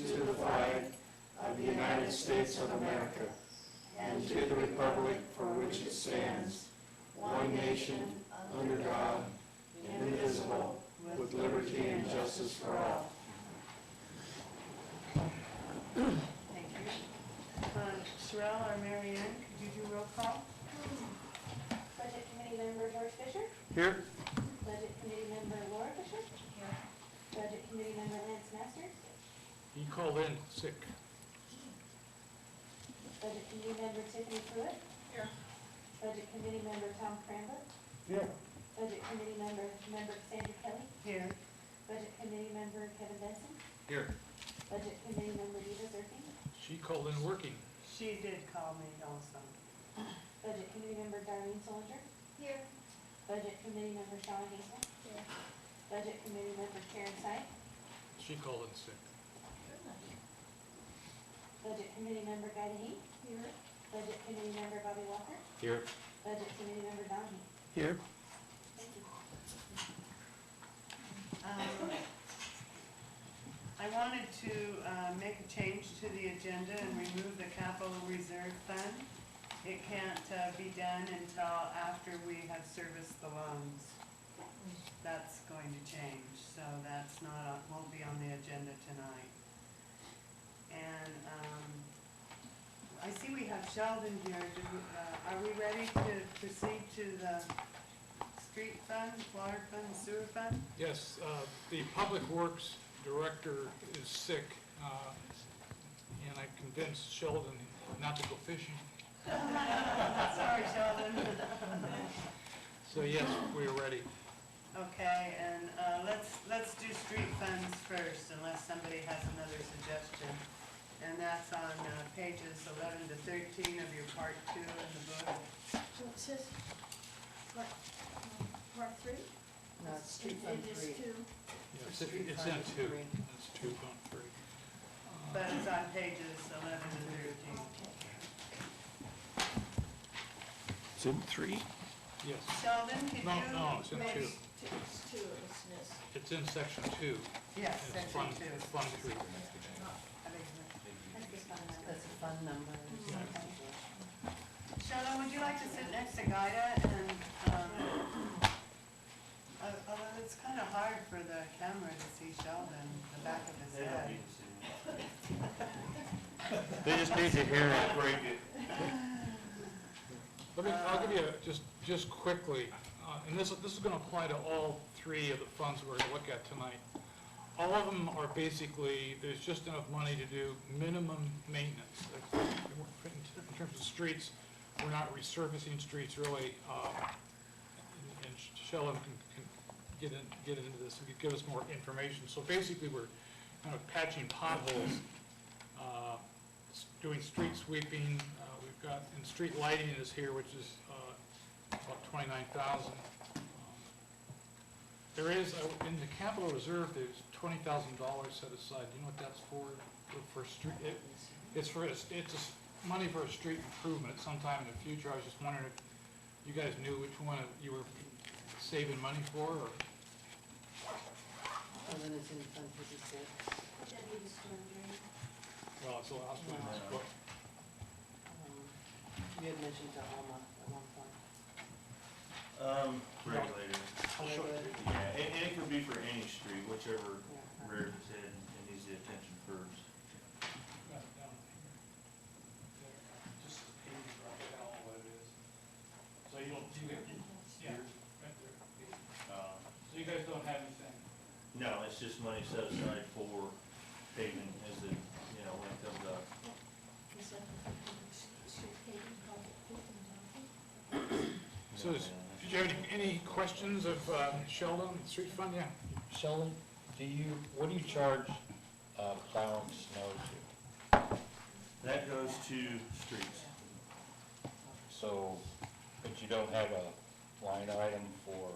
to the flag of the United States of America and to the republic for which it stands, one nation, under God, indivisible, with liberty and justice for all. Thank you. Sherelle or Mary Ann, could you do roll call? Budget Committee Member George Fisher. Here. Budget Committee Member Laura Fisher. Here. Budget Committee Member Lance Masters. He called in sick. Budget Committee Member Tiffany Pruitt. Here. Budget Committee Member Tom Cranbrook. Here. Budget Committee Member Sandra Kelly. Here. Budget Committee Member Kevin Benson. Here. Budget Committee Member Diva Zerking. She called in working. She did call me also. Budget Committee Member Darlene Solinger. Here. Budget Committee Member Shauna Hazel. Here. Budget Committee Member Karen Syke. She called in sick. Budget Committee Member Guy DeHee. Here. Budget Committee Member Bobby Walker. Here. Budget Committee Member Don Heath. Here. Thank you. I wanted to make a change to the agenda and remove the capital reserve fund. It can't be done until after we have serviced the loans. That's going to change, so that's not, won't be on the agenda tonight. And I see we have Sheldon here. Are we ready to proceed to the street fund, water fund, sewer fund? Yes, the Public Works Director is sick, and I convinced Sheldon not to go fishing. Sorry, Sheldon. So yes, we are ready. Okay, and let's do street funds first, unless somebody has another suggestion. And that's on pages 11 to 13 of your part 2 in the book. So it says, what, part 3? No, it's street fund It 3. is 2. Yeah, it's Street in fund is 2. three. It's 2, not 3. But it's on pages 11 to 13. It's in 3. Yes. Sheldon, could No, you? no, it's in maybe- 2. It's 2, isn't it? It's in section 2. Yes, It's section fund, 2. it's fund 3. That's just fun enough. That's a fun number. Okay. Sheldon, would you like to sit next to Gaida and, although it's kind of hard for the camera to see Sheldon, the back of his head. They just need to hear it. Break it. I'll give you just quickly, and this is going to apply to all 3 of the funds we're going to look at tonight. All of them are basically, there's just enough money to do minimum maintenance. In terms of streets, we're not resurfacing streets really, and Sheldon can get into this and give us more information. So basically, we're kind of patching potholes, doing street sweeping. We've got, and street lighting is here, which is about $29,000. There is, in the capital reserve, there's $20,000 set aside. Do you know what that's for? For street, it's money for a street improvement sometime in the future. I was just wondering if you guys knew which one you were saving money for, or? And then it's in Fund 56. That'd be the storm drain. Well, it's the last one in this book. You had mentioned to Alma at one point. Regulator. Yeah, and it could be for any street, whichever rears its head and needs the attention first. Got it down here. There. Just the page right down what it is. So you don't, yeah, right there. So you guys don't have anything? No, it's just money set aside for paving as it, when it comes up. Is that the street paving called it? So did you have any questions of Sheldon, street fund? Yeah. Sheldon, what do you charge plowing snow to? That goes to streets. So, but you don't have a line item for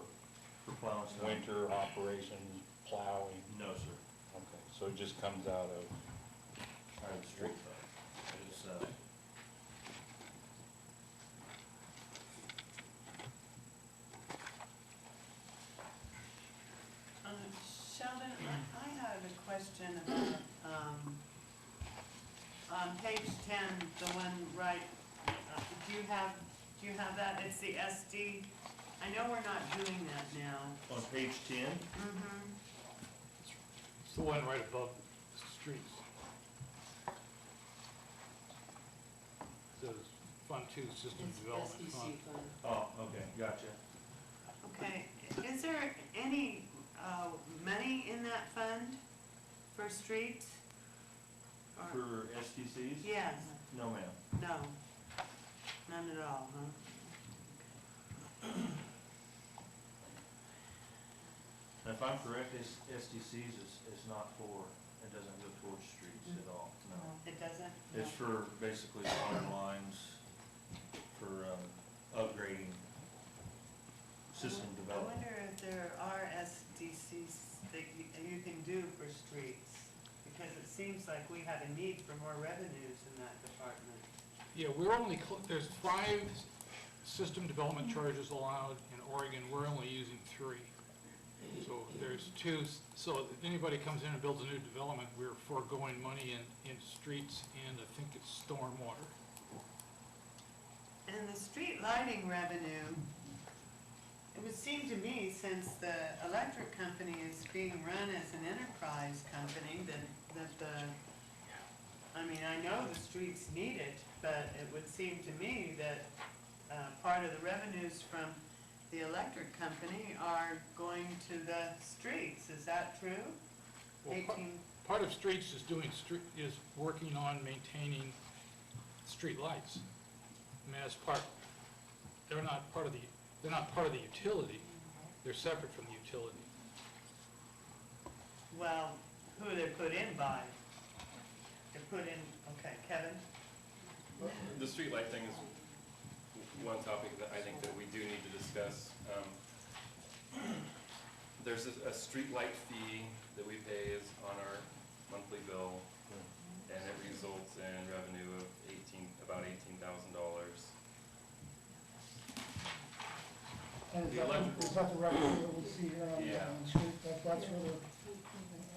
For plowing snow? winter operations, plowing? No, sir. Okay, so it just comes out of, Out of the street fund. It's, Sheldon, I have a question about on page 10, the one right, do you have that? It's the SD. I know we're not doing that now. On page 10, Mm-hmm. It's the one right above the streets. It says Fund 2 System Development Fund. oh, okay, gotcha. Okay, is there any money in that fund for streets? Or- For STCs? Yes, No, ma'am. no, none at all, huh? If I'm correct, STCs is not for, it doesn't go towards streets at all, no. It doesn't? It's for basically water lines, for upgrading system I development. wonder if there are SDCs that you can do for streets, because it seems like we have a need for more revenues in that department. Yeah, we're only, there's 5 system development charges allowed in Oregon, we're only using 3. So there's 2, so if anybody comes in and builds a new development, we're foregoing money in streets and I think it's stormwater. And the street lighting revenue, it would seem to me, since the electric company is being run as an enterprise company, that the, I mean, I know the streets need it, but it would seem to me that part of the revenues from the electric company are going to the streets. Is that true? Well, 18, Part of streets is working on maintaining street lights. I mean, as part, they're not part of the utility, they're separate from the utility. well, who are they put in by? They're put in, okay, Kevin? The streetlight thing is one topic that I think that we do need to discuss. There's a streetlight fee that we pay is on our monthly bill, and it results in revenue of about $18,000. And The electrical- is that the revenue that we see here on Yeah. the street? That's where the,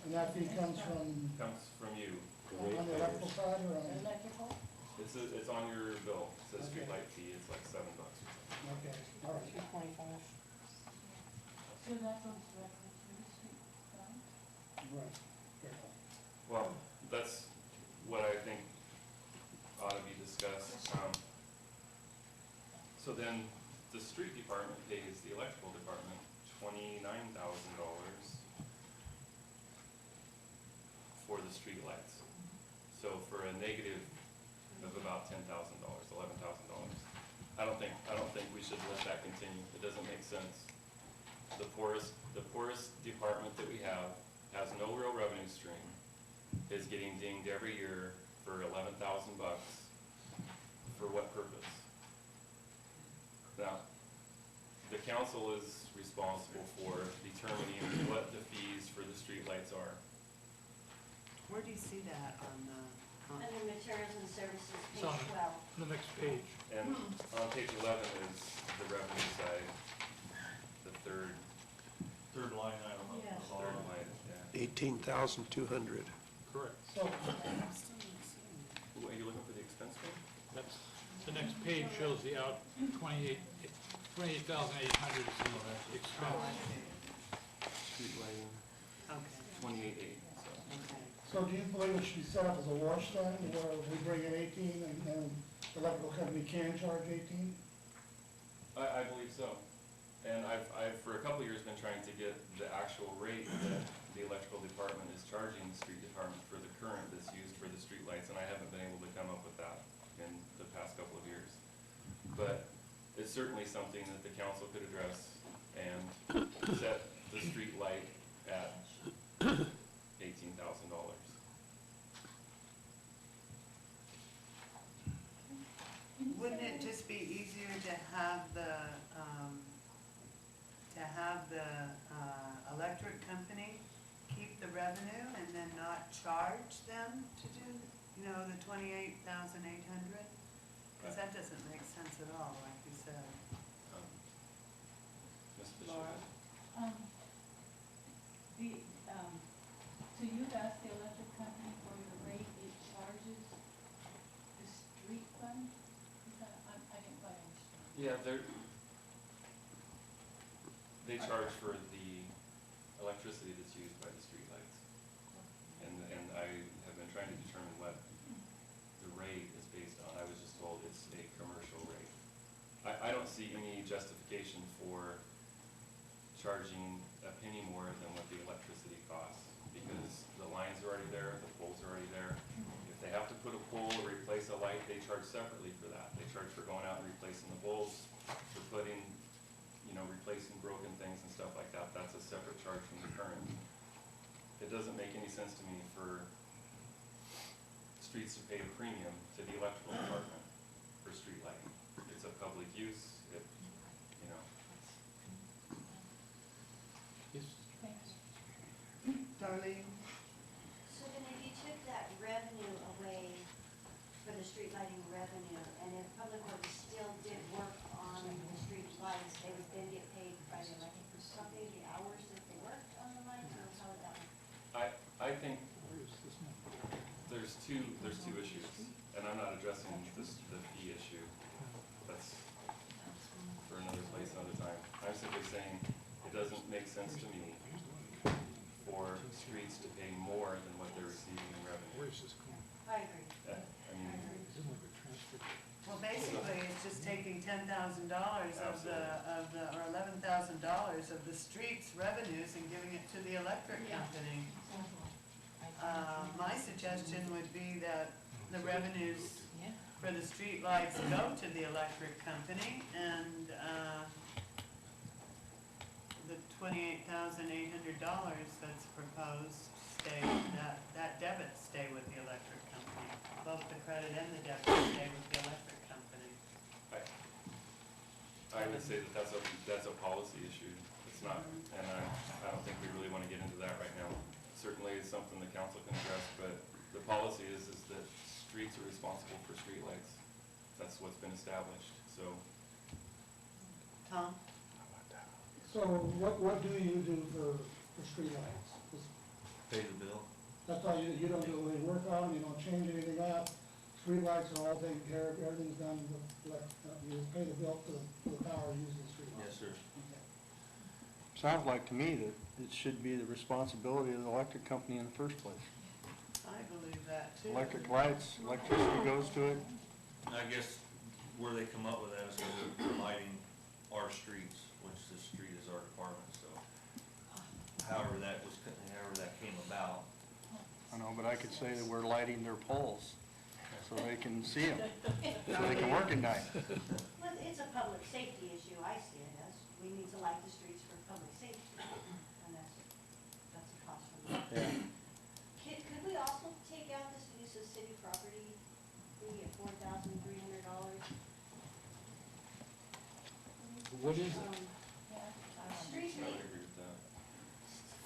and that fee comes from, Comes from you. on the electrical side or on? Electrical? It's on your bill. It says streetlight fee. It's like $7 or something. Okay, all right. 225. So that goes directly to the street fund? Right. Okay. Well, that's what I think ought to be discussed. So then, the street department pays the electrical department $29,000 for the street lights. So for a negative of about $10,000, $11,000. I don't think we should let that continue. It doesn't make sense. The poorest department that we have has no real revenue stream, is getting dinged every year for $11,000. For what purpose? Now, the council is responsible for determining what the fees for the streetlights are. Where do you see that on the? Under materials and services, It's page on 12. the next page. And on page 11 is the revenue side, the third Line item up Yes. the bottom. line, yeah. 18,200. Correct. So, Are you looking for the expense one? That's, the next page shows the 28,800 is the expense. Street lighting, Okay, 28.8, so. okay. so do you believe it should be set up as a wash stand where we bring in 18 and then the electrical company can charge 18? I believe so. And I've for a couple of years been trying to get the actual rate that the electrical department is charging the street department for the current that's used for the street lights, and I haven't been able to come up with that in the past couple of years. But it's certainly something that the council could address and set the street light at $18,000. Wouldn't it just be easier to have the electric company keep the revenue and then not charge them to do, the 28,800? Because that doesn't make sense at all, like you said. Ms. Fisher? Laura? So you've asked the electric company for the rate it charges Yeah, they charge for the electricity that's used by the streetlights. And I have been trying to determine what the rate is based on. I was just told it's a commercial rate. I don't see any justification for charging a penny more than what the electricity costs, because the lines are already there, the poles are already there. If they have to put a pole or replace a light, they charge separately for that. They charge for going out and replacing the poles, for putting, replacing broken things and stuff like that. That's a separate charge from the current. It doesn't make any sense to me for streets to pay a premium to the electrical department for street lighting. It's a public use, Darlene? So then if you took that revenue away for the street lighting revenue, and if Public Works still did work on the street lights, they would then get paid by the electric company, the hours that they worked on the lights, or how would that work? I think there's two issues, and I'm not addressing the fee issue. That's for another place, another time. I'm simply saying it doesn't make sense to me for streets to pay more than what they're receiving in revenue. I agree. Well, basically, it's just taking $10,000 of or $11,000 of the street's revenues and giving it to the electric company. My suggestion would be that the revenues for the street lights go to the electric company, and the $28,800 that's proposed that debit stay with the electric company. Both the credit and the debit stay with the electric company. I would say that that's a policy issue. It's not, and I don't think we really want to get into that right now. Certainly it's something the council can address, but the policy is that streets are responsible for streetlights. That's what's been established, so. Tom? So what do you do for streetlights? Pay the bill. That's all, you don't do any work on them, you don't change anything up, streetlights are all taken care of, everything's done, you just pay the bill for the power used in the streetlights? Yes, sir. Okay. Sounds like to me that it should be the responsibility of the electric company in the first place. I believe that too. Electric lights, electricity goes to it. I guess where they come up with that is because they're lighting our streets, which the street is our department, so however that came about. I know, but I could say that we're lighting their poles so they can see them, so they can work at night. Well, it's a public safety issue, I see it as. We need to light the streets for public safety, and that's a cost for that. Yeah. Could we also take out this use of city property fee at $4,300? What is it? Streets I would need, agree with that.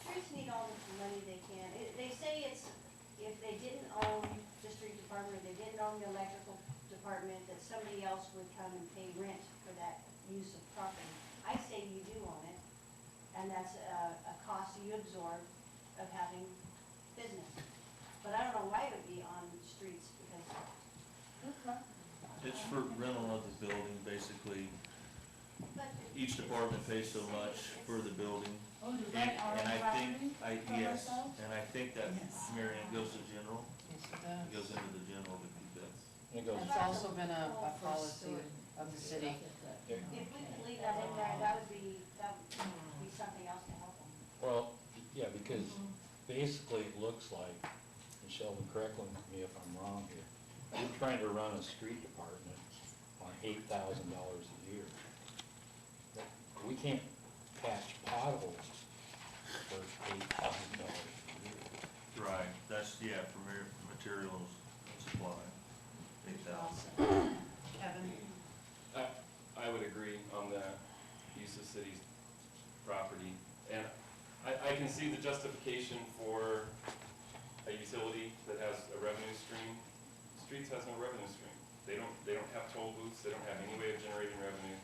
streets need all the money they can. They say it's, if they didn't own the street department, they didn't own the electrical department, that somebody else would come and pay rent for that use of property. I say you do own it, and that's a cost you absorb of having business. But I don't know why it would be on streets, because It's for rental of the building, basically. but Each department pays so much for the building. Oh, do that our And own I think, property? yes, and I think that, Yes. Marion, goes to general. Yes, it It goes into the general to keep that. It goes, It's also been a policy of the city. if we could leave that in there, that would be something else to help them. well, yeah, because basically it looks like, and Sheldon, correct me if I'm wrong here, you're trying to run a street department on $8,000 a year. We can't patch potholes for $8,000 a year. Right, that's, yeah, for materials and supply, 8,000. Kevin? I would agree on the use of city property, and I can see the justification for a utility that has a revenue stream. Streets has no revenue stream. They don't have toll booths, they don't have any way of generating revenue.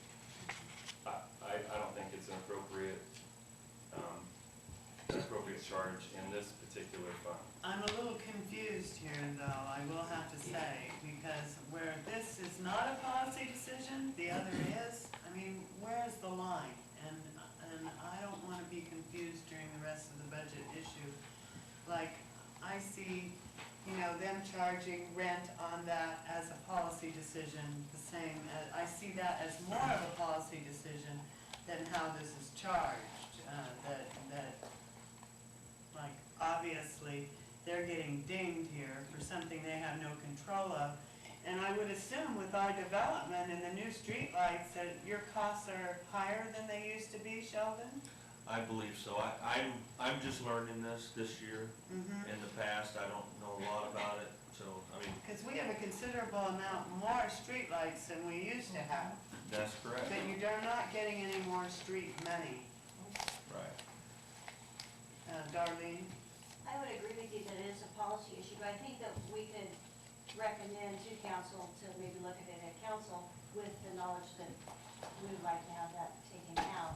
I don't think it's an appropriate charge in this particular fund. I'm a little confused here, though, I will have to say, because where this is not a policy decision, the other is, I see, them charging rent on that as a policy decision, the same, I see that as more of a policy decision than how this is charged. Like, obviously, they're getting dinged here for something they have no control of. And I would assume with our development and the new streetlights that your costs are higher than they used to be, Sheldon? I believe so. I'm just learning this year. Mm-hmm. In the past, I don't know a lot about it, so, I mean, Because we have a considerable amount more streetlights than we used to have. that's correct. But you're not getting any more street money. Right. Darlene? I would agree with you that it is a policy issue, but I think that we could recommend to council to maybe look at it at council with the knowledge that we would like to have that taken out.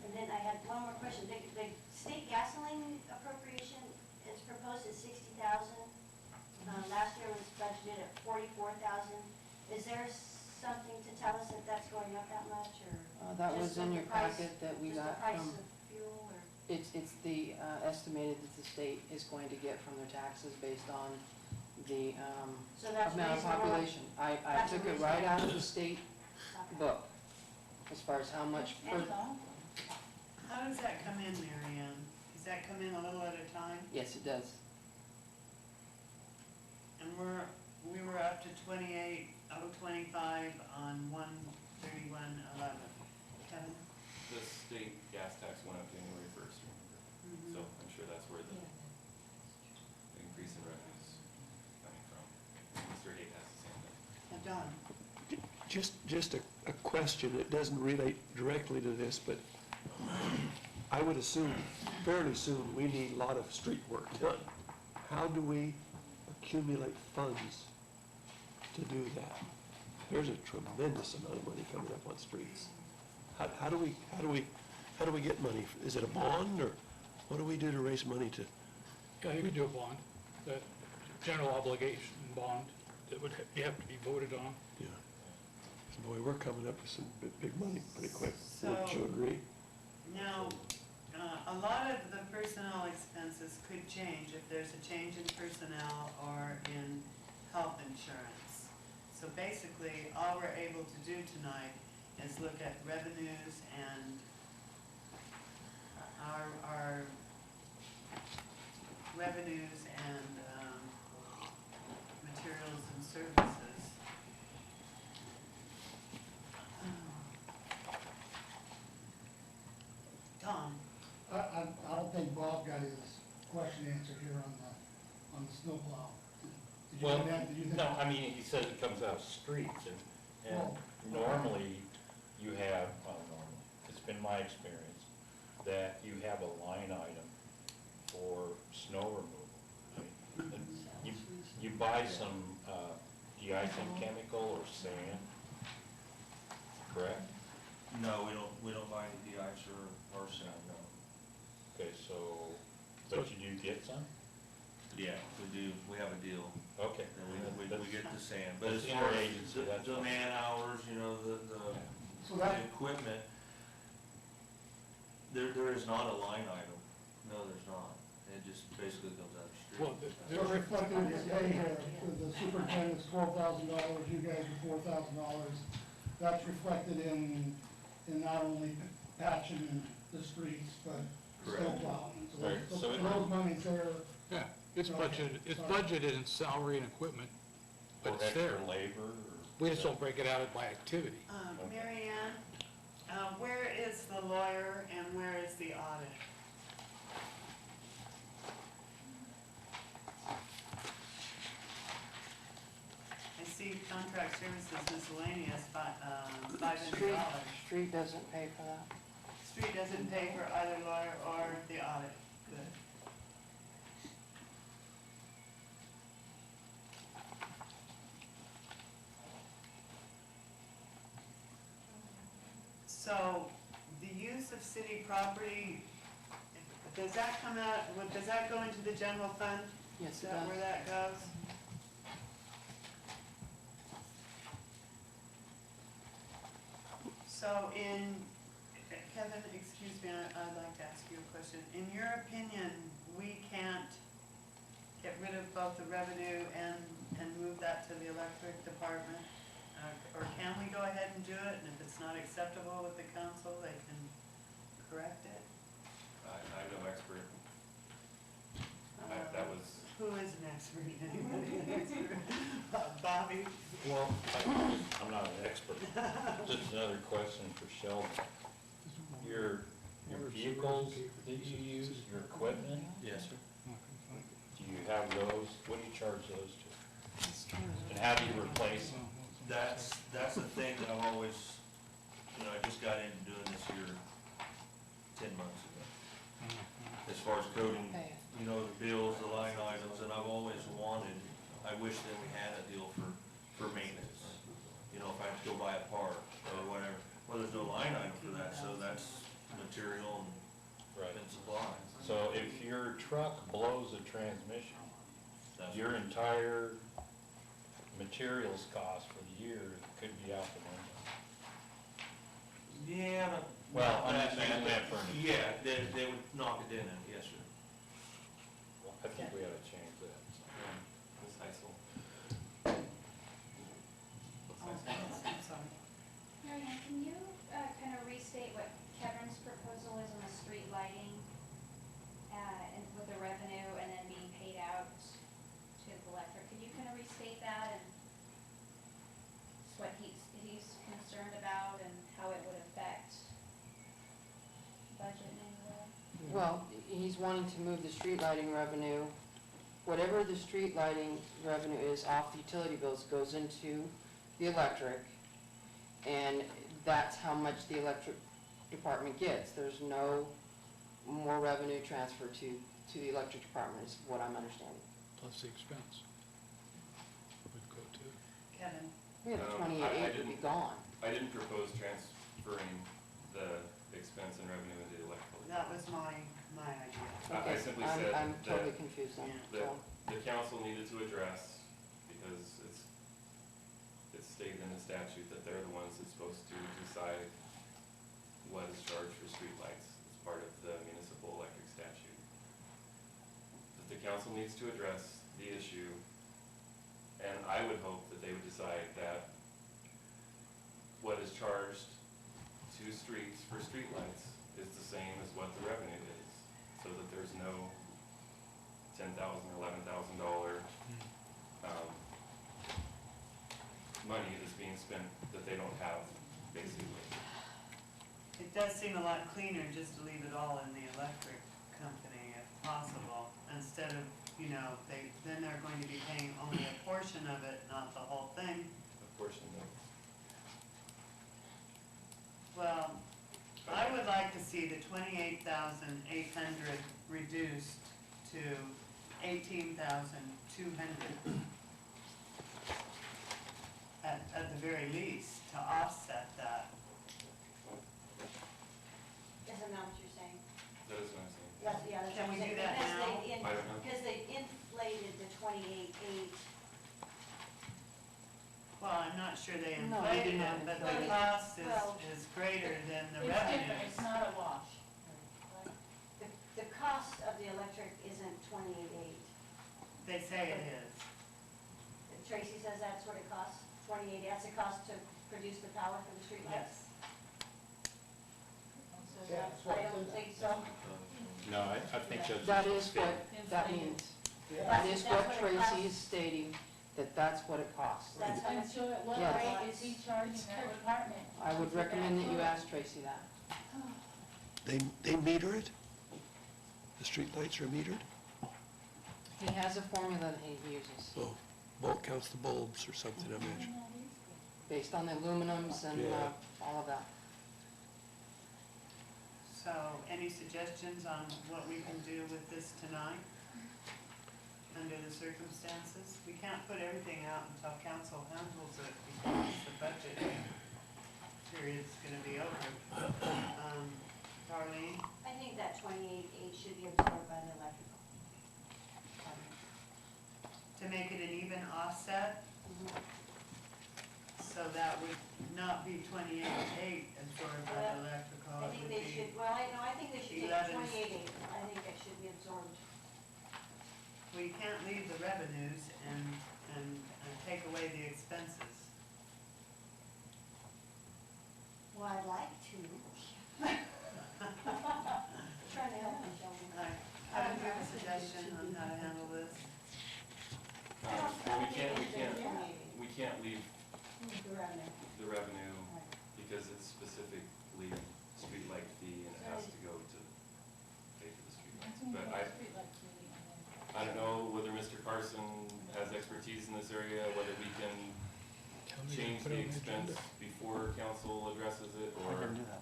And then I had one more question. The state gasoline appropriation is proposed at $60,000. Last year was budgeted at $44,000. Is there something to tell us that that's going up that much, or? That just was in with your the price- packet that we just got the price from, of fuel, or? it's the estimated that the state is going to get from their taxes based on the So that's amount of reasonable. population. I That's took it reasonable. right out of the state Okay. book, as far as how much per, How does that come in, Mary Ann? Does that come in a little at a time? yes, it does. And we were up to 28,025 on 1/31/11. Kevin? The state gas tax went up January 1st, remember? Mhm. So I'm sure that's where the increase in revenue is coming from. Mr. Hay has the same thing. Don? Just a question that doesn't relate directly to this, but I would assume, fairly soon, we need a lot of street work done. How do we accumulate funds to do that? There's a tremendous amount of money coming up on streets. How do we get money? Is it a bond, or what do we do to raise money to? Yeah, you could do a bond, that general obligation bond that would, you have to be voted on. Yeah. Boy, we're coming up with some big money pretty quick. So- Wouldn't you agree? Now, a lot of the personnel expenses could change if there's a change in personnel or in health insurance. So basically, all we're able to do tonight is look at revenues and our revenues and materials and services. Tom? I don't think Bob got his question answered here on the snowplow. Did you Well, get that? Did you think- no, I mean, he says it comes out of streets, and Well, normally you have, well, normally, it's been my experience, that you have a line item for snow removal. I mean, you buy some de-icing chemical or sand, correct? No, we don't buy any de-ice or sand, no. Okay, so, but you do get some? Yeah, we do, we have a deal, Okay. that we get the sand, but That's as far as interagency, that's the fine. man hours, So the that, equipment, there is not a line item, no, there's not, it just basically goes out of the Well, street. so reflected in the pay here, the superintendent's $12,000, you guys are $4,000. That's reflected in not only patching the streets, but Correct. snowplowing. Right, So so it- those monies there, Yeah, it's budgeted in salary and equipment, but Or it's there. extra labor, or? We just don't break it out by activity. Mary Ann, where is the lawyer and where is the audit? I see contract services miscellaneous, $500. Street doesn't pay for that. Street doesn't pay for either lawyer or the audit. Good. So, the use of city property, does that come out, does that go into the general fund? Yes, Is it that does. where that goes? So Kevin, excuse me, I'd like to ask you a question. In your opinion, we can't get rid rid of both the revenue and move that to the electric department? Or can we go ahead and do it, and if it's not acceptable with the council, they can correct it? I'm no expert. That was, Who is an expert? Anybody an expert? Bobby? Well, I'm not an expert. Just another question for Sheldon. Your vehicles that you use, your equipment, Yes, sir. do you have those? What do you charge those to? And how do you replace them? That's the thing that I've always, I just got into doing this here 10 months ago. As far as coding, the bills, the line items, and I've always wanted, I wish that we had a deal for maintenance. If I have to go buy a part or whatever, well, there's no line item for that, so that's material and supplies. So if your truck blows a transmission, That's your entire materials cost for the year could be out the window. Yeah, but. Well, not I'm that just bad, using but that for an yeah, they would knock it in, yes, sir. Well, I think we ought to change that. Ms. Heisel. I'm sorry. Marianne, can you kind of restate what Kevin's proposal is on the street lighting and with the revenue and then being paid out to the electric? Can you kind of restate that and what he's concerned about and how it would affect budget in any way? Well, he's wanting to move the street lighting revenue, whatever the street lighting revenue is off the utility bills goes into the electric, and that's how much the electric department gets. There's no more revenue transfer to the electric department, is what I'm understanding. Plus the expense would go to. Kevin? We have I 28.8 would be didn't- gone. I didn't propose transferring the expense and revenue into the electrical. That was my idea. I Okay, simply I'm- said I'm totally that- confused then, that so. the council needed to address, because it's stated in the statute that they're the ones that's supposed to decide what is charged for streetlights. It's part of the municipal electric statute. That the council needs to address the issue, and I would hope that they would decide that what is charged to streets for streetlights is the same as what the revenue is, so that there's no $10,000 or $11,000 money that's being spent that they don't have, basically. It does seem a lot cleaner just to leave it all in the electric company if possible, instead of, then they're going to be paying only a portion of it, not the whole thing. A portion of Well, I would like to see the 28,800 reduced to 18,200 at the very least, to offset that. Isn't that what you're saying? that is what I'm saying. That's, yeah, that's Can what we I'm do saying. that now? I don't know. Because they inflated the 28.8. Well, I'm not sure they No, they did inflated not it, but inflate the it. cost Well, is greater than the It's different, revenues. it's not a wash. The cost of the electric isn't 28.8. They say it is. Tracy says that's what it costs, 28, that's the cost to produce the power for the streetlights? Yes. So I don't think so. No, I think that's. That is what that means. That is That's what what it Tracy costs. is stating, that's what it costs. That's how much. So at what Yes. rate is he charging that department? I would recommend that you ask Tracy that. They meter it? The streetlights are metered? He has a formula that he uses, Oh, bulb counts the bulbs or something, I imagine. based on the aluminums and Yeah. all of that. So, any suggestions on what we can do with this tonight, under the circumstances? We can't put everything out until council handles it, because the budget period's gonna be over. Darlene? I think that 28.8 should be absorbed by the electrical. To make it an even offset, so that would not be 28.8 absorbed by the electrical. I it think would they be- should, well, I think they should take 11. 28.8, I think it should be absorbed. we can't leave the revenues and take away the expenses. Well, I'd like to. Trying to help you, Sheldon. Kevin, do you have a suggestion on how to handle this? Well, we can't leave The revenue. the revenue because it's specifically streetlight fee and it has to go to pay for the streetlights. But I don't know whether Mr. Carson has expertise in this area, whether we can change the expense before council addresses it I or can do that.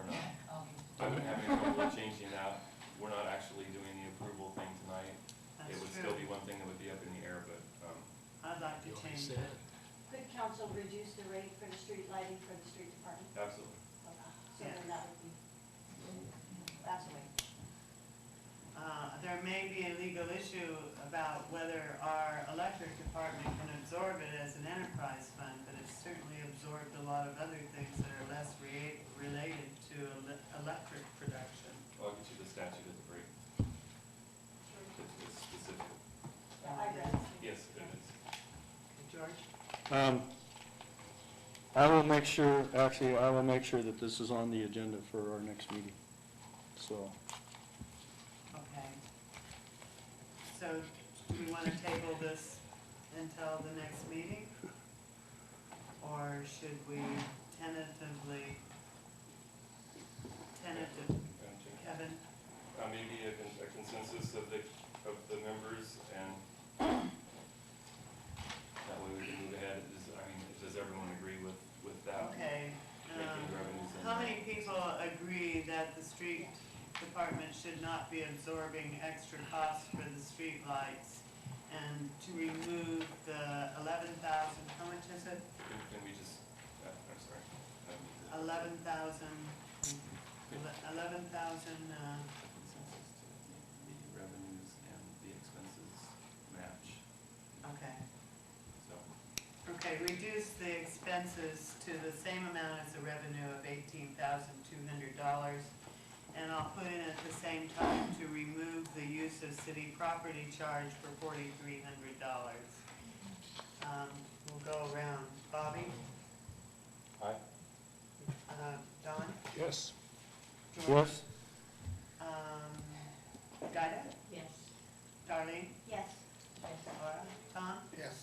not. I've been having trouble changing that. We're not actually doing the approval thing tonight. It That's would true. still be one thing that would be up in the air, but, I'd like to change it. Could council reduce the rate for the street lighting for the street department? absolutely. So then that would be, that's the way. There may be a legal issue about whether our electric department can absorb it as an enterprise fund, but it's certainly absorbed a lot of other things that are less related to electric production. I'll get you the statute of the break. It's specific. I read it. Yes, it is. George? I will make sure, actually, I will make sure that this is on the agenda for our next meeting. So, Okay. So do we want to table this until the next meeting? Or should we tentative, Kevin? Maybe a consensus of the members and that way we can move ahead. Does everyone agree with that? Okay. Making revenues and- How many people agree that the street department should not be absorbing extra costs for the street lights? And to remove the 11,000, how much is it? Can we just, I'm sorry. 11,000, 11,000, Consensus to the revenues and the expenses match, okay. so. Okay, reduce the expenses to the same amount as the revenue of $18,200. And I'll put in at the same time to remove the use of city property charge for $4,300. We'll go around. Bobby? Aye. Don? Yes. George? yes? Guida? Yes. Darlene? Yes. Laura? Tom? Yes.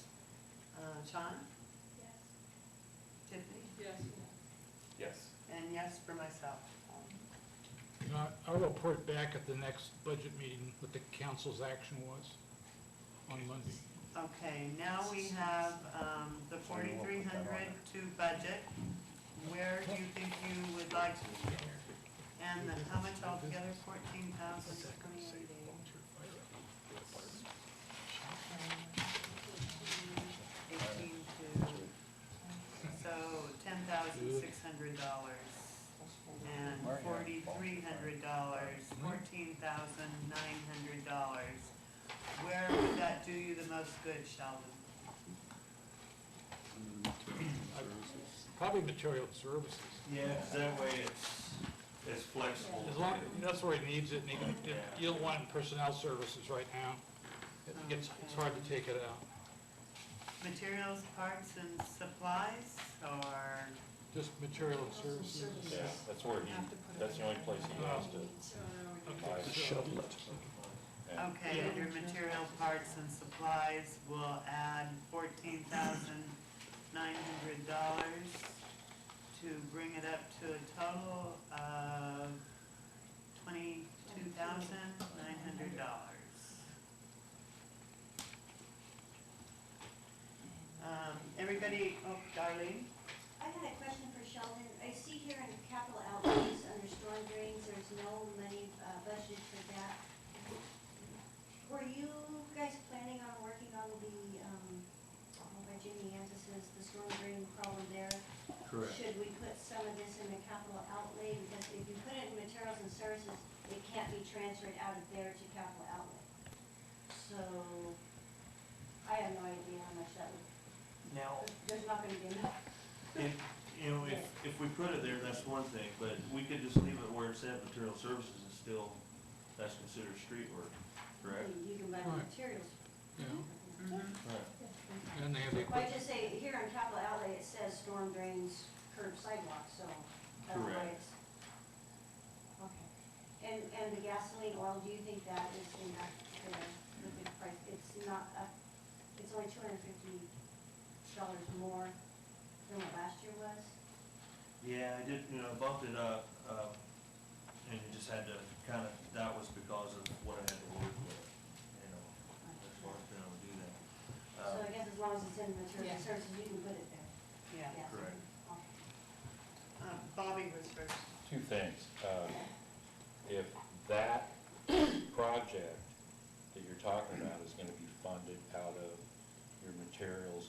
Sean? Yes. Tiffany? Yes. Yes. And yes for myself. I'll report back at the next budget meeting what the council's action was on Monday. Okay, now we have the 4,300 to budget. Where do you think you would like to, and how much altogether? 14,000, 28 days. 18 to, so $10,600 and $4,300, $14,900. Where would that do you the most good, Sheldon? Probably material services. Yeah, 'cause that way it's flexible. As long, that's where he needs it, and you don't want personnel services right now. It's hard to take it out. Materials, parts, and supplies, or? Just material and services. Yeah, that's where that's the only place he has to buy. Okay, so- Shovel it. Yeah. Okay, under material, parts, and supplies, we'll add $14,900 to bring it up to a total of $22,900. Everybody, oh, Darlene? I had a question for Sheldon. I see here in capital outlays under storm drains, there's no money budgeted for that. Were you guys planning on working on the, by Jimmy Anderson's, the storm drain problem there? Correct. Should we put some of this in the capital outlay? Because if you put it in materials and services, it can't be transferred out of there to capital outlay. So, I have no idea how much that would, Now, there's not gonna be enough. if we put it there, that's one thing, but we could just leave it where it's at, material services is still that's considered street work, correct? You can buy the Right. materials. Yeah, Right. and they have the Well, I equipment. just say, here on capital outlay, it says storm drains, curb sidewalks, so I don't know why Correct. it's. Okay. And the gasoline oil, do you think that is in that, the good price? It's not up, it's only $250 more than what last year was? Yeah, I did, bumped it up, and you just had to kind of, that was because of what I had to work with, as far as being able to do that. So I guess as long as it's in materials Yeah. and services, you can put it there. Yeah. Yes. Correct. Okay. Bobby was first. Two things. If that project that you're talking about is gonna be funded out of your materials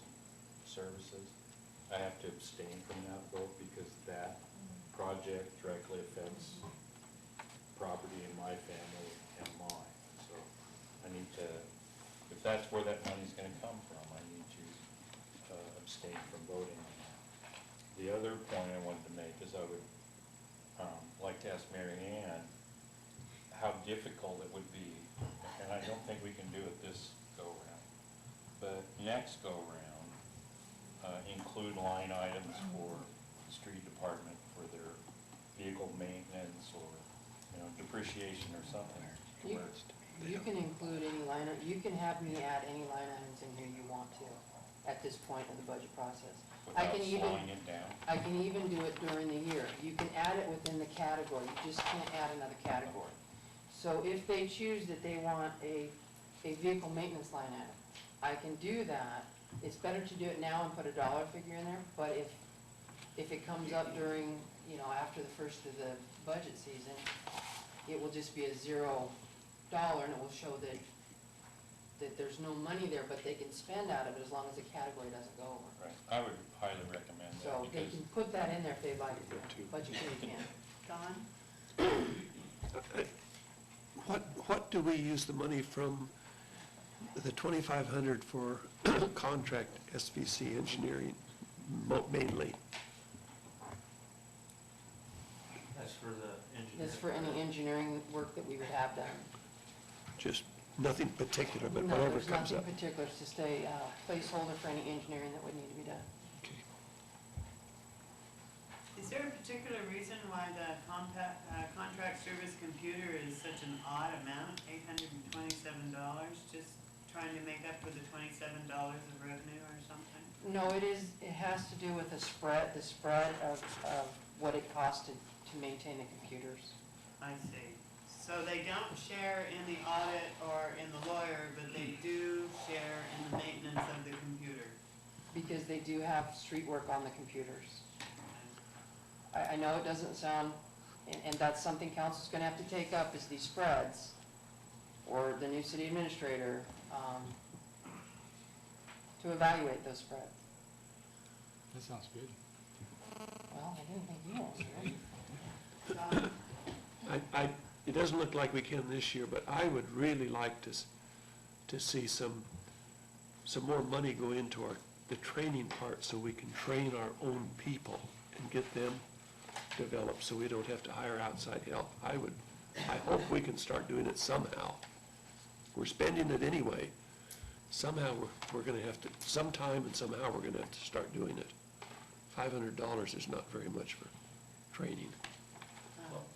services, I have to abstain from that vote because that project directly affects property in my family and mine. So I need to, if that's where that money's gonna come from, I need to abstain from voting on that. The other point I wanted to make is I would like to ask Mary Ann how difficult it would be, and I don't think we can do it this go-around, but next go-round, include line items for the street department for their vehicle maintenance or, depreciation or something. to You- where it's- You can include any line, you can have me add any line items in here you want to at this point in the budget process. I Without can even, slowing it down. I can even do it during the year. You can add it within the category, you just can't add another category. So if they choose that they want a vehicle maintenance line item, I can do that. It's better to do it now and put a dollar figure in there, but if it comes up during, after the first of the budget season, it will just be a $0 and it will show that there's no money there, but they can spend out of it as long as the category doesn't go over. Right, I would highly recommend that So they because can put that in there if they'd like to, budget committee can. Don? What do we use the money from, the 2,500 for contract SVC engineering mainly? That's for the engineer. That's for any engineering work that we would have done. Just nothing particular, but No, whatever there's comes nothing up? particular, it's just a placeholder for any engineering that would need to be done. Okay. Is there a particular reason why the contract service computer is such an odd amount, $827, just trying to make up for the $27 of revenue or something? No, it has to do with the spread of what it costs to maintain the computers. I see. So they don't share in the audit or in the lawyer, but they do share in the maintenance of the computer. Because they do have street work on the computers. I know it doesn't sound, and that's something council's gonna have to take up, is these spreads, or the new city administrator, to evaluate those spreads. That sounds good. Well, I didn't think you wanted to. It doesn't look like we can this year, but I would really like to see some more money go into the training part so we can train our own people and get them developed so we don't have to hire outside help. I hope we can start doing it somehow. We're spending it anyway. Somehow we're gonna have to, sometime and somehow we're gonna have to start doing it. $500 is not very much for training.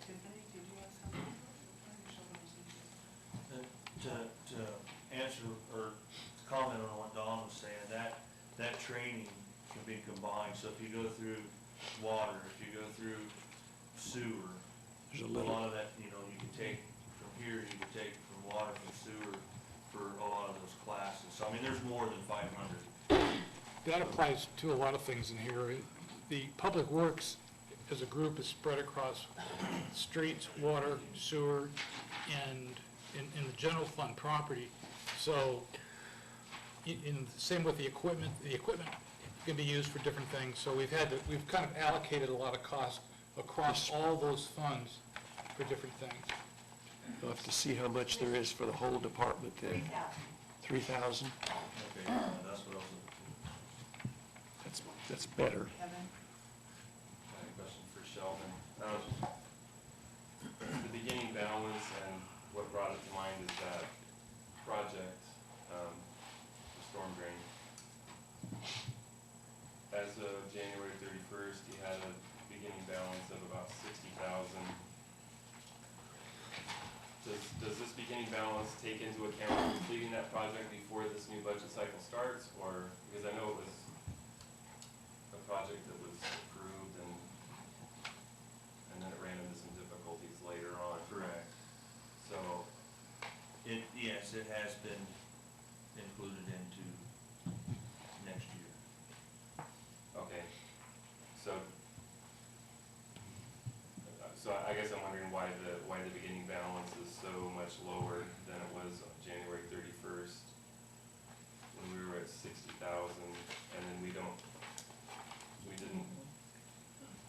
Tiffany, did you have something? To answer or to comment on what Don was saying, that training can be combined. So if you go through water, if you go through sewer, There's a a little, lot of that, you can take from here, you can take from water, from sewer for a lot of those classes. So I mean, there's more than 500. That applies to a lot of things in here. The Public Works as a group is spread across streets, water, sewer, and in the general fund property. So, same with the equipment can be used for different things. So we've kind of allocated a lot of costs across all those funds for different things. we'll have to see how much there is for the whole department then. 3,000? Okay, that's what I was looking for. That's better. Kevin? I have a question for Sheldon. The beginning balance and what brought it to mind is that project, the storm drain. As of January 31st, he had a beginning balance of about 60,000. Does this beginning balance take into account completing that project before this new budget cycle starts, or, because I know it was a project that was approved and then it ran into some difficulties later on. Correct. So, yes, it has been included into next year. Okay, so I guess I'm wondering why the beginning balance is so much lower than it was on January 31st, when we were at 60,000, and then we didn't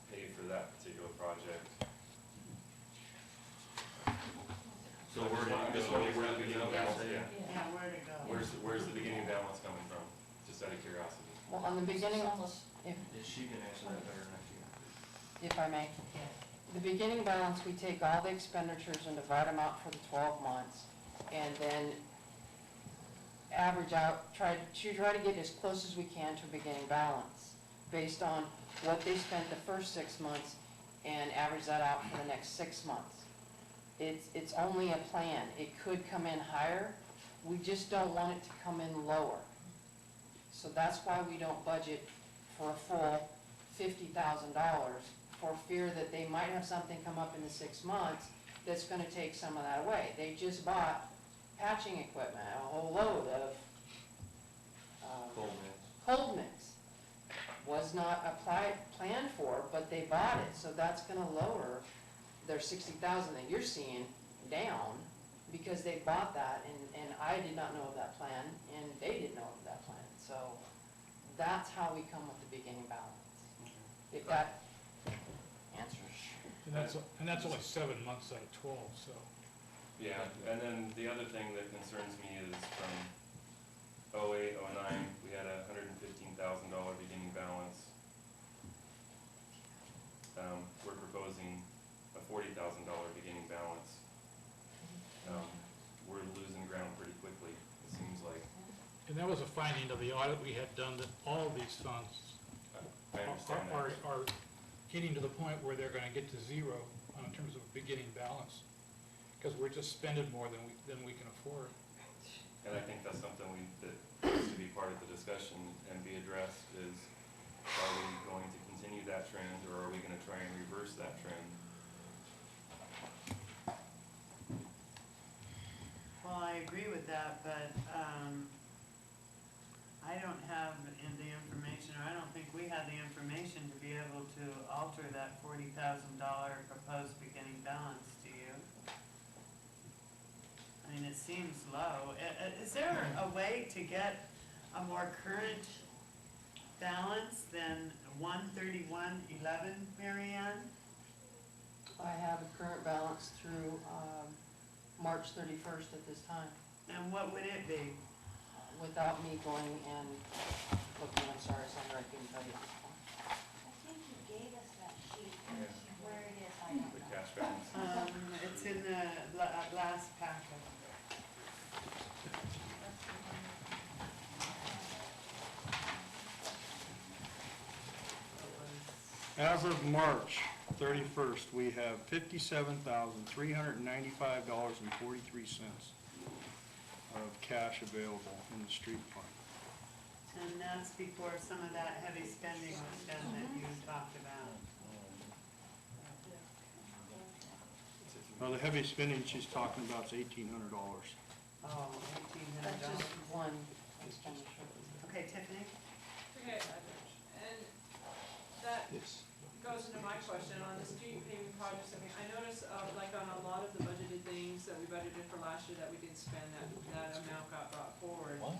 pay for that particular project. So where did it Just go? wondering where the beginning balance, yeah. Yeah, where'd it go? Where's the beginning balance coming from? Just out of curiosity. Well, on the beginning, if, She can answer that better than I can. if I may. The beginning balance, we take all the expenditures and divide them out for the 12 months, and then average out, try to get as close as we can to a beginning balance, based on what they spent the first 6 months, and average that out for the next 6 months. It's only a plan. It could come in higher. We just don't want it to come in lower. So that's why we don't budget for a full $50,000, for fear that they might have something come up in the 6 months that's gonna take some of that away. They just bought patching equipment, a whole load of cold mix. Was not planned for, but they bought it, so that's gonna lower their 60,000 that you're seeing down, because they bought that, and I did not know of that plan, and they didn't know of that plan. So that's how we come with the beginning balance. If that answers. And that's only 7 months out of 12, so. Yeah, and then the other thing that concerns me is from 08, 09, we had a $115,000 beginning balance. We're proposing a $40,000 beginning balance. We're losing ground pretty quickly, it seems like. And that was a finding of the audit we had done, that all of these funds I understand that. are getting to the point where they're gonna get to zero in terms of beginning balance, because we're just spending more than we can afford. And I think that's something that needs to be part of the discussion and be addressed is, are we going to continue that trend, or are we gonna try and reverse that trend? Well, I agree with that, but, I don't have the information, or I don't think we have the information to be able to alter that $40,000 proposed beginning balance, do you? I mean, it seems low. Is there a way to get a more current balance than 131.11, Mary Ann? I have a current balance through March 31st at this time, And what would it be? without me going and looking. I'm sorry, Sandra, I couldn't tell you at this point. I think you gave us that sheet, Yeah. where it is, I don't The know. cash balance. It's in the last packet. As of March 31st, we have $57,395.43 of cash available in the street fund. And that's before some of that heavy spending was done that you talked about. Now, the heavy spending she's talking about is $1,800. Oh, That's $1,800. just one expenditure. Okay, Tiffany? Okay, and that goes into my question on the street paving projects. I mean, I noticed, like on a lot of the budgeted things that we budgeted for last year that we didn't spend, that amount got brought forward. What?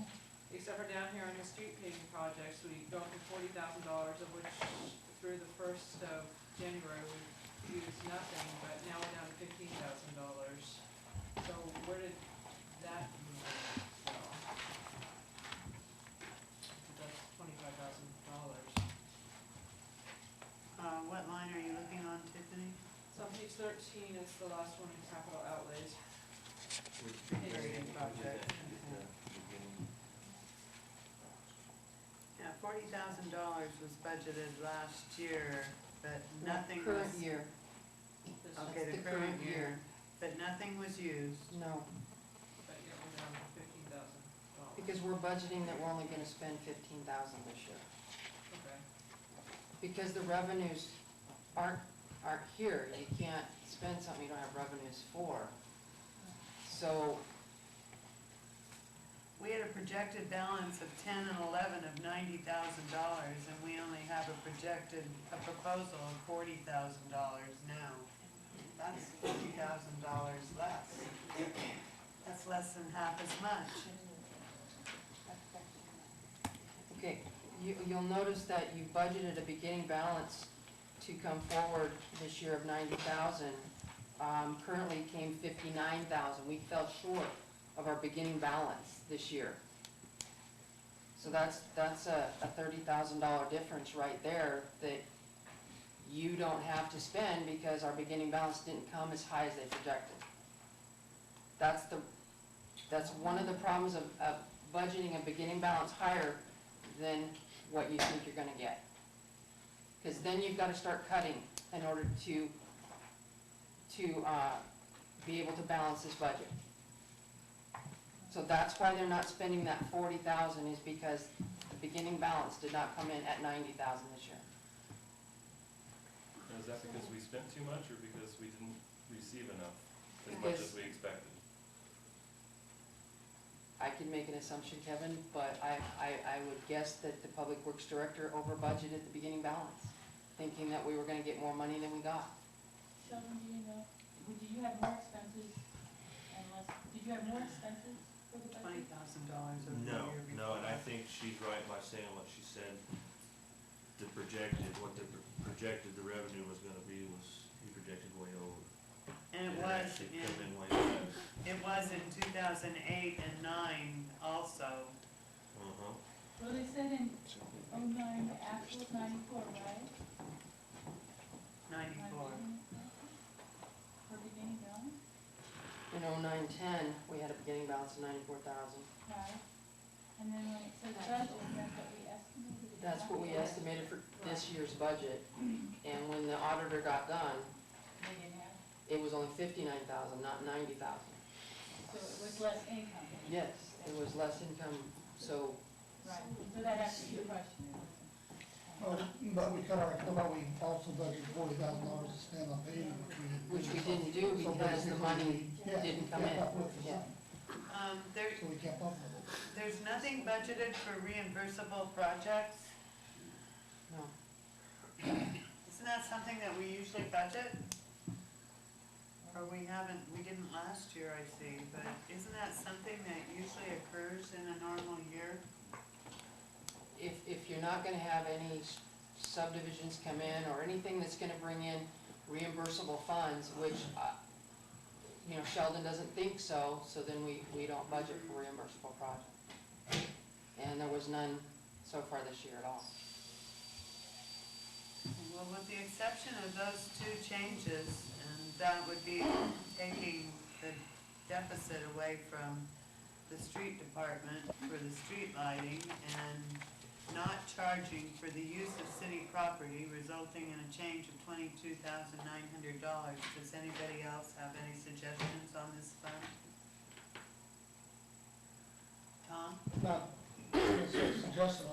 Except for down here on the street paving projects, we go from $40,000, of which through the 1st of January, we used nothing, but now we're down to $15,000. So where did that move go? That's $25,000. What line are you looking on, Tiffany? So on page 13, it's the last one in capital outlays. grading project. Yeah, $40,000 was budgeted last year, but nothing was. Current year, Okay, That's the the current current year, but nothing was used. no, But yet we're down to $15,000. because we're budgeting that we're only gonna spend 15,000 this year. Okay. Because the revenues aren't here, you can't spend something you don't have revenues for. So, We had a projected balance of 10 and 11 of $90,000, and we only have a proposal of $40,000 now. That's $50,000 less. That's less than half as much. okay, you'll notice that you budgeted a beginning balance to come forward this year of 90,000. Currently came 59,000. We fell short of our beginning balance this year. So that's a $30,000 difference right there that you don't have to spend because our beginning balance didn't come as high as they projected. That's one of the problems of budgeting a beginning balance higher than what you think you're gonna get. Because then you've gotta start cutting in order to be able to balance this budget. So that's why they're not spending that 40,000 is because the beginning balance did not come in at 90,000 this year. Now, is that because we spent too much or because we didn't receive enough, as much Because- as we expected? I can make an assumption, Kevin, but I would guess that the Public Works Director over budgeted the beginning balance, thinking that we were gonna get more money than we got. Sheldon, do you know, did you have more expenses and less, did you have more expenses for the budget? $20,000 over the No, year before. no, and I think she's right by saying what she said. The projected, what the projected the revenue was gonna be was, he projected way over. And it It was actually in, come in way less. it was in 2008 and 9 also. Uh-huh. Well, they said in '09, the actual was 94, right? 94. For beginning balance, In 09-10, we had a beginning balance of 94,000. right? And then when it says budget, that's what we estimated. it That's what we not- estimated for this year's budget. And when the auditor got done, They didn't have, it was only 59,000, not 90,000. so it was less income. Yes, it was less income, so Right, so that answers your question. But we cut our, but we also budgeted $40,000 to spend on paving, which we didn't do So because the basically, money yeah, didn't come kept in. up with the Yeah. sun. There, So we kept up with it. there's nothing budgeted for reimbursable projects. No. Isn't that something that we usually budget? Or we didn't last year, I see, but isn't that something that usually occurs in a normal year? If you're not gonna have any subdivisions come in or anything that's gonna bring in reimbursable funds, which, Sheldon doesn't think so, so then we don't budget for reimbursable projects. And there was none so far this year at all. Well, with the exception of those two changes, and that would be taking the deficit away from the street department for the street lighting and not charging for the use of city property, resulting in a change of $22,900. Does anybody else have any suggestions on this fund? Tom? Not a suggestion,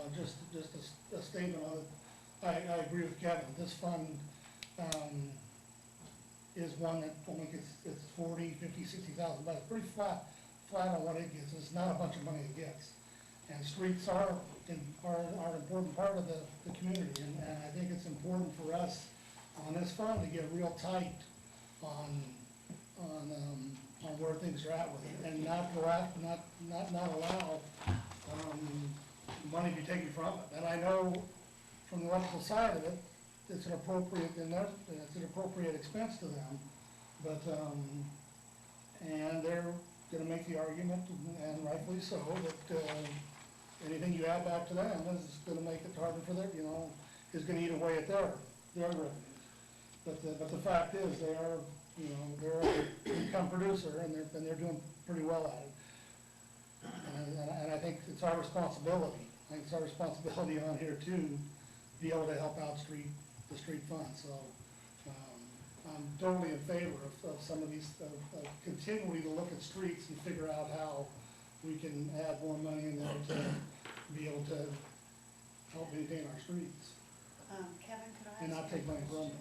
just a statement on it. I agree with Kevin, this fund, is one that only gets, it's 40, 50, 60,000, but it's pretty flat on what it gets, it's not a bunch of money it gets. And streets are an important part of the community, and I think it's important for us on this fund to get real tight on where things are at with it, and not go out, not allow, money to be taken from it. And I know from the electrical side of it, it's an appropriate, it's an appropriate expense to them, but, and they're gonna make the argument, and rightfully so, that, anything you add back to them is gonna make it harder for their, is gonna eat away at their revenues. But the fact is, they are, they're an income producer, and they're doing pretty well at it. And I think it's our responsibility, I think it's our responsibility on here too, to be able to help out the street fund, so, I'm totally in favor of some of these, of continually to look at streets and figure out how we can add more money in there to be able to help maintain our streets, Kevin, could I ask? and not take money from them.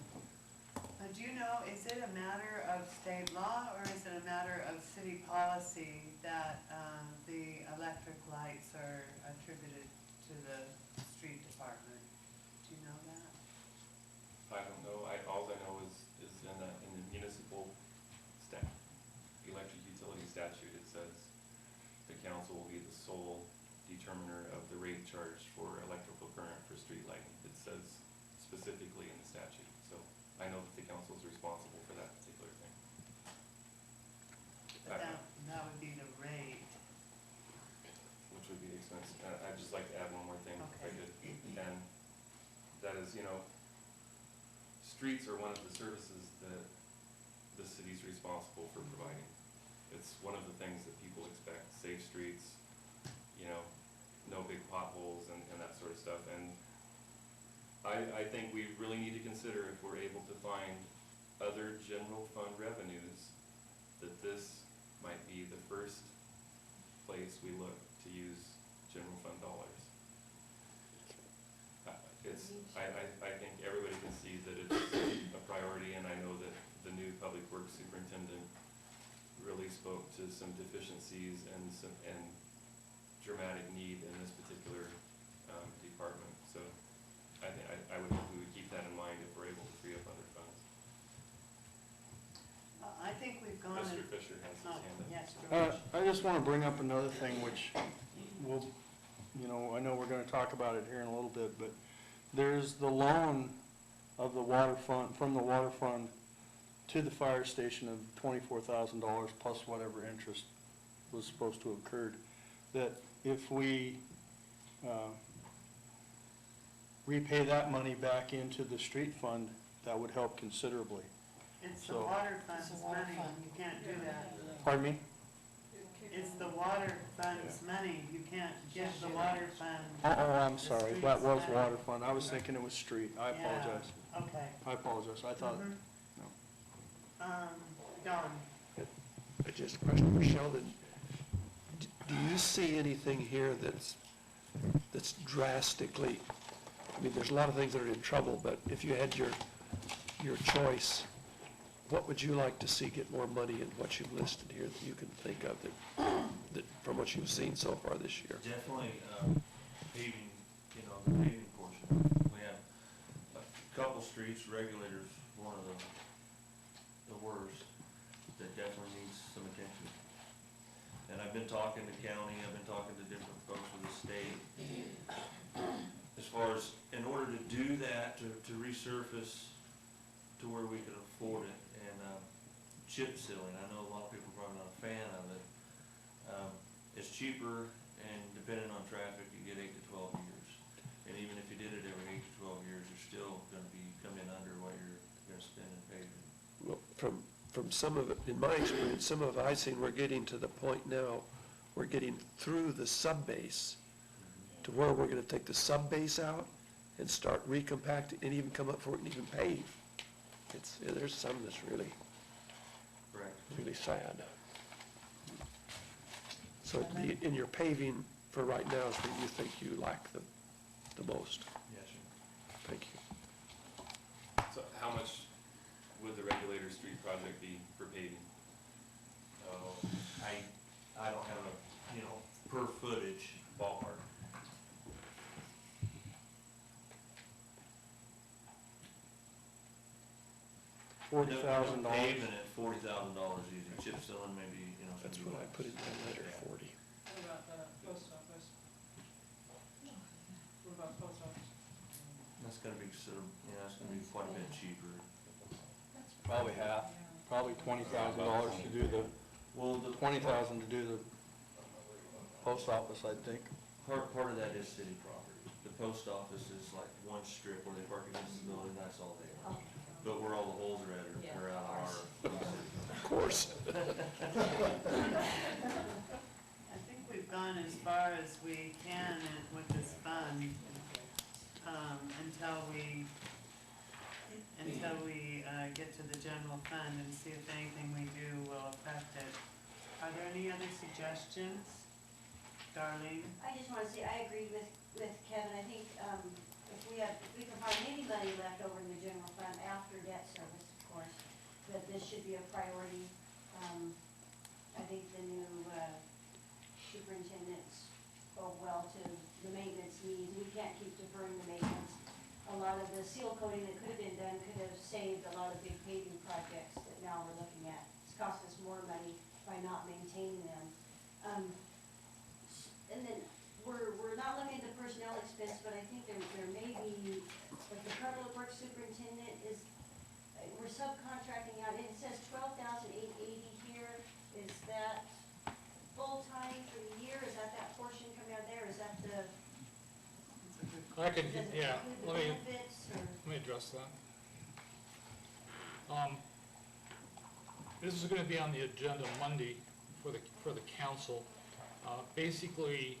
Do you know, is it a matter of state law or is it a matter of city policy that the electric lights are attributed to the street department? Do you know that? I don't know, all I know is in the municipal electric utility statute, it says the council will be the sole determiner of the rate charged for electrical current for street lighting. It says specifically in the statute, so I know that the council is responsible for that particular thing. But that would be the rate. Which would be the expense. I'd just like to add one more thing, if I could. And that is, streets are one of the services that the city's responsible for providing. It's one of the things that people expect, safe streets, no big potholes and that sort of stuff. And I think we really need to consider, if we're able to find other general fund revenues, that this might be the first place we look to use general fund dollars. I think everybody can see that it's a priority, and I know that the new public works superintendent really spoke to some deficiencies and dramatic need in this particular department. So I would hope we would keep that in mind if we're able to free up other funds. I think we've gone. Mr. Fisher has his hand up. Yes, George. I just want to bring up another thing, which will, I know we're going to talk about it here in a little bit, but there's the loan of the water fund, from the water fund to the fire station of $24,000 plus whatever interest was supposed to have occurred. That if we repay that money back into the street fund, that would help considerably. It's the So- water fund's It's the water money, fund. you can't do that. Pardon me? It's the water fund's money, you can't give the water fund. Oh, I'm the sorry, street's that was money. water fund, I was thinking it was street, I Yeah, apologize. Okay. I apologize, I thought, Mhm. no. Don, Just a question for Sheldon. Do you see anything here that's drastically, there's a lot of things that are in trouble, but if you had your choice, what would you like to see get more money in what you've listed here that you can think of that from what you've seen so far this year? Definitely, paving, the paving portion. We have a couple streets, Regulator's one of the worst, that definitely needs some attention. And I've been talking to county, I've been talking to different folks with the state. As far as, in order to do that, to resurface to where we could afford it, and chip sealing, I know a lot of people are probably not a fan of it. It's cheaper, and depending on traffic, you get 8 to 12 years. And even if you did it every 8 to 12 years, you're still gonna be coming under what you're gonna spend in paving. Well, from some of it, in my experience, some of it I've seen, we're getting to the point now, we're getting through the sub-base to where we're gonna take the sub-base out and start recompacting and even come up for it and even pave. There's some that's really, Correct. really sad. So in your paving for right now is where you think you lack the most. Yes, sir. Thank you. So how much would the Regulator Street project be for paving? I don't have a, per footage ballpark. $40,000. Paving at $40,000 easy, chip sealing maybe, That's what I put in my letter, 40. What about the post office? What about the post office? That's gonna be that's gonna be quite a bit cheaper. Probably half, probably $20,000 to do the, Well, the $20,000 to do the post office, I think. part of that is city property. The post office is like one strip where they park against the building, that's all they are. But where all the holes are at are out of our. Of course. I think we've gone as far as we can with this fund, until we get to the general fund and see if anything we do will affect it. Are there any other suggestions? Darlene? I just wanna say, I agree with Kevin. I think, if we can find any money left over in the general fund after debt service, of course, that this should be a priority. I think the new, superintendents go well to the maintenance needs. We can't keep deferring the maintenance. A lot of the seal coating that could have been done could have saved a lot of big paving projects that now we're looking at. It's cost us more money by not maintaining them. And then, we're not looking at the personnel expense, but I think there may be, like the public works superintendent is, we're subcontracting out, it says $12,880 here. Is that full-time for the year? Is that portion coming out there? Is that the, I could, does it yeah, include the let me benefits or? address that. This is gonna be on the agenda Monday for the council. Basically,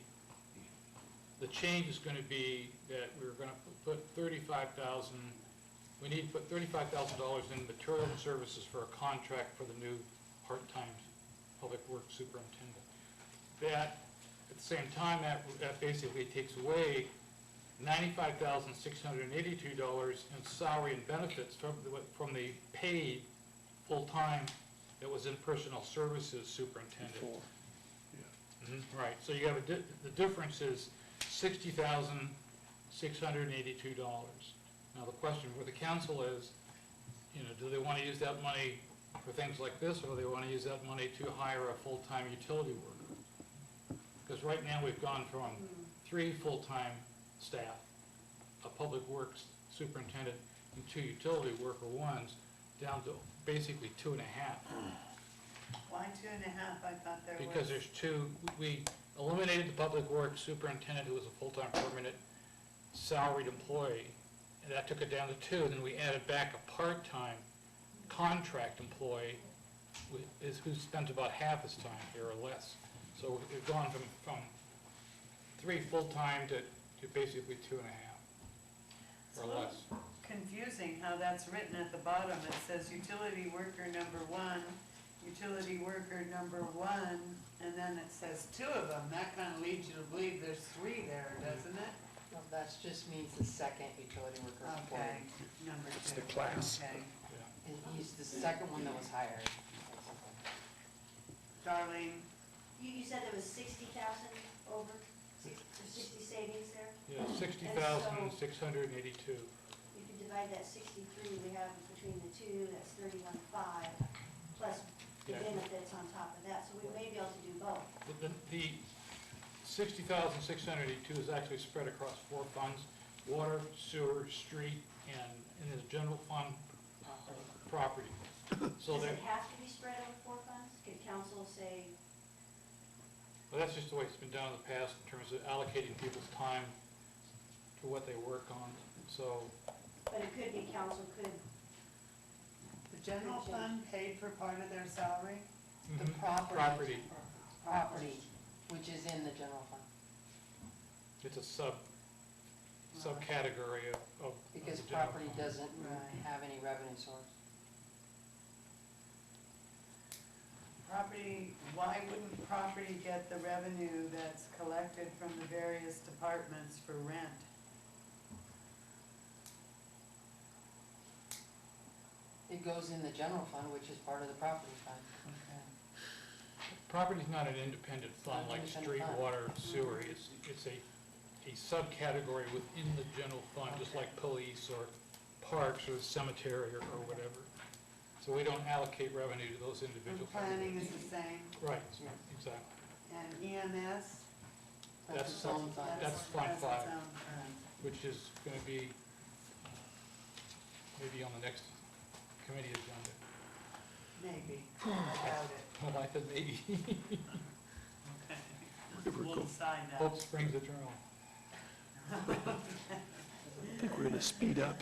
the change is gonna be that we're gonna put we need to put $35,000 in material and services for a contract for the new part-time public works superintendent. That, at the same time, that basically takes away $95,682 in salary and benefits from the paid full-time that was in personnel services superintendent. Before. Right, so you have the difference is $60,682. Now, the question for the council is, do they want to use that money for things like this, or do they want to use that money to hire a full-time utility worker? Because right now, we've gone from 3 full-time staff, a public works superintendent, and 2 utility worker ones, down to basically 2.5. Why 2.5? I thought there was. Because there's 2, we eliminated the public works superintendent who was a full-time permanent salaried employee, and that took it down to 2, and then we added back a part-time contract employee who spent about half his time here or less. So we've gone from 3 full-time to basically 2.5 or less. Confusing how that's written at the bottom. It says utility worker number 1, utility worker number 1, and then it says 2 of them. That kind of leads you to believe there's 3 there, doesn't it? No, that just means the second utility worker Okay, employee. number 2. It's the class. Okay. And he's the second one that was hired. Darlene, You said there was 60,000 over, 60 savings there? Yeah, 60,682. You can divide that 63 we have between the 2, that's 31.5, plus the Yeah. benefits on top of that, so we may be able to do both. The 60,682 is actually spread across 4 funds: water, sewer, street, and in the general fund, property. So Does there, it have to be spread over 4 funds? Could council say, well, that's just the way it's been done in the past in terms of allocating people's time to what they work on. So, but it could be council could, the general fund paid for part of their salary? The property, which is in the general fund. it's a subcategory of Because the general property fund. doesn't Right. have any revenue source. Property, why wouldn't property get the revenue that's collected from the various departments for rent? It goes in the general fund, which is part of the property fund. Okay. Property's not an independent fund like Independent street, fund. water, sewer. It's a subcategory within the general fund, just like police or parks or cemetery or whatever. So we don't allocate revenue to those individual And planning categories. is the same, Right, exactly. and EMS? That's its own fund. That's Fund its 5, own fund. which is gonna be maybe on the next committee agenda. Maybe, I doubt it. Well, I said maybe. Okay. We'll decide that. Hope springs eternal. I think we're gonna speed up.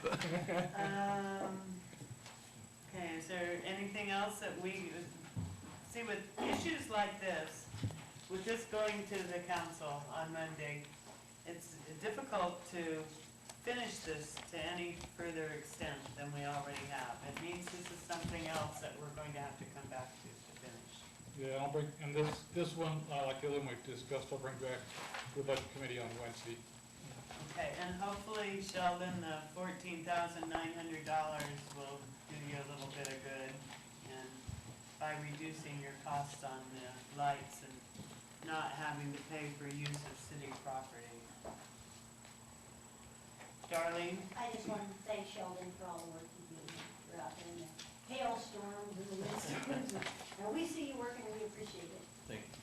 Okay, is there anything else that we, see with issues like this, with this going to the council on Monday, it's difficult to finish this to any further extent than we already have. It means this is something else that we're going to have to come back to finish. Yeah, I'll bring, and this one, like the other one we've discussed, I'll bring back to the budget committee on Wednesday. Okay, and hopefully, Sheldon, the $14,900 will do you a little bit of good, and by reducing your costs on the lights and not having to pay for use of city property. Darlene? I just wanted to thank Sheldon for all the work you do. You're out there in the hailstorms and the windstorms. And we see you working, and we appreciate it. Thank you.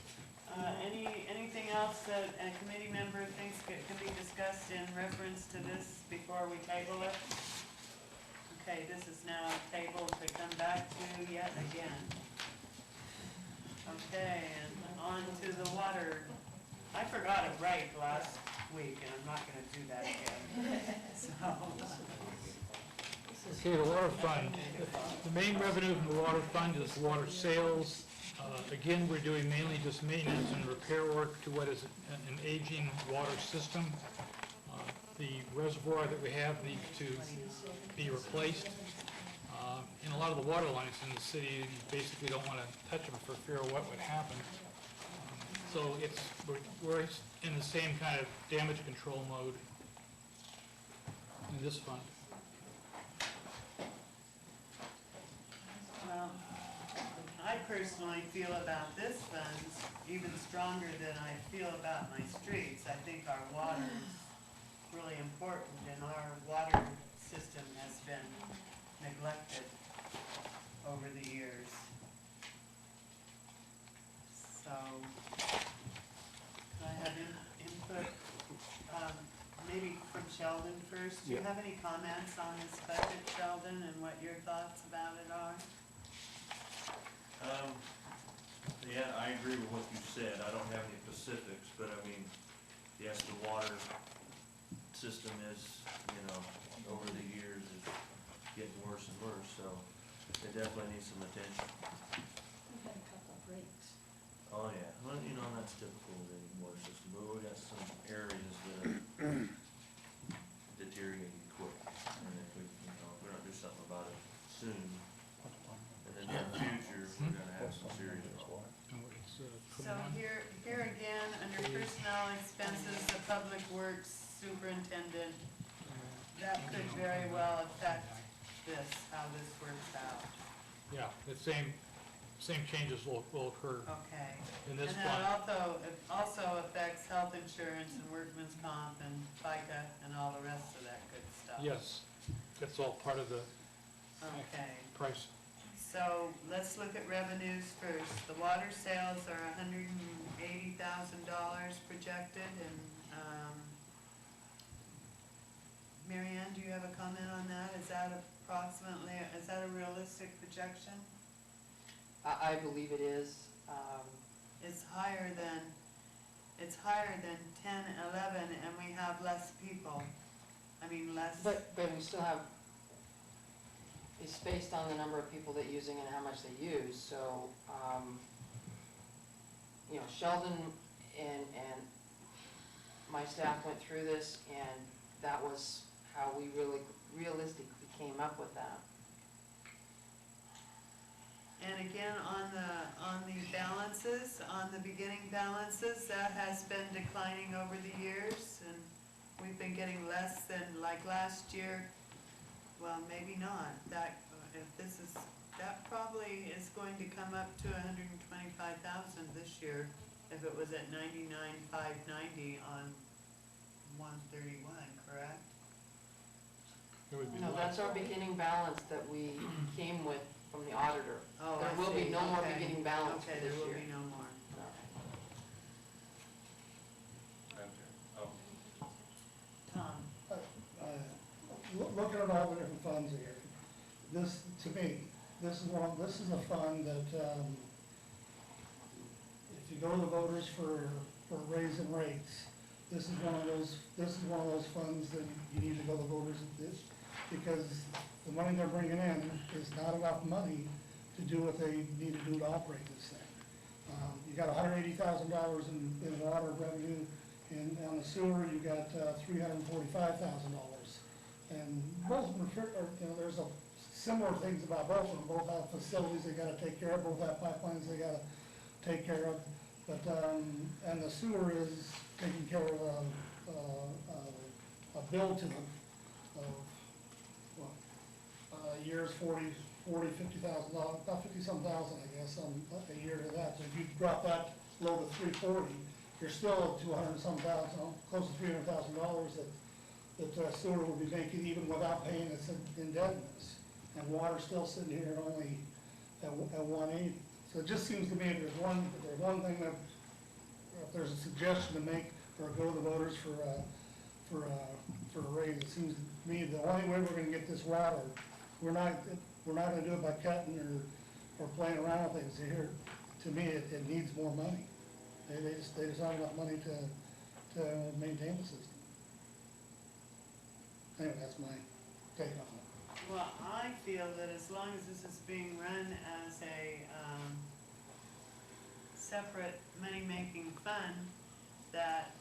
Anything else that a committee member thinks can be discussed in reference to this before we table it? Okay, this is now tabled to come back to yet again. Okay, and on to the water. I forgot a break last week, and I'm not gonna do that again. So, Okay, the water fund. The main revenue from the water fund is water sales. Again, we're doing mainly just maintenance and repair work to what is an aging water system. The reservoir that we have needs to be replaced. And a lot of the water lines in the city, you basically don't want to touch them for fear of what would happen. So we're in the same kind of damage control mode in this fund. well, I personally feel about this fund even stronger than I feel about my streets. I think our water is really important, and our water system has been neglected over the years. So, can I have input, maybe from Sheldon first? Do you have any comments on this budget, Sheldon, and what your thoughts about it are? Yeah, I agree with what you said. I don't have any specifics, but I mean, yes, the water system is, over the years is getting worse and worse, so it definitely needs some attention. We've had a couple of breaks. Oh, yeah, well, that's typical of any water system, but we got some areas that are deteriorating quick. And if we don't do something about it soon, in the near future, we're gonna have some serious problems. So here again, under personnel expenses, the public works superintendent, that could very well affect this, how this works out. Yeah, the same changes will occur Okay. in this And fund. that also affects health insurance and workman's comp and FICA and all the rest of that good stuff. Yes, that's all part of the Okay. price. So let's look at revenues first. The water sales are $180,000 projected, and, Mary Ann, do you have a comment on that? Is that a realistic projection? I believe it is. It's higher than 10, 11, and we have less people. I mean, less. But we still have, it's based on the number of people that using and how much they use, so, Sheldon and my staff went through this, and that was how we really realistically came up with that. And again, on the balances, on the beginning balances, that has been declining over the years, and we've been getting less than, like last year, well, maybe not, that probably is going to come up to 125,000 this year, if it was at 99,590 on 131, correct? It would be No, less. that's our beginning balance that we came with from the auditor. Oh, There I will be see. no more Okay. beginning balance for Okay, this there will year. be no more. No. Tom? Looking at all the different funds here, this, to me, this is a fund that, if you go to the voters for raising rates, this is one of those funds that you need to go to the voters because the money they're bringing in is not enough money to do what they need to do to operate this thing. You got $180,000 in water revenue, and on the sewer, you got $345,000. And both of them there's similar things about both of them. Both have facilities they gotta take care of, both have pipelines they gotta take care of. But, and the sewer is taking care of a bill to them of, years, $50,000, about 50-some thousand, I guess, a year to that. So if you drop that low to 340, you're still at 200-some thousand, close to $300,000 that sewer will be making even without paying its indebtedness. And water's still sitting here only at 180. So it just seems to me if there's one thing that, if there's a suggestion to make or go to the voters for a raise, it seems to me the only way we're gonna get this water, we're not gonna do it by cutting or playing around with things here. To me, it needs more money. They just don't have enough money to maintain the system. Anyway, that's my take on it. Well, I feel that as long as this is being run as a separate money-making fund,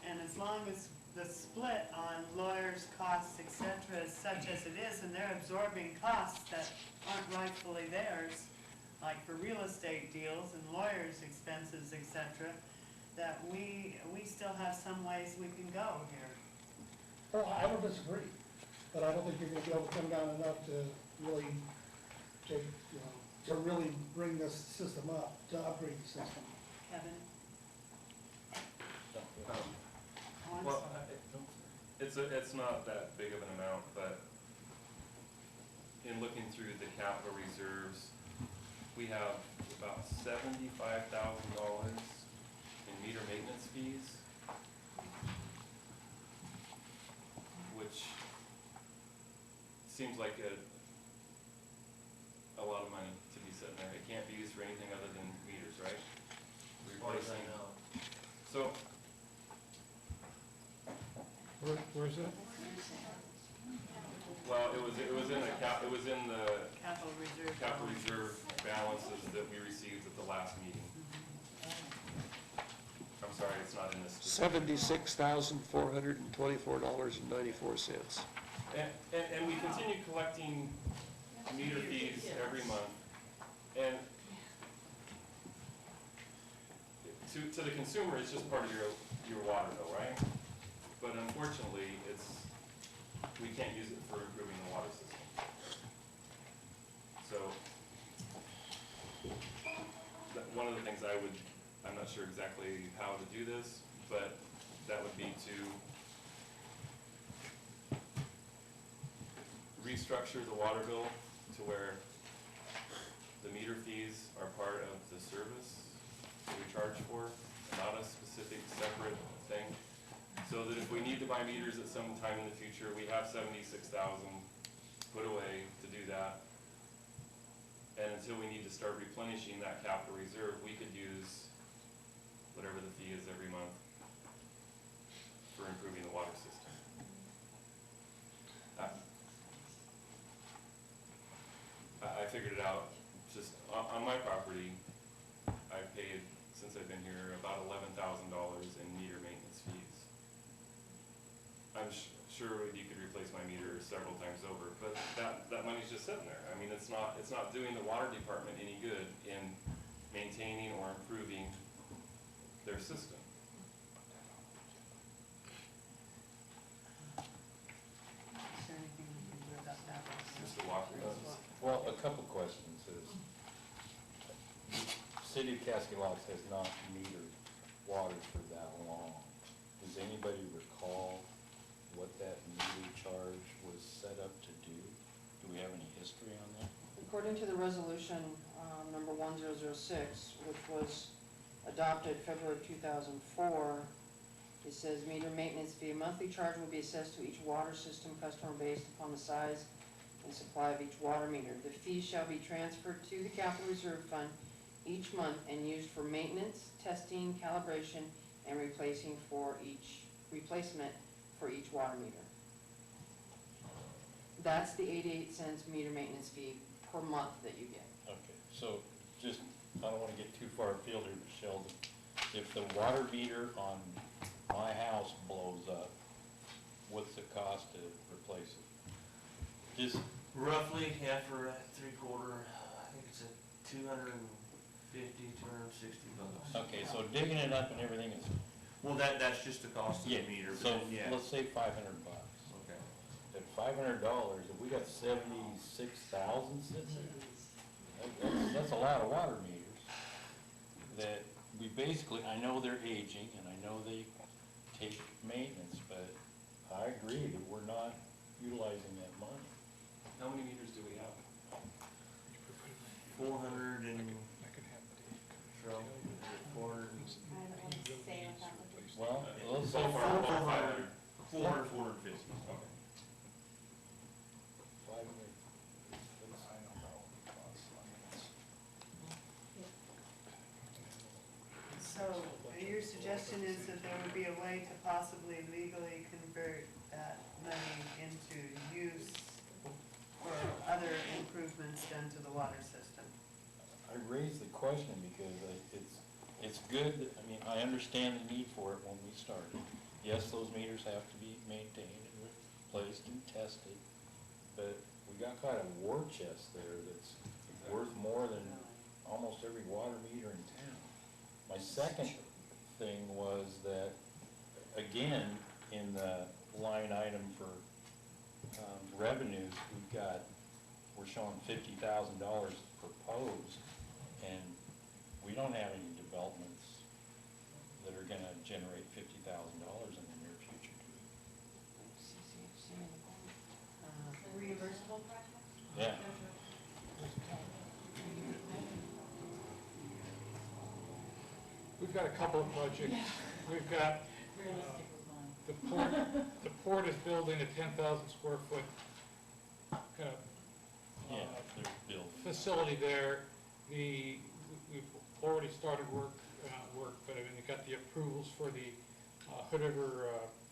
and as long as the split on lawyers' costs, et cetera, is such as it is, and they're absorbing costs that aren't rightfully theirs, like for real estate deals and lawyers' expenses, et cetera, that we still have some ways we can go here. Well, I don't disagree, but I don't think you're gonna be able to come down enough to really take, to really bring this system up, to upgrade the system. Kevin? Um, Oh, I'm Well, sorry. it's not that big of an amount, but in looking through the capital reserves, we have about $75,000 in meter maintenance fees, which seems like a lot of money to be sitting there. It can't be used for anything other than meters, right? Replacing. So, Where's that? well, it was in the Capital reserve. capital reserve balances that we received at the last meeting. I'm sorry, it's not in this. $76,424.94. And we continue collecting meter fees every month. And to the consumer, it's just part of your water bill, right? But unfortunately, we can't use it for improving the water system. So, one of the things I'm not sure exactly how to do this, but that would be to restructure the water bill to where the meter fees are part of the service that we charge for, not a specific separate thing. So that if we need to buy meters at some time in the future, we have $76,000 put away to do that. And until we need to start replenishing that capital reserve, we could use whatever the fee is every month for improving the water system. I figured it out, just on my property, I've paid, since I've been here, about $11,000 in meter maintenance fees. I'm sure you could replace my meter several times over, but that money's just sitting there. I mean, it's not doing the water department any good in maintaining or improving their system. Is there anything we can do about that? Mr. Walker? Well, a couple questions is, City of Cascade has not metered water for that long. Does anybody recall what that meter charge was set up to do? Do we have any history on that? According to the resolution, number 1006, which was adopted February 2004, it says meter maintenance fee, a monthly charge will be assessed to each water system customer based upon the size and supply of each water meter. The fee shall be transferred to the capital reserve fund each month and used for maintenance, testing, calibration, and replacement for each water meter. That's the 88 cents meter maintenance fee per month that you get. Okay, so just, I don't wanna get too far afield here, Sheldon. If the water meter on my house blows up, what's the cost to replace it? Just, Roughly, yeah, for a three-quarter, I think it's a $250, $260. okay, so digging it up and everything is, Well, that's just the cost of the yeah, meter, but so then, yeah. let's say $500. Okay. At $500, if we got 76,000 sitting there, that's a lot of water meters that we basically, I know they're aging and I know they take maintenance, but I agree that we're not utilizing that money. How many meters do we have? 400 and, I can have Dave so, 400, I don't want to say on top of it. Well, let's say Ballpark, 400, 400. 450. Okay. 500. So your suggestion is that there would be a way to possibly legally convert that money into use for other improvements done to the water system? I raised the question because it's good, I mean, I understand the need for it when we started. Yes, those meters have to be maintained and replaced and tested, but we got quite a war chest there that's worth more than almost every water meter in town. My second thing was that, again, in the line item for revenues, we're showing $50,000 proposed, and we don't have any developments that are gonna generate $50,000 in the near future, do we? Reimbursable projects? Yeah. We've got a couple of projects. We've got, Realistic was mine. the port is building a 10,000 square foot Yeah, there's Bill. facility there. We've already started work, but I mean, they got the approvals for the Hood River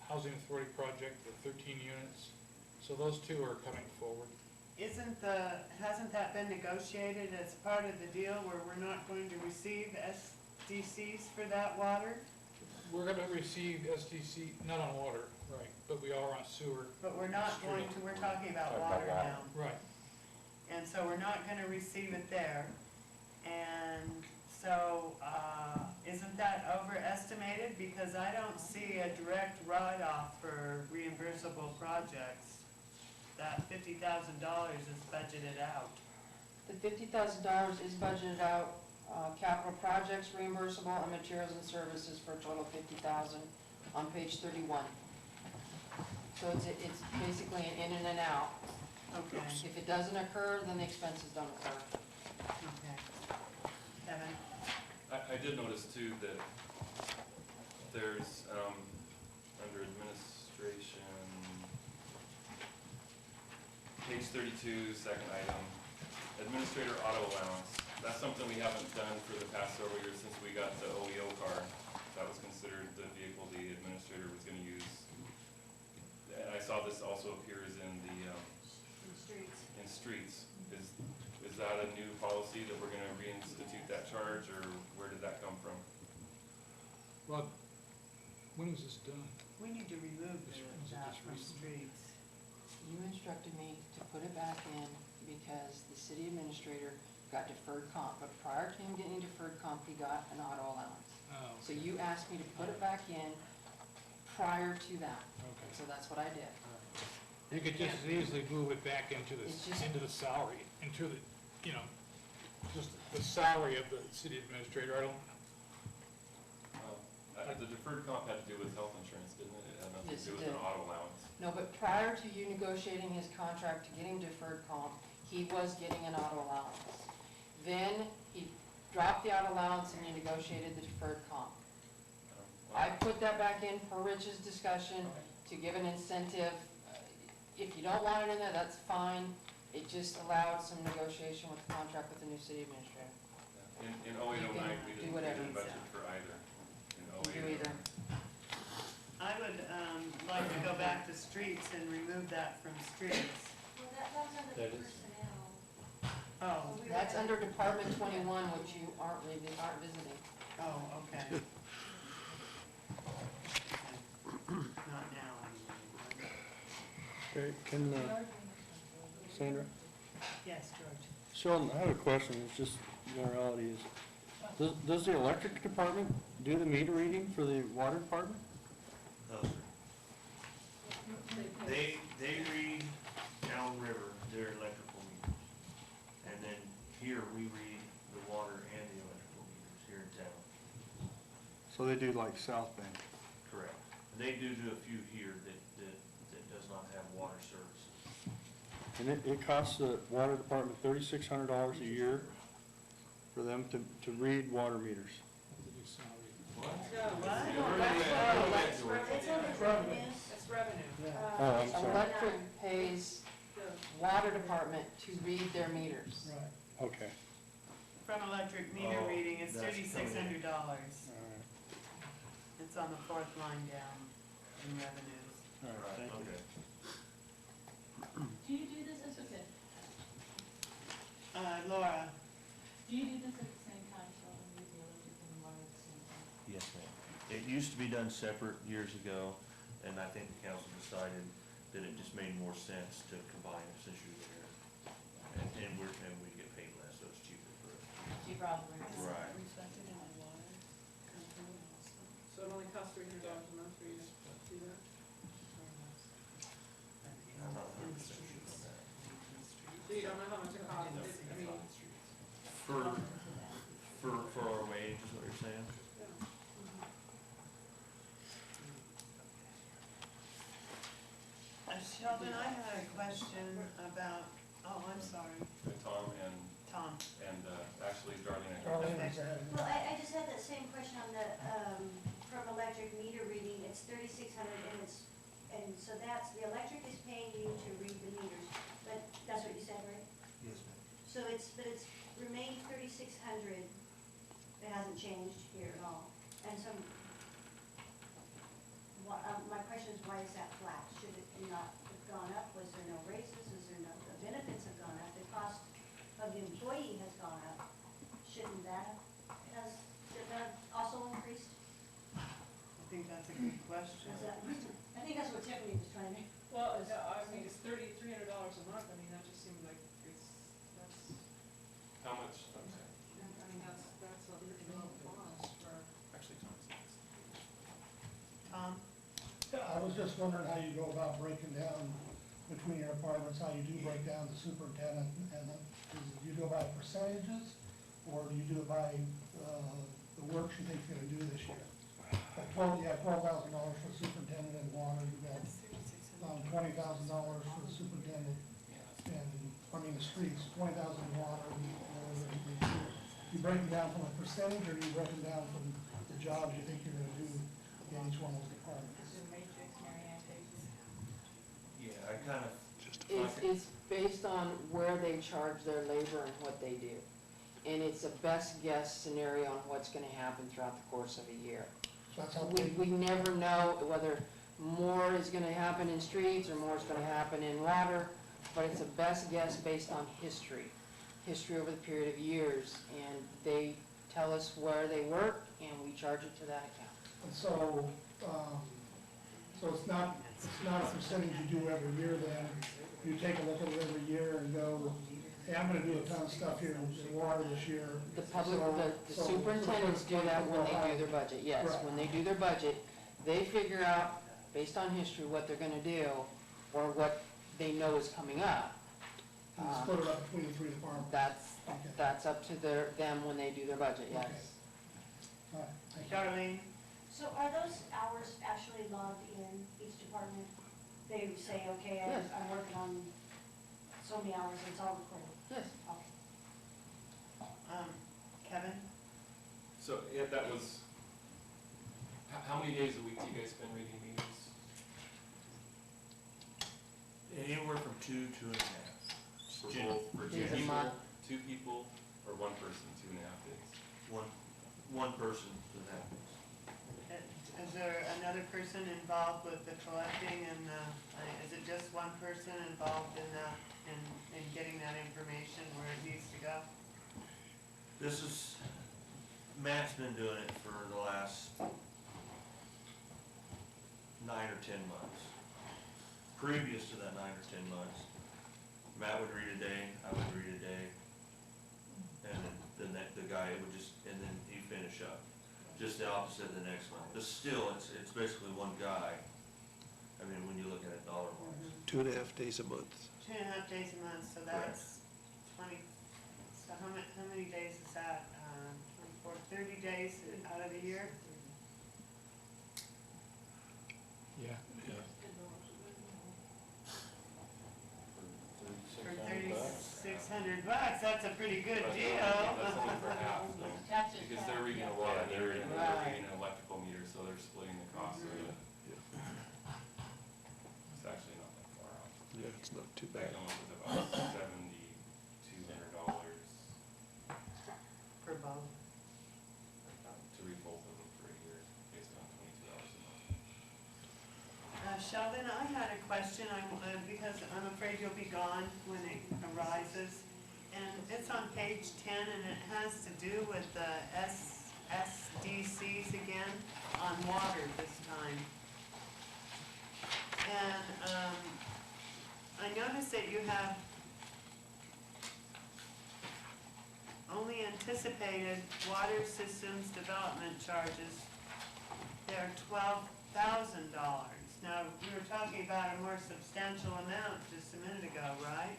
Housing Authority project, the 13 units. So those two are coming forward. Hasn't that been negotiated as part of the deal where we're not going to receive SDCs for that water? We're gonna receive SDC, not on water, right, but we are on sewer. But we're not going to, we're talking about Talking about water water. now. Right. And so we're not gonna receive it there. And so, isn't that overestimated? Because I don't see a direct write-off for reimbursable projects. That $50,000 is budgeted out. The $50,000 is budgeted out, capital projects reimbursable and materials and services for a total of $50,000 on page 31. So it's basically an in and an out. Okay, If it doesn't occur, then the expenses don't occur. okay. Kevin? I did notice too that there's, under administration, page 32, second item, administrator auto allowance. That's something we haven't done for the past several years since we got the OEO car. That was considered the vehicle the administrator was gonna use. And I saw this also appears in the, In streets. in streets. Is that a new policy that we're gonna reinstitute that charge, or where did that come from? Well, when was this done? We need to remove Is it that just from recently? streets. You instructed me to put it back in because the city administrator got deferred comp, but prior to him getting deferred comp, he got an auto allowance. Oh, So you asked me to put it back in prior to that, okay. so that's what I did. You could just as easily move it back into It's just- into the salary, into the, you know, just the salary of the city administrator. I don't, The deferred comp had to do with health insurance, didn't it? It had nothing Yes, to do it with an did. auto allowance. No, but prior to you negotiating his contract to getting deferred comp, he was getting an auto allowance. Then he dropped the auto allowance and you negotiated the deferred comp. I put that back in for Rich's discussion to give an incentive. If you don't want it in there, that's fine. It just allowed some negotiation with the contract with the new city administrator. In 08, 09, we do didn't whatever. budget for either. In You 08, do either. I would like to go back to streets and remove that from streets. Well, that was under That the is- personnel. Oh, So we That's were- under Department 21, which you aren't visiting. oh, okay. Not now, anyway. Okay, can, Sandra? Yes, George. Sheldon, I have a question, it's just generalities. Does the electric department do the meter reading for the water department? No, sir. They read downriver their electrical meters. And then here we read the water and the electrical meters here in town. So they do like South Bend? Correct. And they do a few here that does not have water services. And it costs the water department $3,600 a year for them to read water meters. What? It's under revenues. It's revenue. Oh, I'm sorry. Electric pays water department to read their meters. Right. Okay, From electric meter Oh, reading, it's that's coming in. $3,600. all right, It's on the fourth line down in revenues. all right, thank you. Okay. Do you do this as a bid? Laura, Do you do this at the same time, so when you do electric and water at the same time? Yes, ma'am. It used to be done separate years ago, and I think the council decided that it just made more sense to combine it since you're there. And we get paid less, so it's cheaper for us. You probably. Right. So it only costs $300 a month for you to do that? I'm not 100% sure on that. So you don't know how much it costs, I mean, For our wage, is what you're saying? Sheldon, I had a question about, oh, I'm sorry, Tom Tom. and actually Darlene. Darlene was ahead. Well, I just had that same question on the, from electric meter reading, it's 3,600 and so that's, the electric is paying you to read the meters, but that's what you said, right? Yes, ma'am. So it's remained 3,600, it hasn't changed here at all, and so, my question is, why is that flat? Should it not have gone up? Was there no raises? Is there no, the benefits have gone up, the cost of the employee has gone up? Shouldn't that have also increased? I think that's a good question. I think that's what Tiffany was trying to. well, I mean, it's $300 a month, I mean, that just seems like that's, How much? I'm sorry. I mean, that's a real cost for. Actually, Tom's next. Tom? Yeah, I was just wondering how you go about breaking down between your departments, how you do break down the superintendent, and you do it by percentages, or do you do it by, the work you think you're gonna do this year? Like $12,000 for the superintendent and water, you got, $20,000 for the superintendent, and, the streets, 20,000 water, you break it down from a percentage, or do you break it down from the jobs you think you're gonna do in each one of those departments? Yeah, I kind of. It's based on where they charge their labor and what they do. And it's a best guess scenario on what's gonna happen throughout the course of a year. So that's how We never know whether more is gonna happen in streets or more is gonna happen in water, but it's a best guess based on history over the period of years. And they tell us where they work, and we charge it to that account. And so, so it's not a percentage you do every year then? You take a look at it every year and go, hey, I'm gonna do a ton of stuff here in water this year. The public, the So- superintendents do that when they do their budget, yes. Right. When they do their budget, they figure out, based on history, what they're gonna do, or what they know is coming up. And split it up between the three departments. Okay. That's up to them when they do their budget, yes. Okay. All right, thank you. Darlene? So are those hours actually logged in each department? They say, okay, Yes. I'm working on so many hours, it's all recorded? Yes. Okay. Kevin? So, yeah, that was, how many days a week do you guys spend reading meters? Anywhere from 2 to 2.5. For both, for two Days a people, month. 2 people, or 1 person, 2.5 days? One person to that. Is there another person involved with the collecting and is it just one person involved in the in getting that information where it needs to go? This is, Matt's been doing it for the last 9 or 10 months. Previous to that 9 or 10 months, Matt would read a day, I would read a day, and then the guy would just, and then he'd finish up. Just the opposite the next month. But still, it's basically one guy. I mean, when you look at it dollar-wise. 2.5 days a month. 2.5 days a month, so that's 20, so how many days is that? 24, 30 days out of the year? Yeah. For $3,600. $3,600, that's a pretty good That's deal. only for half, though. That's just Because they're half, reading yeah. a water, they're reading Right. an electrical meter, so they're splitting the cost of it. It's actually not that far off. Yeah, it's not too That bad. comes with about $7,200 For both. to read both of them for a year, based on $22 a month. Sheldon, I had a question, because I'm afraid you'll be gone when it arises. And it's on page 10, and it has to do with the SDCs again, on water this time. And I noticed that you have only anticipated water systems development charges. They're $12,000. Now, we were talking about a more substantial amount just a minute ago, right?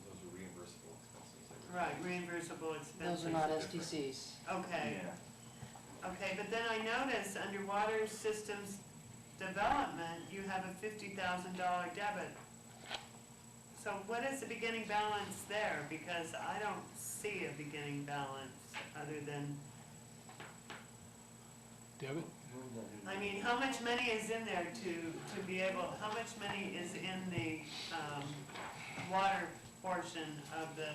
Those are reimbursable expenses. Right, reimbursable expenses. Those are not SDCs. Okay. Okay, but then I noticed under water systems development, you have a $50,000 debit. So what is the beginning balance there? Because I don't see a beginning balance other than, Debit? I mean, how much money is in there to be able, how much money is in the, water portion of the,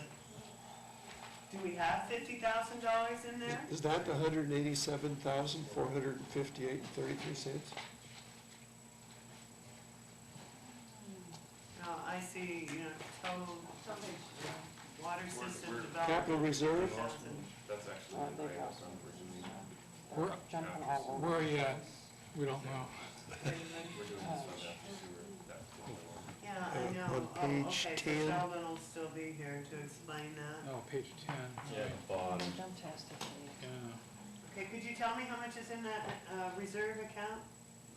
do we have $50,000 in there? Is that the 187,458.33? No, I see, total water system development. Capital reserve? 50,000. That's actually Oh, the they grant got fund for doing that. Where, Jumping all over. where are you at? We don't know. We're doing this one after sewer, that's the only one. Yeah, I know. On page Okay, 10. so Sheldon will still be here to explain that. Oh, page 10. Yeah, the bottom. Fantastic. Yeah. Okay, could you tell me how much is in that reserve account?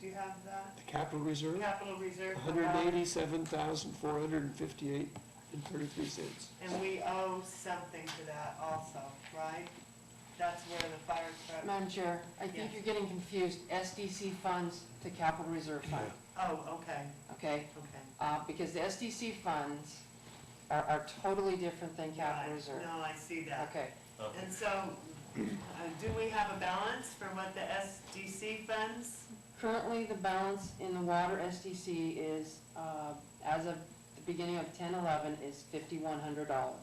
Do you have that? The capital reserve? Capital reserve for water? 187,458.33. And we owe something to that also, right? That's where the fire truck, Madam Chair, I think Yes. you're getting confused, SDC funds to capital reserve fund, oh, okay, okay? okay. Because the SDC funds are totally different than capital Right. reserve. No, I see that. Okay, Okay. And so, do we have a balance for what the SDC funds? currently the balance in the water SDC is, as of the beginning of 10/11, is $5,100.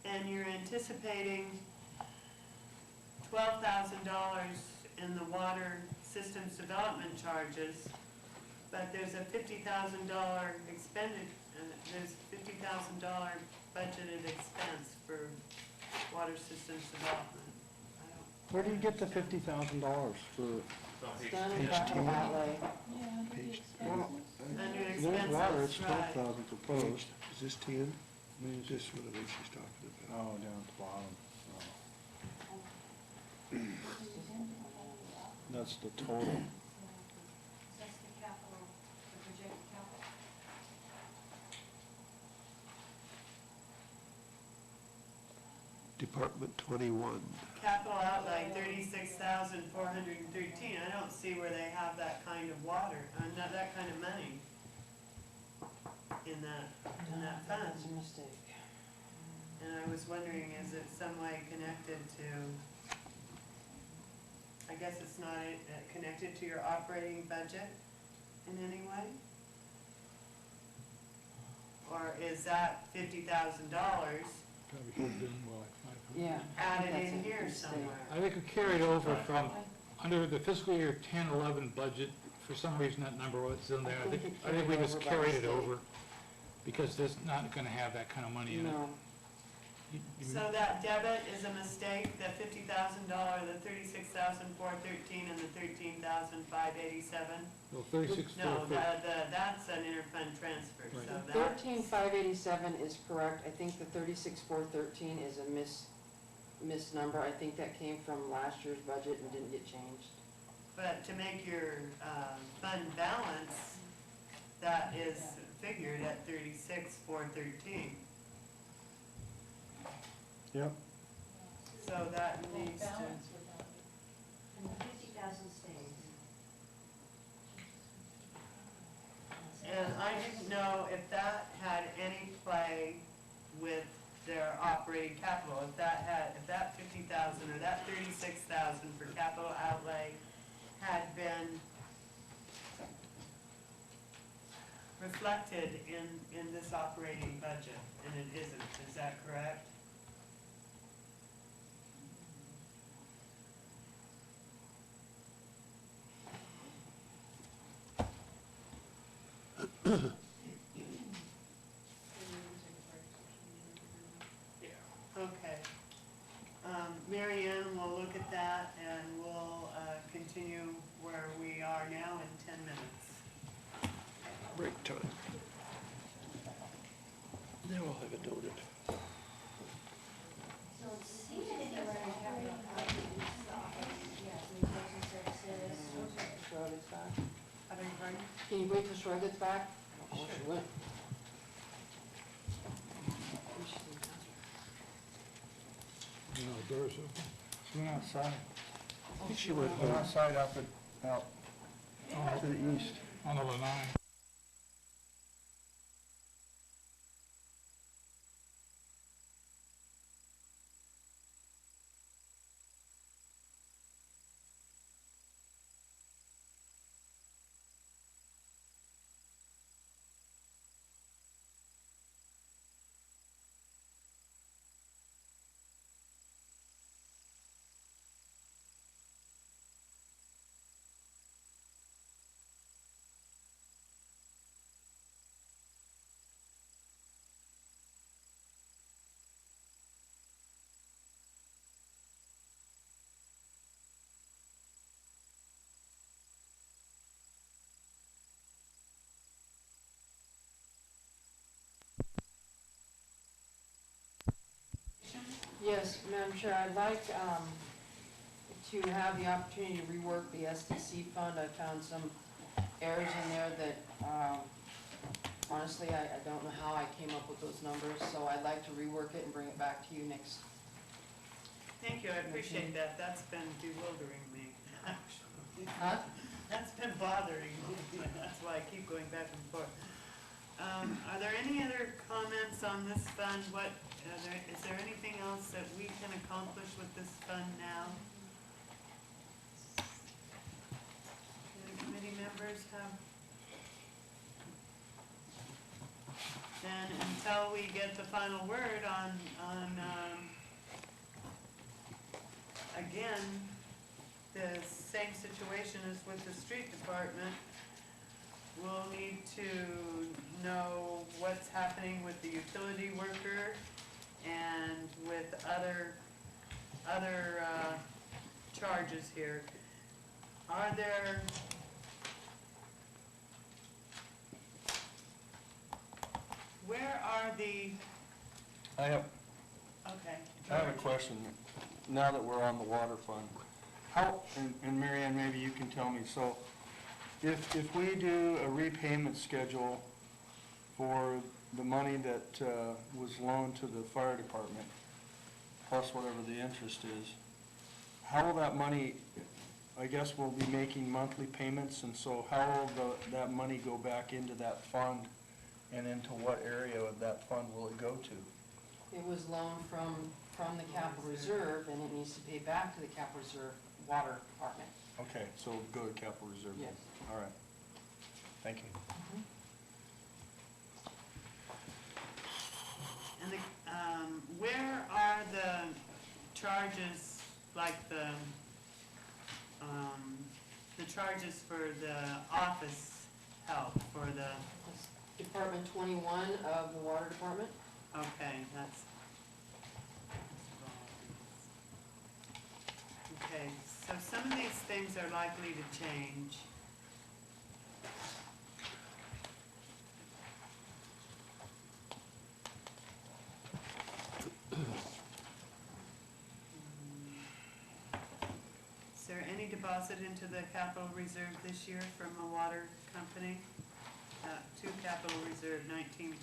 And you're anticipating $12,000 in the water systems development charges, but there's a $50,000 expended, there's $50,000 budgeted expense for water systems development. I don't- Where do you get the $50,000 for? It's on page Down in 10. capital outlay. Yeah, under the Page- expenses. Under There's expenses, water, it's right. 12,000 proposed. Is this 10? This one I think she's talking about. Oh, down at the bottom. That's the total. That's the capital, the projected capital. Department 21. Capital outlay, 36,413. I don't see where they have that kind of water, not that kind of money in that fund. That's a mistake. And I was wondering, is it some way connected to, I guess it's not connected to your operating budget in any way? Or is that $50,000 Probably could have been more like 500. Yeah. added That's in a here mistake. somewhere? I think it carried over from, under the fiscal year 10-11 budget, for some reason that number was in there. I think we just carried it over. because there's not gonna have that kind of money in it. No. So that debit is a mistake, the $50,000, the $36,413 and the $13,587? Well, 36, No, that's an interfund transfer, Right. so that's. 13,587 is correct. I think the 36,413 is a missed number. I think that came from last year's budget and didn't get changed. But to make your fund balance, that is figured at 36,413. Yep. So that needs to, Balance without it. And the 50,000 stays. and I didn't know if that had any play with their operating capital, if that 50,000 or that 36,000 for capital outlay had been reflected in this operating budget, and it isn't, is that correct? Okay. Mary Ann will look at that and we'll continue where we are now in 10 minutes. Break time. Now we'll have it noted. So it seems anywhere in capital projects, yes, communication services. Troy gets back. I beg your pardon? Can you wait till Troy gets back? Oh, she went. You know, the door's open. She went outside. Oh, She went outside out to the east. On the Lanai. Yes, Madam Chair, I'd like to have the opportunity to rework the SDC fund. I found some errors in there that, honestly, I don't know how I came up with those numbers, so I'd like to rework it and bring it back to you next. Thank you, I appreciate that. That's been bewildering me, actually. Huh? That's been bothering me. That's why I keep going back and forth. Are there any other comments on this fund? Is there anything else that we can accomplish with this fund now? Any committee members have? Then until we get the final word on again, the same situation as with the street department, we'll need to know what's happening with the utility worker and with other charges here. Are there, where are the, I have okay. a George. question, now that we're on the water fund. How, and Mary Ann, maybe you can tell me, so if we do a repayment schedule for the money that was loaned to the fire department, plus whatever the interest is, how will that money, I guess we'll be making monthly payments, and so how will that money go back into that fund, and into what area of that fund will it go to? It was loaned from the capital reserve, and it needs to pay back to the capital reserve water department. Okay, so it'll go to capital reserve? Yes. All right. Thank you. And where are the charges, like the charges for the office help, for the, Department 21 of the Water Department. Okay, that's. Okay, so some of these things are likely to change. Is there any deposit into the capital reserve this year from a water company? To capital reserve, $19,500.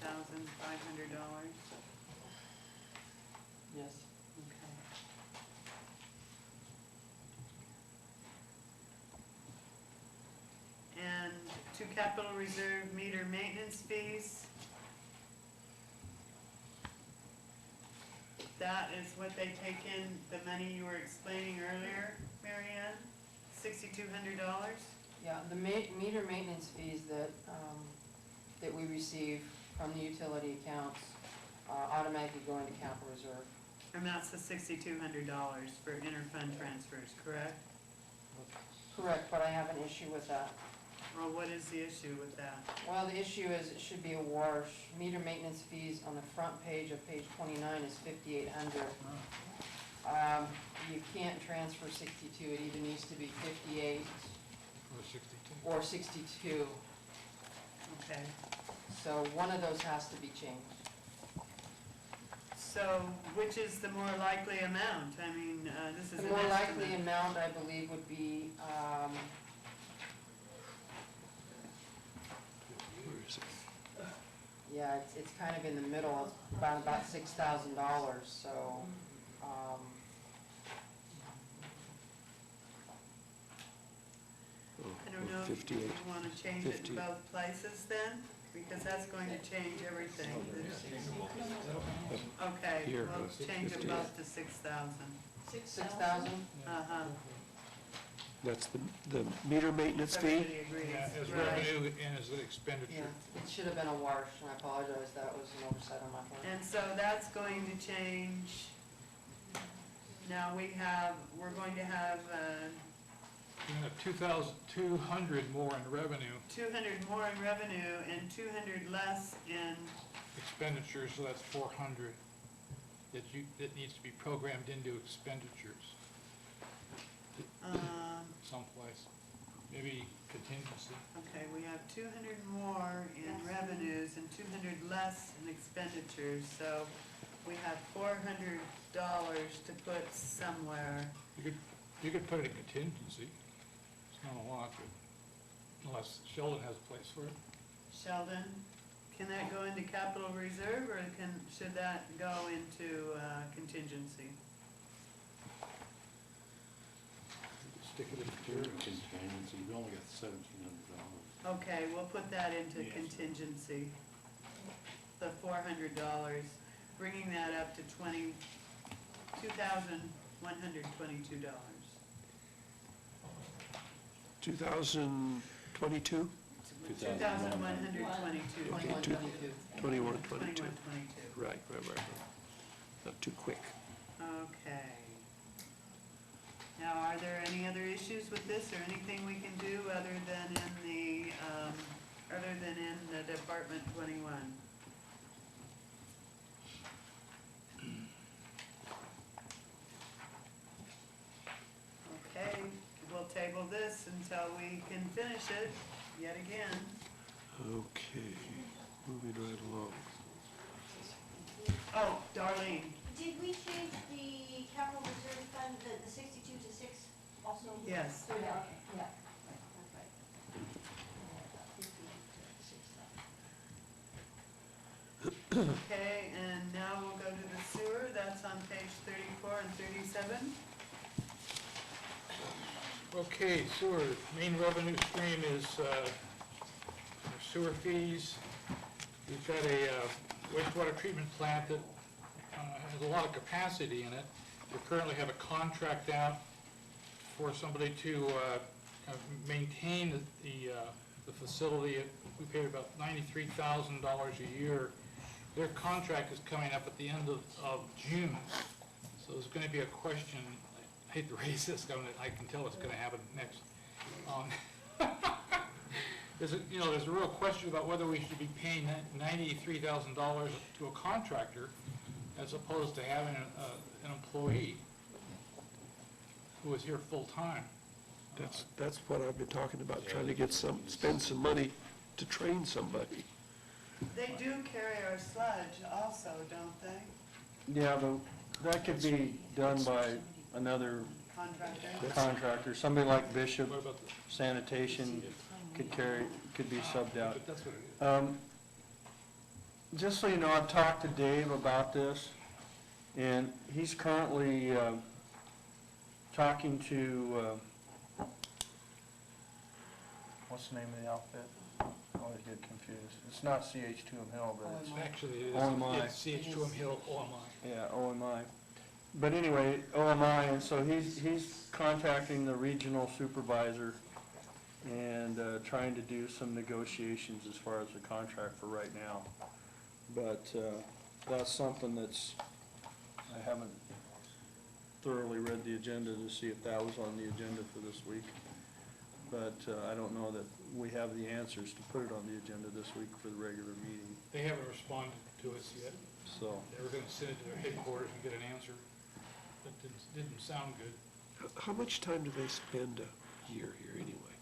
Yes. Okay. And to capital reserve meter maintenance fees. That is what they take in, the money you were explaining earlier, Mary Ann? $6,200? Yeah, the meter maintenance fees that, that we receive from the utility accounts automatically go into capital reserve. Amounts to $6,200 for interfund transfers, correct? Correct, but I have an issue with that. Well, what is the issue with that? Well, the issue is it should be a wash. Meter maintenance fees on the front page of page 29 is $5,800. You can't transfer 62, it either needs to be 58 Or 62. or 62. Okay. So one of those has to be changed. So, which is the more likely amount? I mean, this is The an more likely estimate. amount, I believe, would be, yeah, it's kind of in the middle, it's about $6,000, so, I don't know if you want to change it in both places then, because that's going to change everything. Okay, Here, we'll change it both to 6,000. 6,000? Uh-huh. That's the meter maintenance fee? Everybody agrees. Yeah, as Right. revenue and as an expenditure. Yeah, it should have been a wash, and I apologize, that was an oversight on my part. And so that's going to change. Now we're going to have, You have 2,200 more in revenue, 200 more in revenue and 200 less in, expenditures, so that's 400 that needs to be programmed into expenditures someplace, maybe contingency. okay, we have 200 more in revenues and 200 less in expenditures, so we have $400 to put somewhere. You could put it in contingency, it's not a lot, but unless Sheldon has a place for it. Sheldon, can that go into capital reserve, or should that go into contingency? Stick it in Contingency, we only got $1,700. Okay, we'll put that into Yes. contingency, the $400, bringing that up to $2,122. 2022? 2,122. Okay, 2122. 2122. 2122. Right. Not too quick. Okay. Now, are there any other issues with this, or anything we can do other than in the Department 21? Okay, we'll table this until we can finish it yet again. Okay, moving right along. Oh, Darlene, Did we change the capital reserve fund, the 62 to 6 also? yes. Oh, yeah, okay. Yeah. That's right. Okay, and now we'll go to the sewer, that's on page 34 and 37. Okay, sewer, main revenue stream is sewer fees. We've got a wastewater treatment plant that has a lot of capacity in it. We currently have a contract out for somebody to maintain the facility. We pay about $93,000 a year. Their contract is coming up at the end of June, so there's going to be a question. I hate to raise this, I can tell it's going to happen next. there's a real question about whether we should be paying $93,000 to a contractor as opposed to having an employee who is here full-time. That's what I've been talking about, trying to spend some money to train somebody. They do carry our sludge also, don't they? Yeah, but that could be done by another Contractor? contractor, somebody like Bishop What about Sanitation could be subbed out. But that's what it is. Just so you know, I've talked to Dave about this, and he's currently talking to, what's the name of the outfit? I always get confused. It's not CH2M Hill, but it's, Actually, it is. OMI. It's CH2M Hill, OMI. yeah, OMI. But anyway, OMI, and so he's contacting the regional supervisor and trying to do some negotiations as far as the contract for right now. But that's something I haven't thoroughly read the agenda to see if that was on the agenda for this week. But I don't know that we have the answers to put it on the agenda this week for the regular meeting, They haven't responded to us yet. so. They were gonna send it to their headquarters and get an answer. That didn't sound good. How much time do they spend a year here anyway?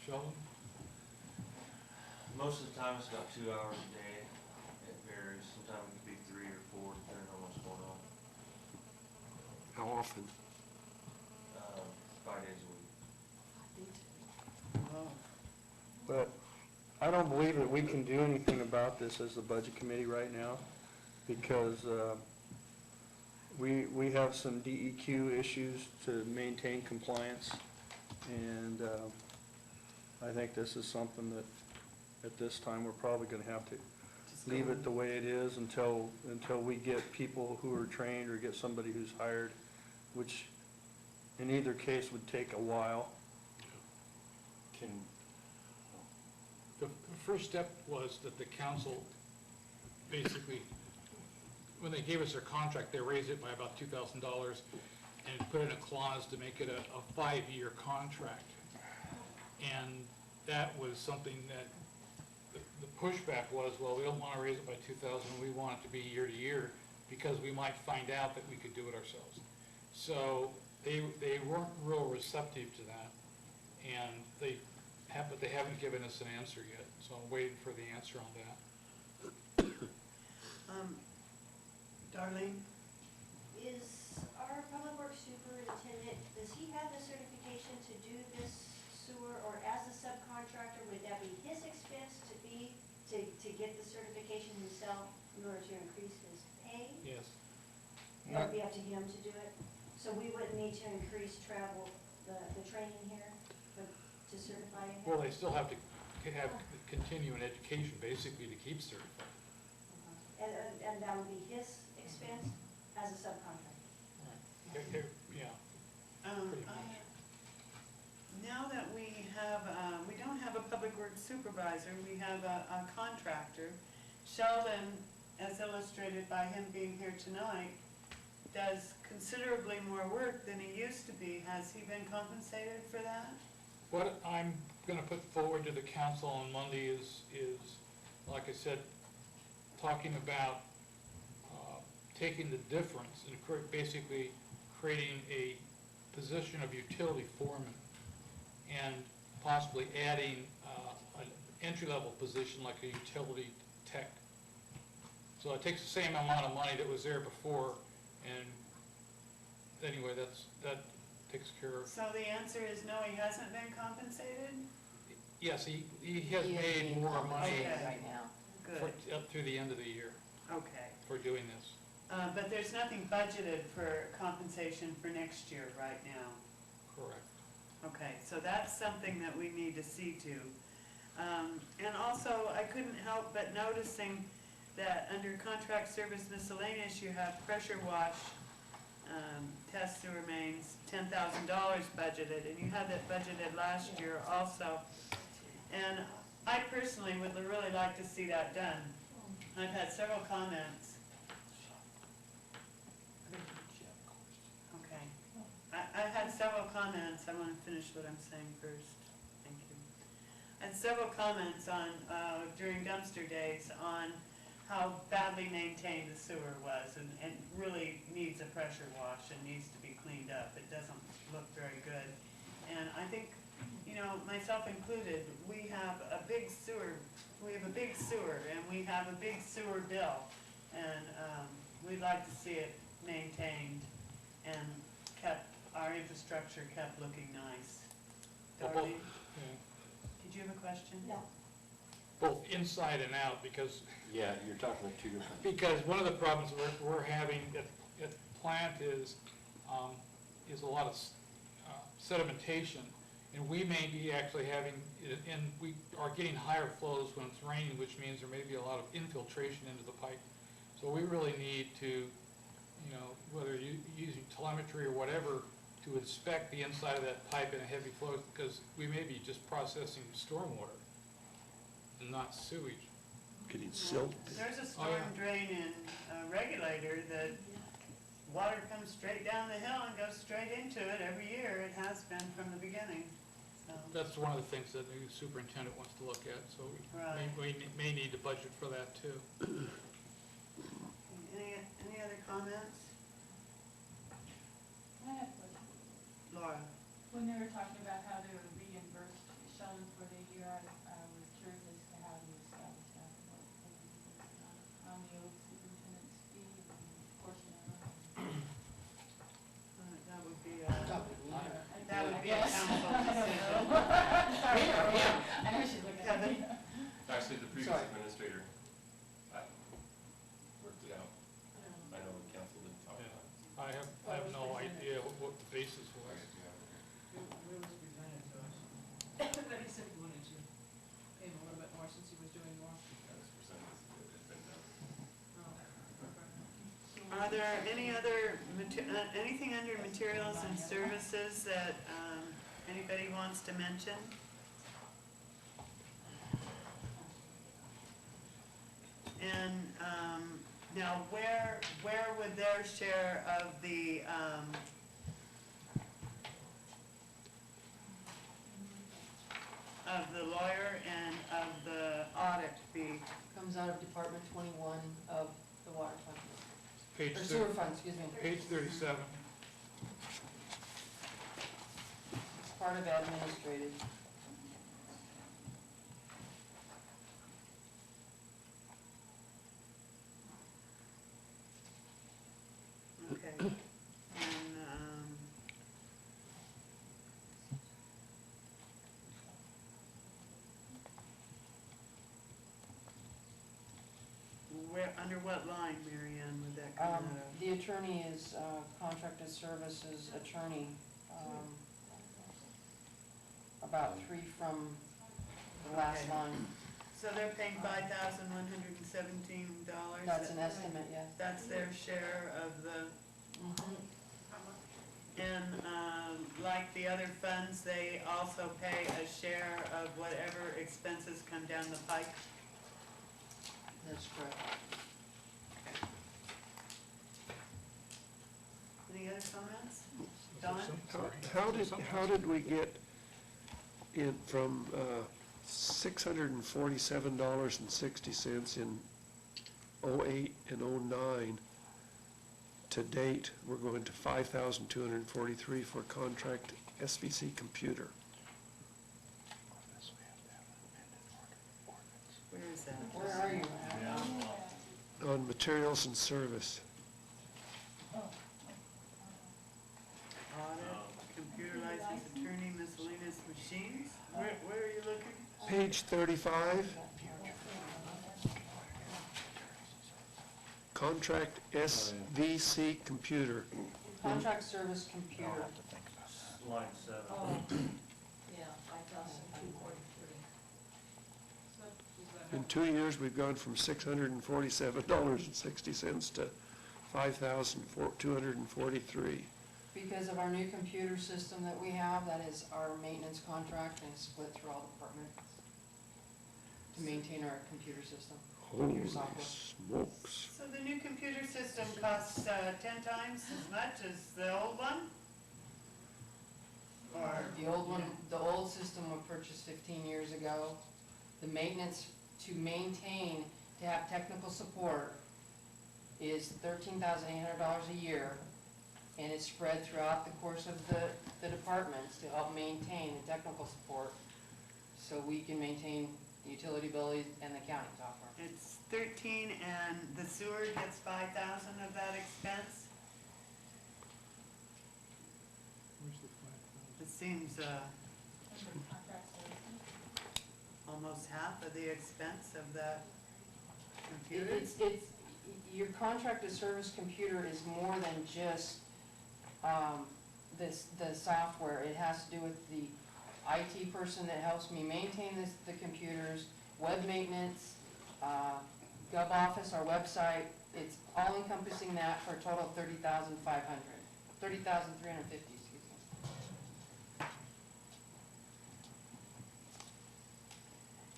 Sheldon? Most of the time, it's about 2 hours a day. It varies. Sometimes it could be 3 or 4, depending on what's going on. How often? 5 days a week. Oh. But I don't believe that we can do anything about this as the budget committee right now, because we have some DEQ issues to maintain compliance, and I think this is something that, at this time, we're probably gonna have to leave it the way it is until we get people who are trained or get somebody who's hired, which in either case would take a while. The first step was that the council basically, when they gave us their contract, they raised it by about $2,000 and put in a clause to make it a 5-year contract. And that was something that the pushback was, well, we don't want to raise it by 2,000, we want it to be year to year because we might find out that we could do it ourselves. So they weren't real receptive to that, and but they haven't given us an answer yet, so I'm waiting for the answer on that. Darlene? Is our public works superintendent, does he have the certification to do this sewer, or as a subcontractor, would that be his expense to get the certification himself in order to increase his pay? Yes. That would be up to him to do it? So we wouldn't need to increase travel, the training here to certify him? Well, they still have to have continuing education, basically, to keep certified. And that would be his expense as a subcontractor? Yeah, Um, pretty much. Now that we don't have a public works supervisor, we have a contractor. Sheldon, as illustrated by him being here tonight, does considerably more work than he used to be. Has he been compensated for that? What I'm gonna put forward to the council on Monday is, like I said, talking about taking the difference and basically creating a position of utility foreman and possibly adding an entry-level position like a utility tech. So it takes the same amount of money that was there before, and anyway, that takes care of. So the answer is no, he hasn't been compensated? Yes, he has made more money Okay. Right now. Good, up through the end of the year okay. for doing this. But there's nothing budgeted for compensation for next year right now? Correct. Okay, so that's something that we need to see to. And also, I couldn't help but noticing that under contract service miscellaneous, you have pressure wash, test sewer mains, $10,000 budgeted, and you had that budgeted last year also. And I personally would really like to see that done. I've had several comments. Okay. I had several comments. I want to finish what I'm saying first. Thank you. I had had several comments on, during dumpster days on how badly maintained the sewer was and really needs a pressure wash and needs to be cleaned up. It doesn't look very good. And I think, you know, myself included, we have a big sewer and we have a big sewer bill. And we'd like to see it maintained and our infrastructure kept looking nice. Well, Darlene, did you have a question? No. both inside and out, because Yeah, you're talking about two different. Because one of the problems we're having at the plant is a lot of sedimentation, and we may be actually having, and we are getting higher flows when it's raining, which means there may be a lot of infiltration into the pipe. So we really need to, you know, whether you're using telemetry or whatever, to inspect the inside of that pipe in a heavy flow, because we may be just processing stormwater and not sewage. Getting silt. There's a Oh, storm yeah. drain in regulator that water comes straight down the hill and goes straight into it every year. It has been from the beginning, so. That's one of the things that the new superintendent wants to look at, so Right. we may need to budget for that too. Any other comments? I have a question. Laura? When they were talking about how they were reimbursed Sheldon for the year, I was curious as to how you established that. On the old superintendent's fee and portion of it. That would be a, That would be neat. that would be a Yes. council I don't decision. know. Sorry, I know she's looking at me. Actually, the previous Sorry. administrator, worked it out. I know the council didn't talk about it. I have no idea what the basis was. It was presented to us. But he said he wanted to pay him a little bit more since he was doing more. That was percentage, it had been done. Are there any other, anything under materials and services that anybody wants to mention? And now, where would their share of the lawyer and of the audit be? Comes out of Department 21 of the water fund, Page or sewer thir- fund, excuse me. page 37. It's part of administrative. Okay. And, under what line, Mary Ann, would that come out of? The attorney is contracted services attorney, about 3 from the last Okay. line. So they're paying $5,117? That's an estimate, yes. That's their share of the, Mhm. and like the other funds, they also pay a share of whatever expenses come down the pike? That's correct. Any other comments? Don? How did we get in from $647.60 in '08 and '09 to date, we're going to $5,243 for contract SVC computer? Where is that? Where are you? On materials and service. Audit, computer license, attorney, miscellaneous machines? Where are you looking? Page 35. Contract SVC computer. Contract service computer. Line 7. Yeah, 5,243. So does that In have, 2 years, we've gone from $647.60 to $5,243. Because of our new computer system that we have, that is our maintenance contract, and it's split through all departments to maintain our computer system. Holy Computer software. smokes. So the new computer system costs 10 times as much as the old one? Or, The old one, the old system was purchased 15 years ago. The maintenance to maintain, to have technical support is $13,800 a year, and it's spread throughout the course of the departments to help maintain the technical support, so we can maintain the utility bills and the accounting software. it's 13 and the sewer gets 5,000 of that expense? It seems, Under contract services. almost half of the expense of that computer. It's, your contracted service computer is more than just, the software. It has to do with the IT person that helps me maintain the computers, web maintenance, GovOffice, our website. It's all encompassing that for a total of $30,350, excuse me.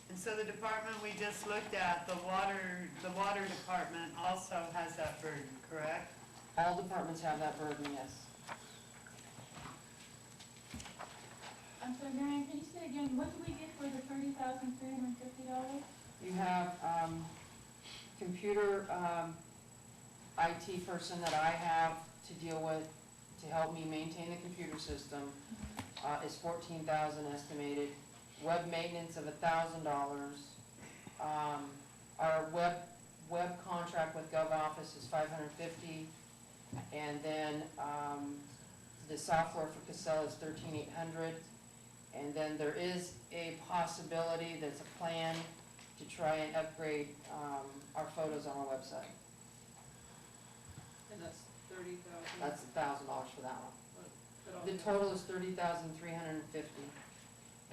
And so the department we just looked at, the water department also has that burden, correct? All departments have that burden, yes. I'm sorry, Marion, can you say again, what do we get for the $30,350? You have, computer, IT person that I have to deal with, to help me maintain the computer system, is $14,000 estimated. Web maintenance of $1,000. Our web contract with GovOffice is $550. And then, the software for Casella is $13,800. And then there is a possibility, there's a plan to try and upgrade, our photos on our website. And that's 30,000. That's $1,000 for that one. But all The total is $30,350.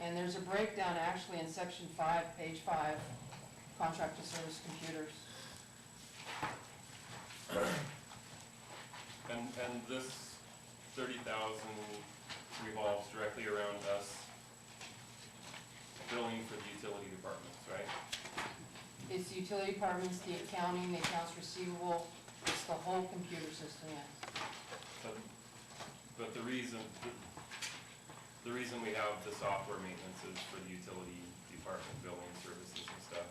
And there's a breakdown actually in section 5, page 5, contracted service computers. And this 30,000 revolves directly around us billing for the utility departments, right? It's the utility departments, the accounting, the accounts receivable, it's the whole computer system, yes. But the reason we have the software maintenance is for the utility department billing services and stuff.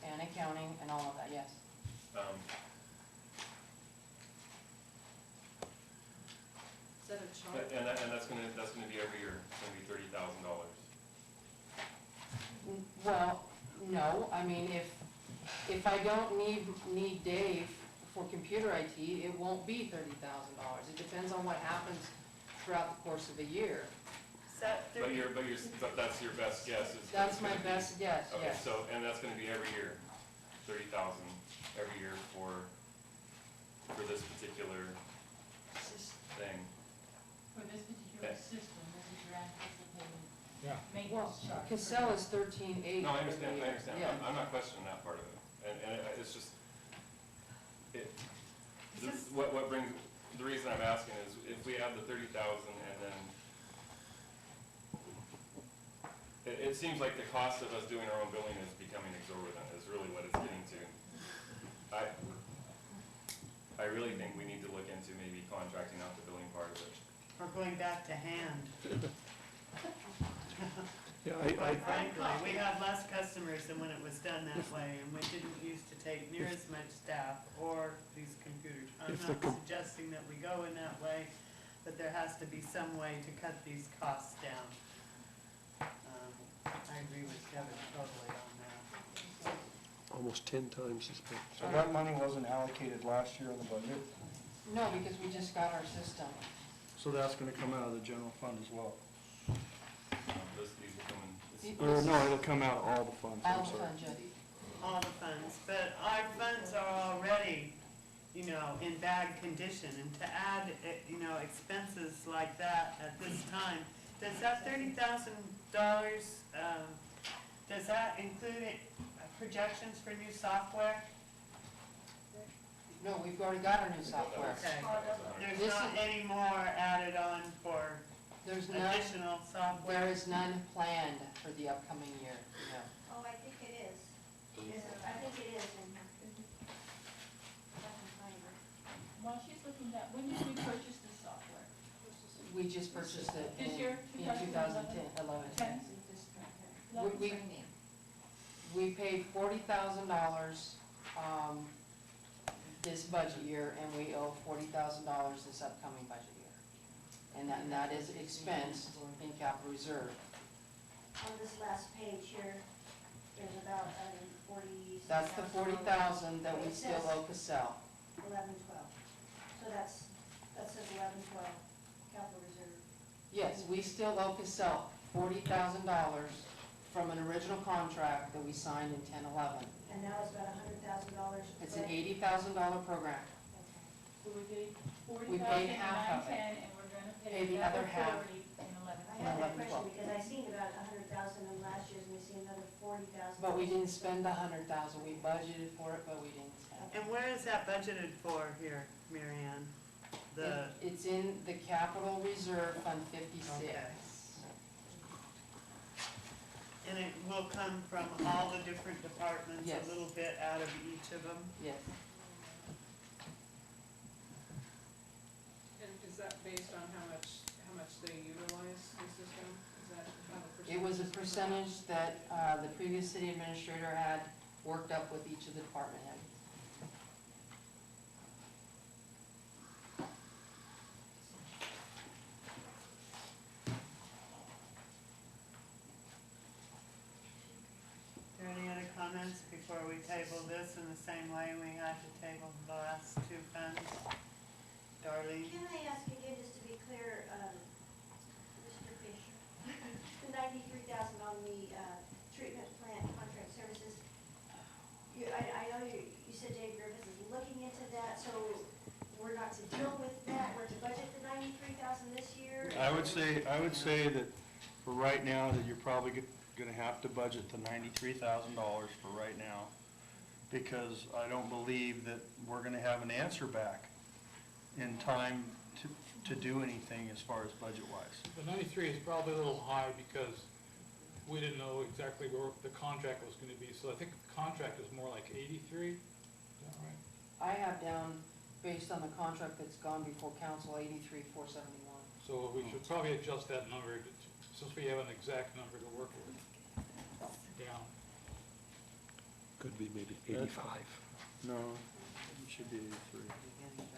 And accounting and all of that, yes. Is that a chart? And that's gonna be every year, it's gonna be $30,000. Well, no, I mean, if I don't need Dave for computer IT, it won't be $30,000. It depends on what happens throughout the course of a year. But that's your best guess is. That's it's my gonna be- best guess, Okay, yes. so, and that's gonna be every year, 30,000 every year for this particular thing. For this particular system, this is your anticipated Yeah. Well, maintenance charge. Casella's $13,800. No, I understand, Yeah. I'm not questioning that part of it, and it's just, what brings, the reason I'm asking is, if we have the 30,000 and then, it seems like the cost of us doing our own billing is becoming exorbitant, is really what it's getting to. I really think we need to look into maybe contracting out the billing part of it. Or going back to hand. Yeah, Quite frankly, we had less customers than when it was done that way, and we didn't used to take near as much staff or these computers. I'm If the not suggesting that we go in that way, but there has to be some way to cut these costs down. I agree with Kevin totally on that. Almost 10 times as much. so that money wasn't allocated last year in the budget, No, because we just got our system. so that's gonna come out of the general fund as well. These will come in, Or no, it'll come out of all the funds, All I'm the sorry. funds, yes. All the funds, but our funds are already, in bad condition, and to add, expenses like that at this time, does that $30,000, does that include projections for new software? No, we've already got our new software. Okay, there's This not is- any more added on for There's none, additional software? there is none planned for the upcoming year, no. Oh, I think it is. I think it is in here. I can find it. While she's looking at, when did we purchase this software? We We just purchased it This in year, 2010, 11. Ten? Level We- training. We paid $40,000 this budget year, and we owe $40,000 this upcoming budget year. And that is expensed in capital reserve. On this last page here, there's about 40. That's the 40,000 that we still owe Casell. 11, 12. So that says 11, 12, capital reserve. Yes, we still owe Casell $40,000 from an original contract that we signed in 10-11. And now it's about $100,000. It's an $80,000 program. So we paid We 40,000 paid in half of it. 9/10, and we're gonna Pay pay the another other half. 40 in 11. I had that 11, 12. question because I seen about 100,000 in last year's, and we seen another 40,000. But we didn't spend the 100,000. We budgeted for it, but we didn't spend it. And where is that budgeted for here, Mary Ann? The, It's in the capital reserve, Fund 56. Okay. and it will come from all the different departments, Yes. a little bit out of each of them? Yes. And is that based on how much they utilize the system? Is that how the percentage? It was a is coming out? percentage that the previous city administrator had worked up with each of the department heads. Are there any other comments before we table this in the same way we had to table the last two funds? Darlene? Can I ask again, just to be clear, Mr. Fisher, the 93,000 on the treatment plant contract services, I know you said Dave Griffiths is looking into that, so we're not to deal with that, we're to budget the 93,000 this year? I would say that for right now, that you're probably gonna have to budget the $93,000 for right now, because I don't believe that we're gonna have an answer back in time to do anything as far as budget-wise. The 93 is probably a little high because we didn't know exactly where the contract was gonna be, so I think the contract is more like 83, is that right? I have down, based on the contract that's gone before council, 83,471. So we should probably adjust that number, since we have an exact number to work with, down. Could be maybe 85. No, it should be 83.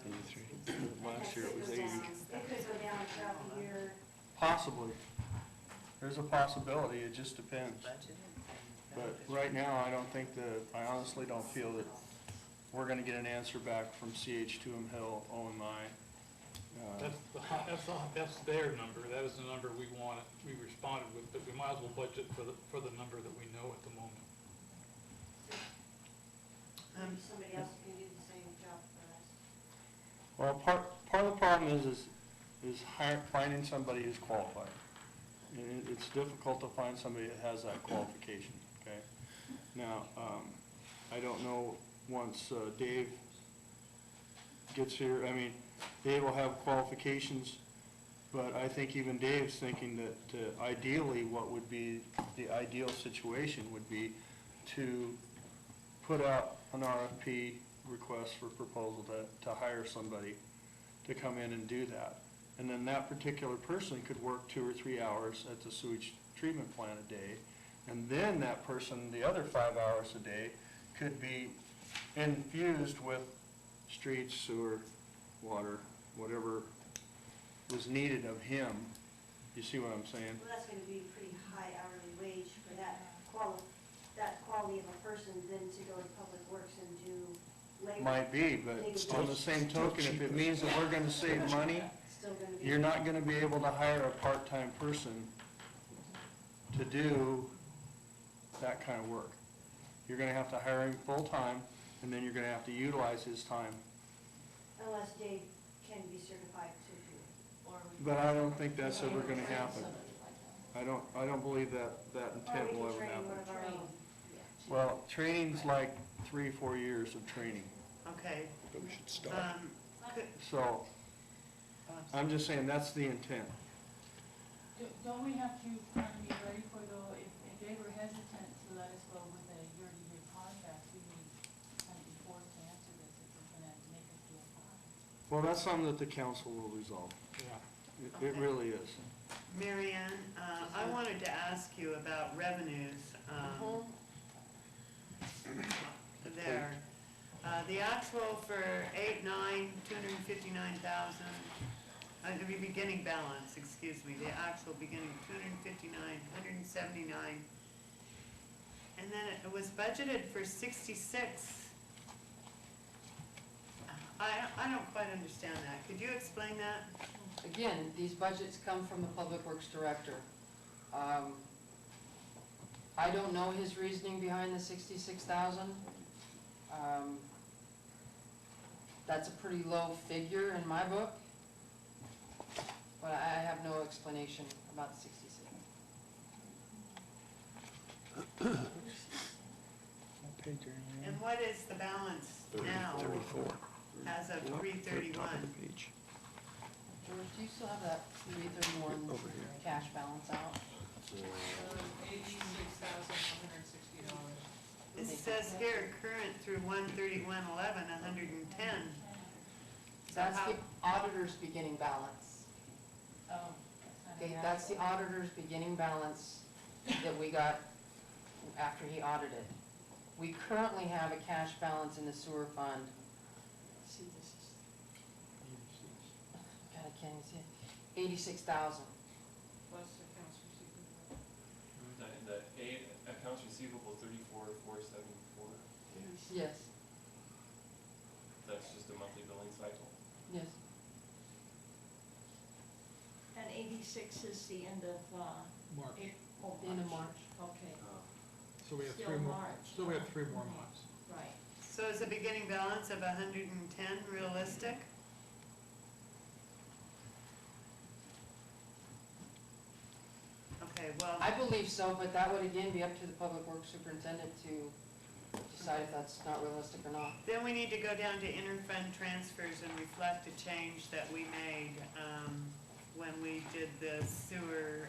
83. Last year it was It 80. could go down throughout the year. Possibly. There's a possibility, it just depends. But right now, I honestly don't feel that we're gonna get an answer back from CH2M Hill, OMI. That's their number, that is the number we wanted, we responded with, but we might as well budget for the number that we know at the moment. Maybe somebody else can do the same job for us. Well, part of the problem is finding somebody who's qualified. And it's difficult to find somebody that has that qualification, okay? Now, I don't know, once Dave gets here, Dave will have qualifications, but I think even Dave's thinking that ideally, what would be the ideal situation would be to put out an RFP request for proposal to hire somebody to come in and do that. And then that particular person could work 2 or 3 hours at the sewage treatment plant a day. And then that person, the other 5 hours a day, could be infused with streets, sewer, water, whatever was needed of him. You see what I'm saying? Well, that's gonna be a pretty high hourly wage for that quality of a person than to go to Public Works and do labor. Might be, but on the same token, if it means that we're gonna save money, Still gonna be. you're not gonna be able to hire a part-time person to do that kind of work. You're gonna have to hire him full-time, and then you're gonna have to utilize his time. Unless Dave can be certified to do it. Or we- But I don't think that's ever gonna happen. I don't believe that intent will Or we ever can train one happen. of our own. Well, training's like 3 or 4 years of training. Okay, But we should start. So, I'm just saying, that's the intent. Don't we have to kind of be ready for if they were hesitant to let us go with a year-to-year contract, we would kind of be forced to answer this if it's gonna make us do a fine. Well, that's something that the council will resolve. Yeah. It Okay. really is. Mary Ann, I wanted to ask you about revenues, there. The actual for 8/9, 259,000, the beginning balance, excuse me, the actual beginning, 259, 179. And then it was budgeted for 66. I don't quite understand that. Could you explain that? Again, these budgets come from the Public Works Director. I don't know his reasoning behind the 66,000. That's a pretty low figure in my book, but I have no explanation about the 66. What page are you on? And what is the balance now 34. as of Top 3/31? of the page. George, do you still have that 331 Over here. cash balance out? $86,160. It says here, current through 1/31/11, 110. So That's how, the auditor's beginning balance. Oh, Okay, that's the auditor's beginning balance that we got after he audited. We currently have a cash balance in the sewer fund. See, this is, God, I can't even see it. 86,000. Plus accounts receivable. The accounts receivable 34,474, Yes, that's just a monthly billing cycle. yes. And 86 is the end of, March. April. End of March. Okay, So we have Still 3 more, March. so we have 3 more months. right. so is a beginning balance of 110 realistic? Okay, well, I believe so, but that would again be up to the public works superintendent to decide if that's not realistic or not. then we need to go down to interfund transfers and reflect a change that we made, when we did the sewer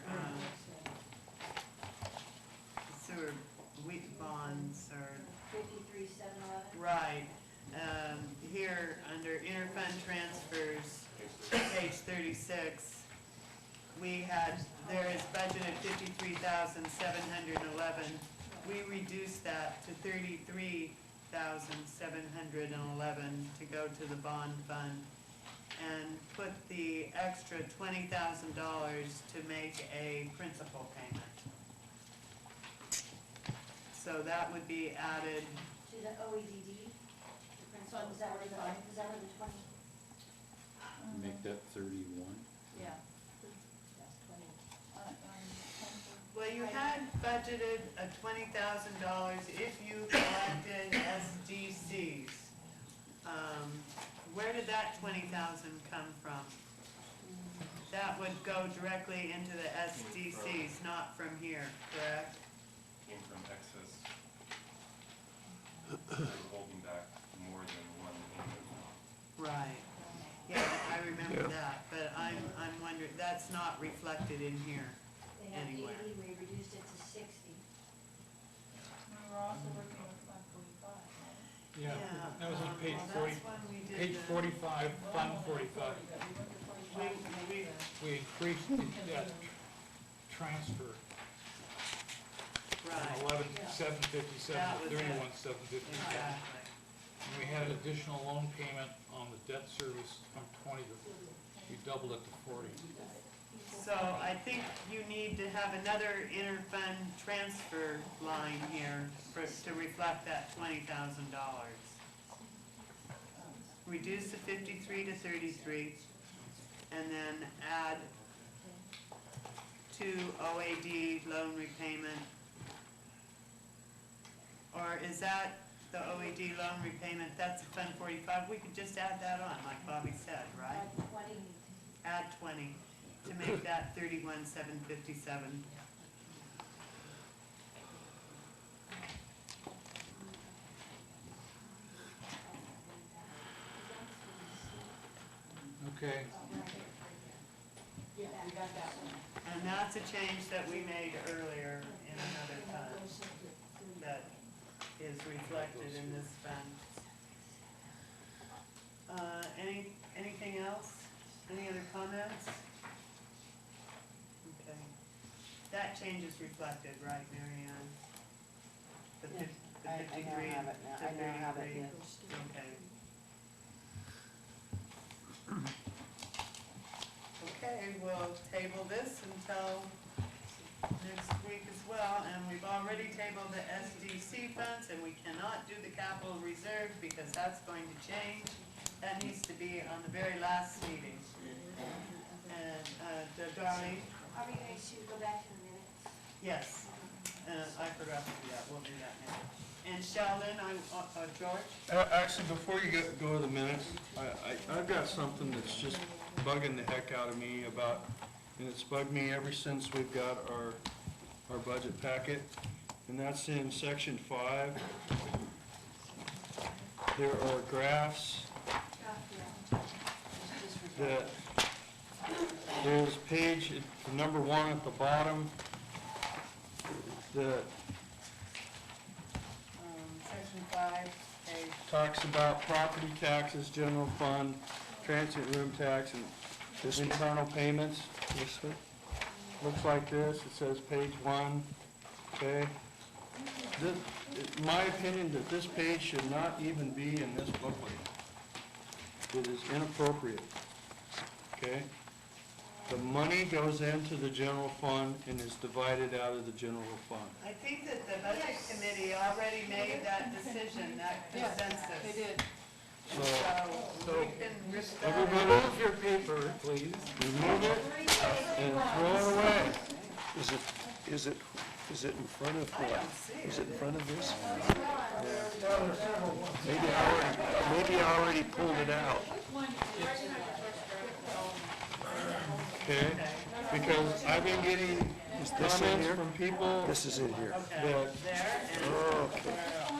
wheat bonds or 53,711. right, here, under interfund transfers, page 36, we had, there is budgeted 53,711. We reduced that to 33,711 to go to the bond fund, and put the extra $20,000 to make a principal payment. So that would be added. To the OEDD, the principal, is that where the 20? Make that 31. Yeah. That's 20. Well, you had budgeted a $20,000 if you collected SDCs. Where did that 20,000 come from? That would go directly into the SDCs, not from here, correct? Came from excess. We're holding back more than one payment. Right. Yeah, I remember that, but I'm wondering, that's not reflected in here. They had Anywhere. 80, we reduced it to 60. We were also working with Fund 45, right? Yeah, that was on page well, 40, that's when we did page the- 45, Fund 45. But we went to 45 We- to make we- the- We increased that transfer Right, from 11,757 That to was it. 31,757. exactly. And we had an additional loan payment on the debt service from 20 to, we doubled it to 40. So I think you need to have another interfund transfer line here to reflect that $20,000. Reduce the 53 to 33, and then add to OAD loan repayment. Or is that the OAD loan repayment, that's a Fund 45, we could just add that on, like Bobby said, right? Add 20. Add 20 to make that 31,757. Okay, Yeah, we got that one. And that's a change that we made earlier in another fund that is reflected in this fund. Anything else? Any other comments? That change is reflected, right, Mary Ann? The Yes, the I 53 now have it now, I the now have it, 33. yes. Okay. Okay, we'll table this until next week as well, and we've already tabled the SDC funds, and we cannot do the capital reserve because that's going to change. That needs to be on the very last meeting. And, Darlene? Are we going to go back to the minutes? Yes, I forgot to do that, we'll do that now. And Sheldon, George? Actually, before you go to the minutes, I've got something that's just bugging the heck out of me about, and it's bugged me ever since we've got our budget packet, and that's in section 5. There are graphs that, there's page, number 1 at the bottom, that Section 5, page, talks about property taxes, general fund, transient room tax, and internal payments. This one looks like this. It says page 1, okay? In my opinion, that this page should not even be in this booklet. It is inappropriate, okay? The money goes into the general fund and is divided out of the general fund. I think that the budget committee already made that decision, that Yes, consensus. they did. So we can risk Everybody, that. remove your paper, please. Remove it and throw it away. Is it in front of I what? don't see Is it. it in front of this? Maybe I already pulled it out. Okay, because I've been getting Is this in comments here? from people This is in here. Okay, that there, and Oh, okay.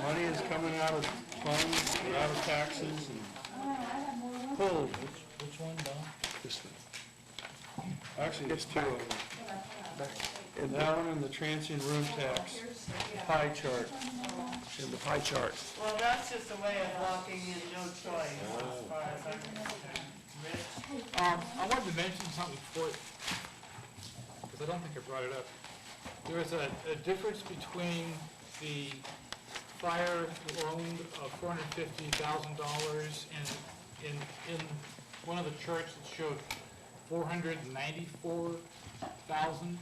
money is coming out of funds, out of taxes, and pulled. Which one, Don? This one. Actually, it's 2 of them. Back. And That one and the transient room tax pie chart. in the pie chart. well, that's just a way of locking in no choice as far as I'm concerned. Rich? I wanted to mention something before, because I don't think I brought it up. There is a difference between the fire loan of $450,000 and in one of the charts that showed 494,000.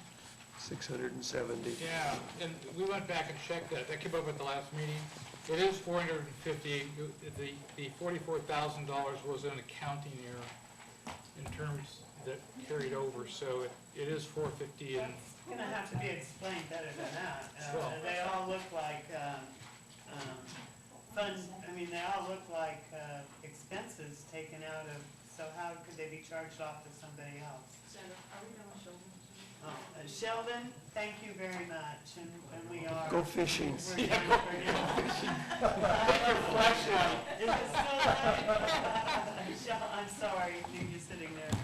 670. Yeah, and we went back and checked that. That came up at the last meeting. It is 450. The $44,000 was an accounting error in terms that carried over, so it is 450 and It's gonna have to be explained better than that. Well- They all look like, they all look like, expenses taken out of, so how could they be charged off to somebody else? Sandra, are we done with Sheldon? Sheldon, thank you very much, and we are. Go fishing. We're done for now. Is it still live? I'm sorry, you're sitting there.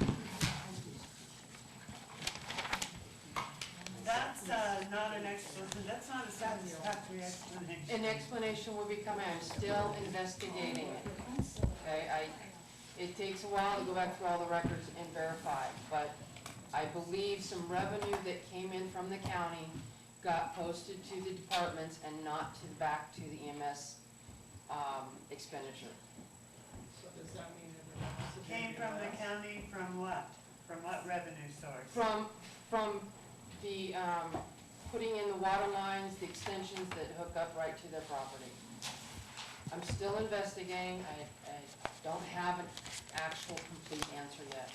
That's not an explanation, that's not a satisfactory explanation. An explanation will be coming, I'm still investigating it. Okay, it takes a while to go back through all the records and verify, but I believe some revenue that came in from the county got posted to the departments and not back to the EMS expenditure. So does that mean that we're not supposed to Came do from the that? county, from what? From what revenue source? From the, putting in the water lines, the extensions that hook up right to their property. I'm still investigating, I don't have an actual complete answer yet.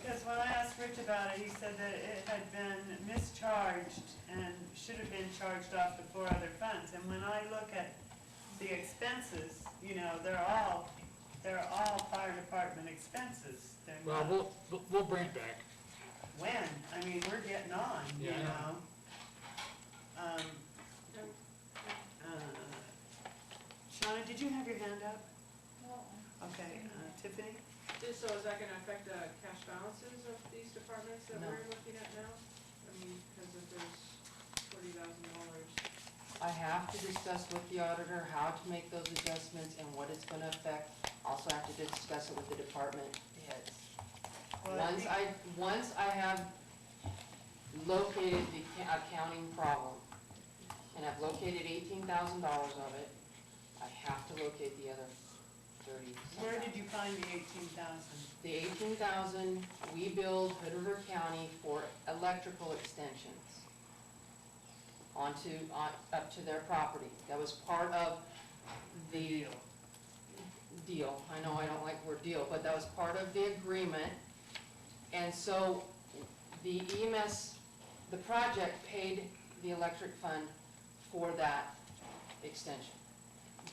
Because when I asked Rich about it, he said that it had been mischarged and should have been charged off to 4 other funds. And when I look at the expenses, they're all fire department expenses. They're not. well, we'll bring it back. When? I mean, we're getting on, you Yeah, I know? Shauna, did you have your hand up? Okay, Tiffany? So is that gonna affect the cash balances of these departments that No. we're looking at now? I mean, because if there's $40,000. I have to discuss with the auditor how to make those adjustments and what it's gonna affect. Also have to discuss it with the department heads. Well, I think- Once I have located the accounting problem. And I've located $18,000 of it. I have to locate the other 30. Where did you find the 18,000? The 18,000, we billed Hood River County for electrical extensions up to their property. That was part of the deal. I know I don't like the word deal, but that was part of the agreement. And so the EMS, the project paid the electric fund for that extension.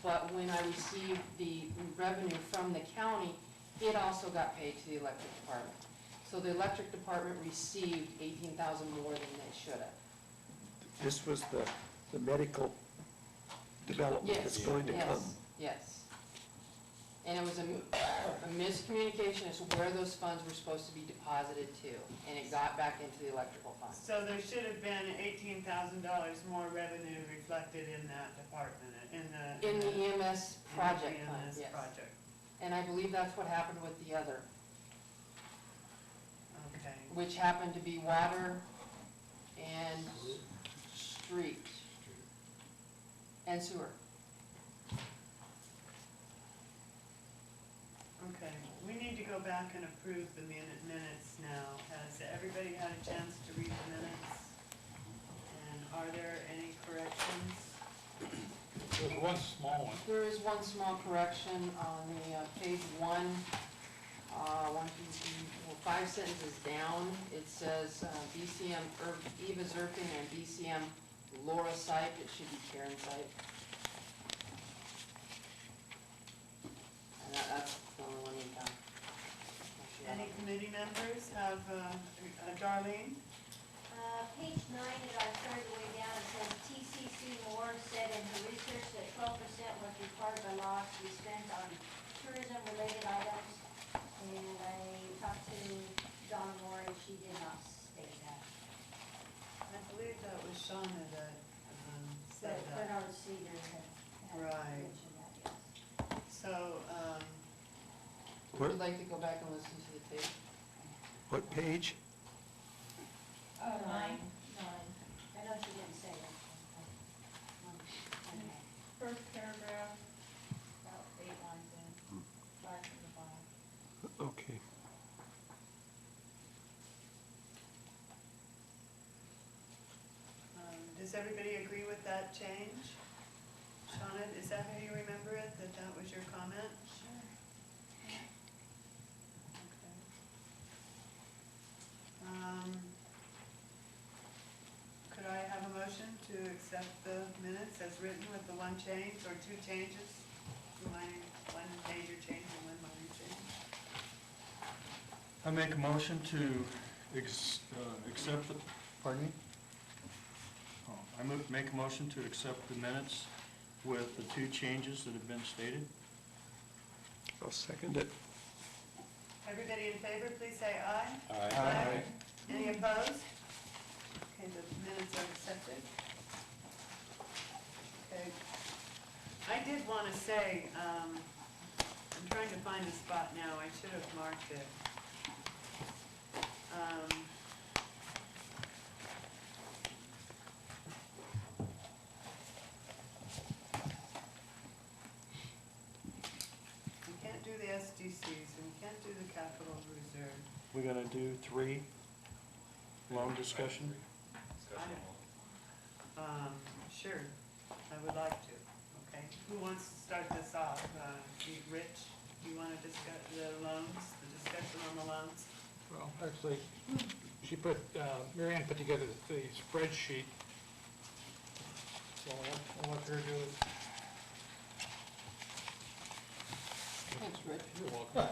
But when I received the revenue from the county, it also got paid to the electric department. So the electric department received 18,000 more than they should have. This was the medical development that's going to come. Yes. And it was a miscommunication as to where those funds were supposed to be deposited to, and it got back into the electrical fund. So there should have been $18,000 more revenue reflected in that department, In the EMS project fund, EMS yes. project. And I believe that's what happened with the other, Okay. which happened to be water and street and sewer. Okay, we need to go back and approve the minutes now. Has everybody had a chance to read the minutes? And are there any corrections? There's one small one. There is one small correction on the page one, 5 sentences down. It says BCM Eva Zerkin and BCM Laura Sipe. It should be Karen Sipe. And that's the only one we've done. Any committee members have, Darlene? Page 9, at our third way down, it says TCC Moore said in her research that 12% was required by law to be spent on tourism-related items. And I talked to Dawn Moore, and she did not state that. I believe that was Shauna that said But that. Bernard Cedar had Right. mentioned that, yes. So, Would you like to go back and listen to the tape? What page? Nine. I know she didn't say it. Okay. First paragraph, about 8 lines in, 5 from the bottom. Okay. does everybody agree with that change? Shauna, is that how you remember it, that that was your comment? Sure. Okay. Could I have a motion to accept the minutes as written with the one change or two changes? One major change and one minor change? I make a motion to accept the, pardon me? Oh, make a motion to accept the minutes with the 2 changes that have been stated. I'll second it. Everybody in favor, please say aye. Aye. Any opposed? Okay, the minutes are accepted. Okay. I did want to say, I'm trying to find the spot now, I should have marked it. We can't do the SDCs, and we can't do the capital reserve. We're gonna do 3, loan discussion. Discussion. Sure, I would like to, okay. Who wants to start this off? Rich, you want to discuss the loans, the discussion on the loans? Well, actually, Mary Ann put together the spreadsheet. So I'll let her do it. Thanks, Rick. You're welcome.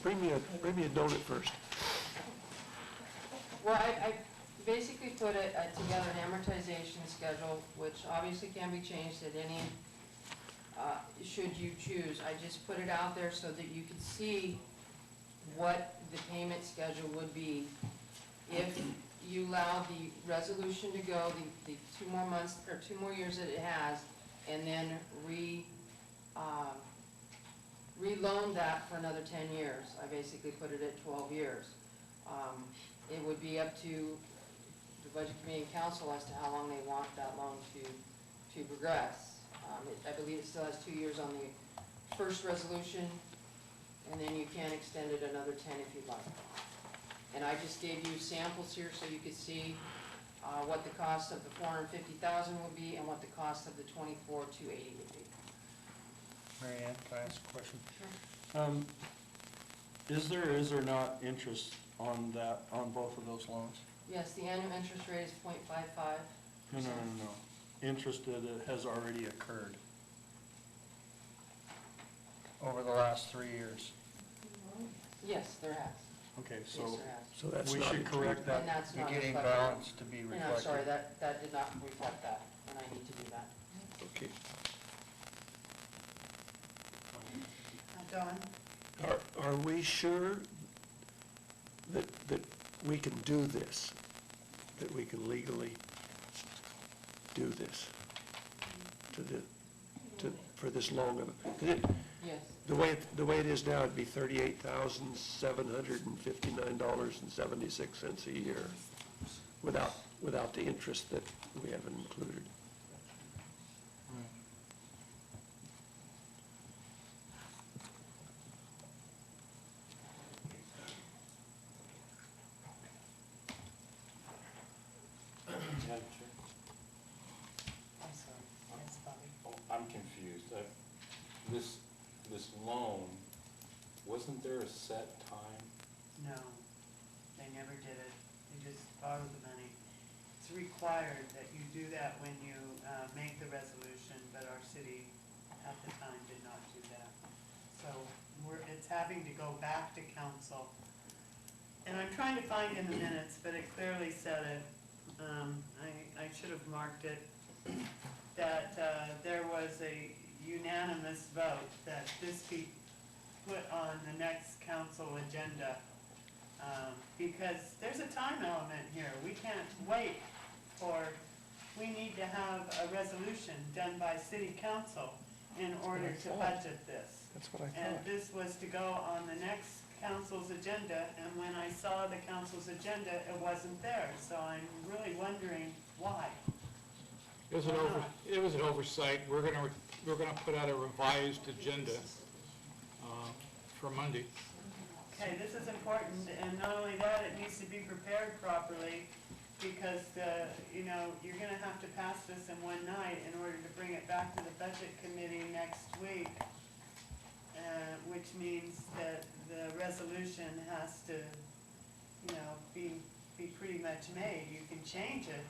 Bring me a donut first. Well, I basically put together an amortization schedule, which obviously can be changed at any, should you choose. I just put it out there so that you could see what the payment schedule would be if you allow the resolution to go, the 2 more months, or 2 more years that it has, and then reloan that for another 10 years. I basically put it at 12 years. It would be up to the Budget Committee and Council as to how long they want that loan to progress. I believe it still has 2 years on the first resolution, and then you can extend it another 10 if you'd like. And I just gave you samples here so you could see what the cost of the 450,000 would be and what the cost of the 24,280 would be. Mary Ann, can I ask a question? Is there or is there not interest on that, on both of those loans? Yes, the annual interest rate is 0.55. No. Interest that has already occurred over the last 3 years. Yes, there has. Okay, Yes, so there has. So that's we not should correct included. And that's that not beginning reflected. balance to be And reflected. I'm sorry, that did not reflect that, and I need to do that. Okay. Dawn? Are we sure that we can do this? That we can legally do this for this long of a, 'cause Yes. the way it is now, it'd be $38,759.76 a year without the interest that we haven't included. I'm sorry. Yes, Bobby. I'm confused. This loan, wasn't there a set time? No, they never did it. They just borrowed the money. It's required that you do that when you make the resolution, but our city at the time did not do that. So it's having to go back to council. And I'm trying to find in the minutes, but it clearly said it. I should have marked it, that there was a unanimous vote that this be put on the next council agenda, because there's a time element here. We can't wait we need to have a resolution done by city council in order to budget this. That's what I And thought. this was to go on the next council's agenda, and when I saw the council's agenda, it wasn't there. So I'm really wondering why. It was an oversight. We're gonna put out a revised agenda for Monday. Okay, this is important, and not only that, it needs to be prepared properly, because you're gonna have to pass this in one night in order to bring it back to the budget committee next week, which means that the resolution has to, be pretty much made. You can change it.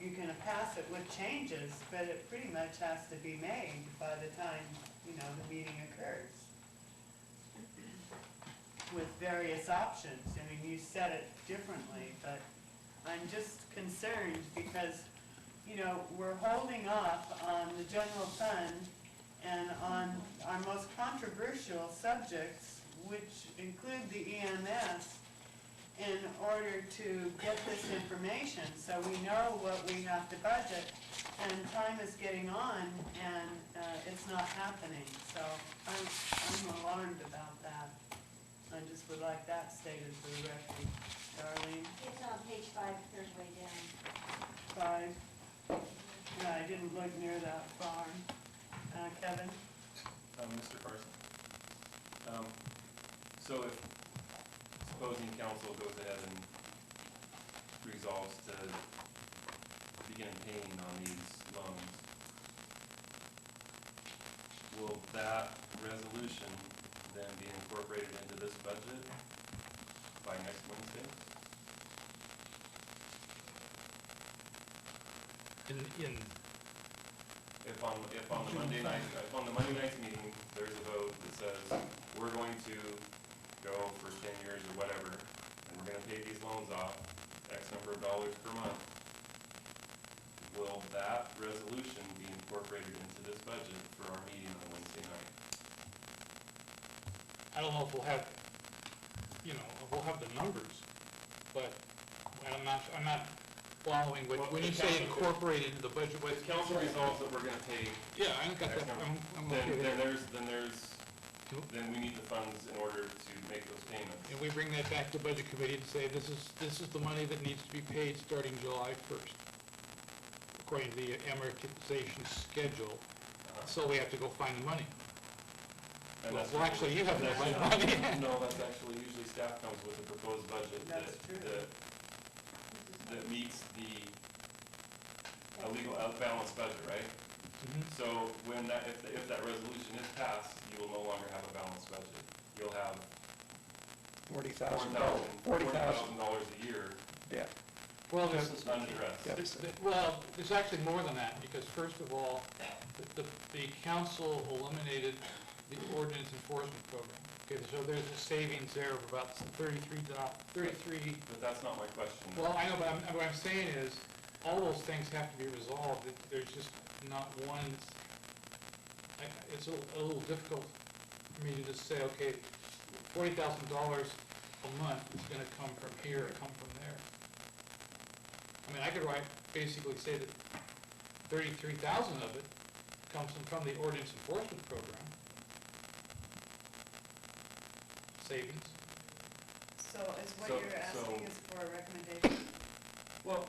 You can pass it with changes, but it pretty much has to be made by the time, the meeting occurs. With various options. I mean, you said it differently, but I'm just concerned because, we're holding off on the general fund and on our most controversial subjects, which include the EMS, in order to get this information, so we know what we have to budget, and time is getting on, and it's not happening, so I'm alarmed about that. I just would like that stated for the record. Darlene? It's on page 5, third way down. 5? No, I didn't look near that far. Kevin? Mr. Carson, so if supposing council goes ahead and resolves to begin paying on these loans, will that resolution then be incorporated into this budget by next Wednesday? If on the Monday night meeting, there's a vote that says, we're going to go for 10 years or whatever, and we're gonna pay these loans off X number of dollars per month, will that resolution be incorporated into this budget for our meeting on Wednesday night? I don't know if we'll have, we'll have the numbers, but I'm not following what, when you say incorporated into the budget, If council resolves that we're gonna pay yeah, I got that, I'm okay with that. then there's then we need the funds in order to make those payments. And we bring that back to Budget Committee and say, this is the money that needs to be paid starting July 1st, according to the amortization schedule. So we have to go find the money. And that's Well, actually, you have to that's find the money. No, that's actually, usually staff comes with a proposed budget that, That's true. that meets the legal balanced budget, right? So when that, if that resolution is passed, you will no longer have a balanced budget. You'll have $40,000. $40,000 a year Yeah. Well, there's, unaddressed. there's actually more than that, because first of all, the council eliminated the ordinance enforcement program. Okay, so there's a savings there of about 33. But that's not my question. Well, I know, but what I'm saying is, all those things have to be resolved. There's just not one, it's a little difficult for me to just say, okay, $40,000 a month is gonna come from here, or come from there. I mean, I could basically say that 33,000 of it comes from the ordinance enforcement program. Savings. So is what So- you're so- asking is for a recommendation? Well,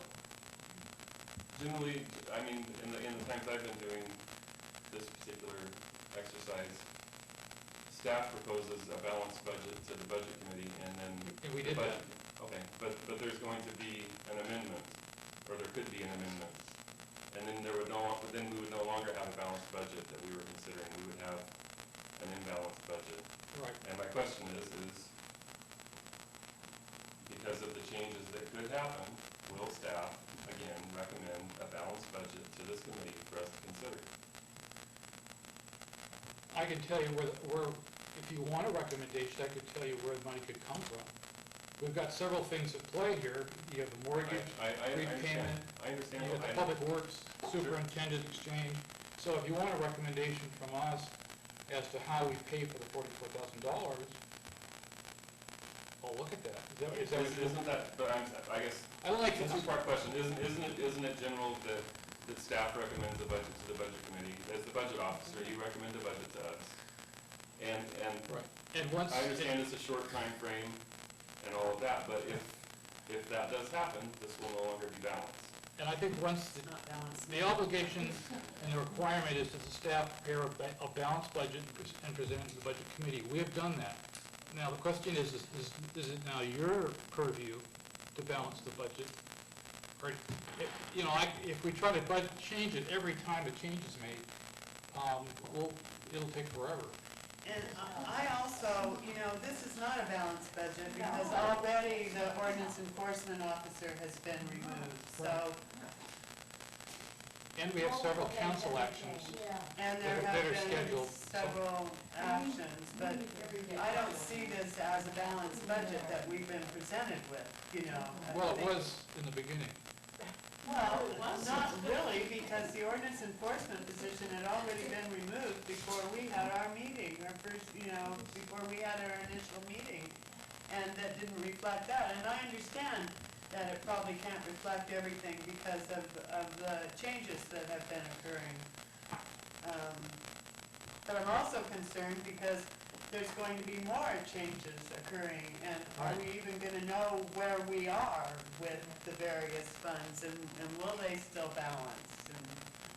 generally, I mean, in the times I've been doing this particular exercise, staff proposes a balanced budget to the budget committee, and then And we the did that. budget. Okay, but there's going to be an amendment, or there could be an amendment, and then then we would no longer have a balanced budget that we were considering. We would have an imbalanced budget. Right. And my question is because of the changes that could happen, will staff, again, recommend a balanced budget to this committee for us to consider? I can tell you where, if you want a recommendation, I could tell you where the money could come from. We've got several things at play here. You have the mortgage, I understand. repayment, I understand. you have the public works superintendent exchange. So if you want a recommendation from us as to how we pay for the $44,000, well, look at that. Isn't that, but I guess, I like it's a this. two-part question. Isn't it general that staff recommends a budget to the budget committee? As the budget officer, you recommend a budget to us. And Right. And once. I understand it's a short time frame and all of that, but if that does happen, this will no longer be balanced. And I think once It's not balanced. the obligation and the requirement is that the staff prepare a balanced budget and present it to the budget committee. We have done that. Now, the question is it now your purview to balance the budget? Or, if we try to change it every time a change is made, it'll take forever. And I also, this is not a balanced budget because already the ordinance enforcement officer has been removed, so. And we have several council actions. And there that are have been scheduled. several actions, but I don't see this as a balanced budget that we've been presented with, Well, it was in the beginning. Well, not really, because the ordinance enforcement position had already been removed before we had our meeting, our first, before we had our initial meeting. And that didn't reflect that, and I understand that it probably can't reflect everything because of the changes that have been occurring. But I'm also concerned because there's going to be more changes occurring, and are we even gonna know where we are with the various funds, and will they still balance? And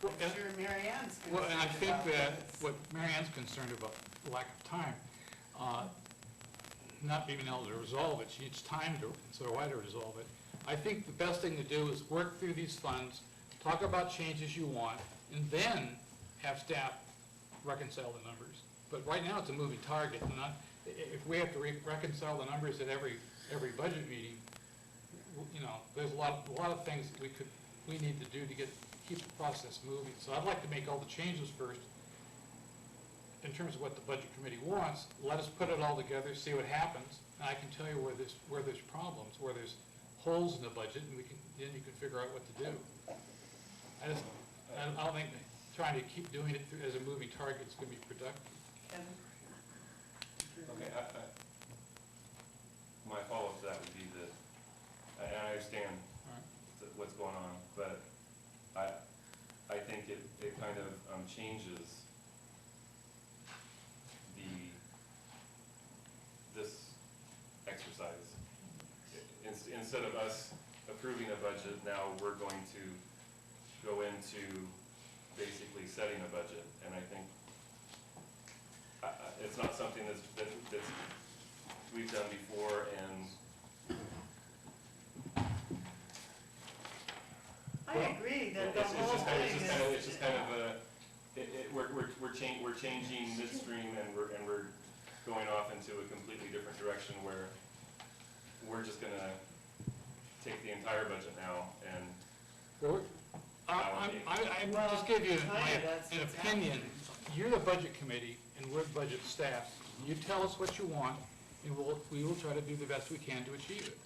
Well, I'm sure Mary Ann's Well, and I concerned think about that this. what Mary Ann's concerned about, lack of time, not being able to resolve it, she needs time to, so why to resolve it. I think the best thing to do is work through these funds, talk about changes you want, and then have staff reconcile the numbers. But right now, it's a moving target, and if we have to reconcile the numbers at every budget meeting, there's a lot of things that we need to do to keep the process moving. So I'd like to make all the changes first, in terms of what the budget committee wants. Let us put it all together, see what happens, and I can tell you where there's problems, where there's holes in the budget, and then you can figure out what to do. I don't think trying to keep doing it as a moving target is going to be productive. Kevin? Okay, my follow-up to that would be that, and I understand what's going on, but I think it kind of changes instead of us approving a budget, now we're going to go into basically setting a budget, and I think it's not something that's we've done before, and I agree that the it's whole just kind of, thing it's just kind of a, we're changing midstream, and we're going off into a completely different direction where we're just gonna take the entire budget now and allocate. I just give you that's an what's opinion. happening. You're the budget committee, and we're the budget staff. You tell us what you want, and we will try to do the best we can to achieve it.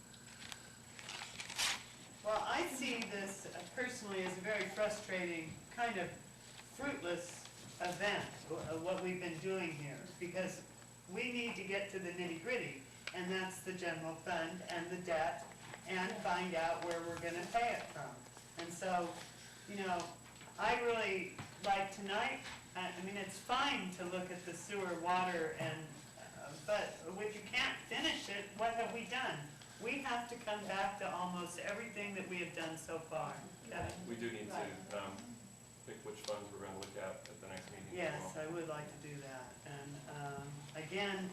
Well, I see this personally as a very frustrating, kind of fruitless event, what we've been doing here, because we need to get to the nitty-gritty, and that's the general fund and the debt, and find out where we're gonna pay it from. And so, you know, I really, like tonight, I mean, it's fine to look at the sewer, water, and, but if you can't finish it, what have we done? We have to come back to almost everything that we have done so far. Kevin? We do need to pick which funds we're gonna look at the next meeting as Yes, well. I would like to do that. And again,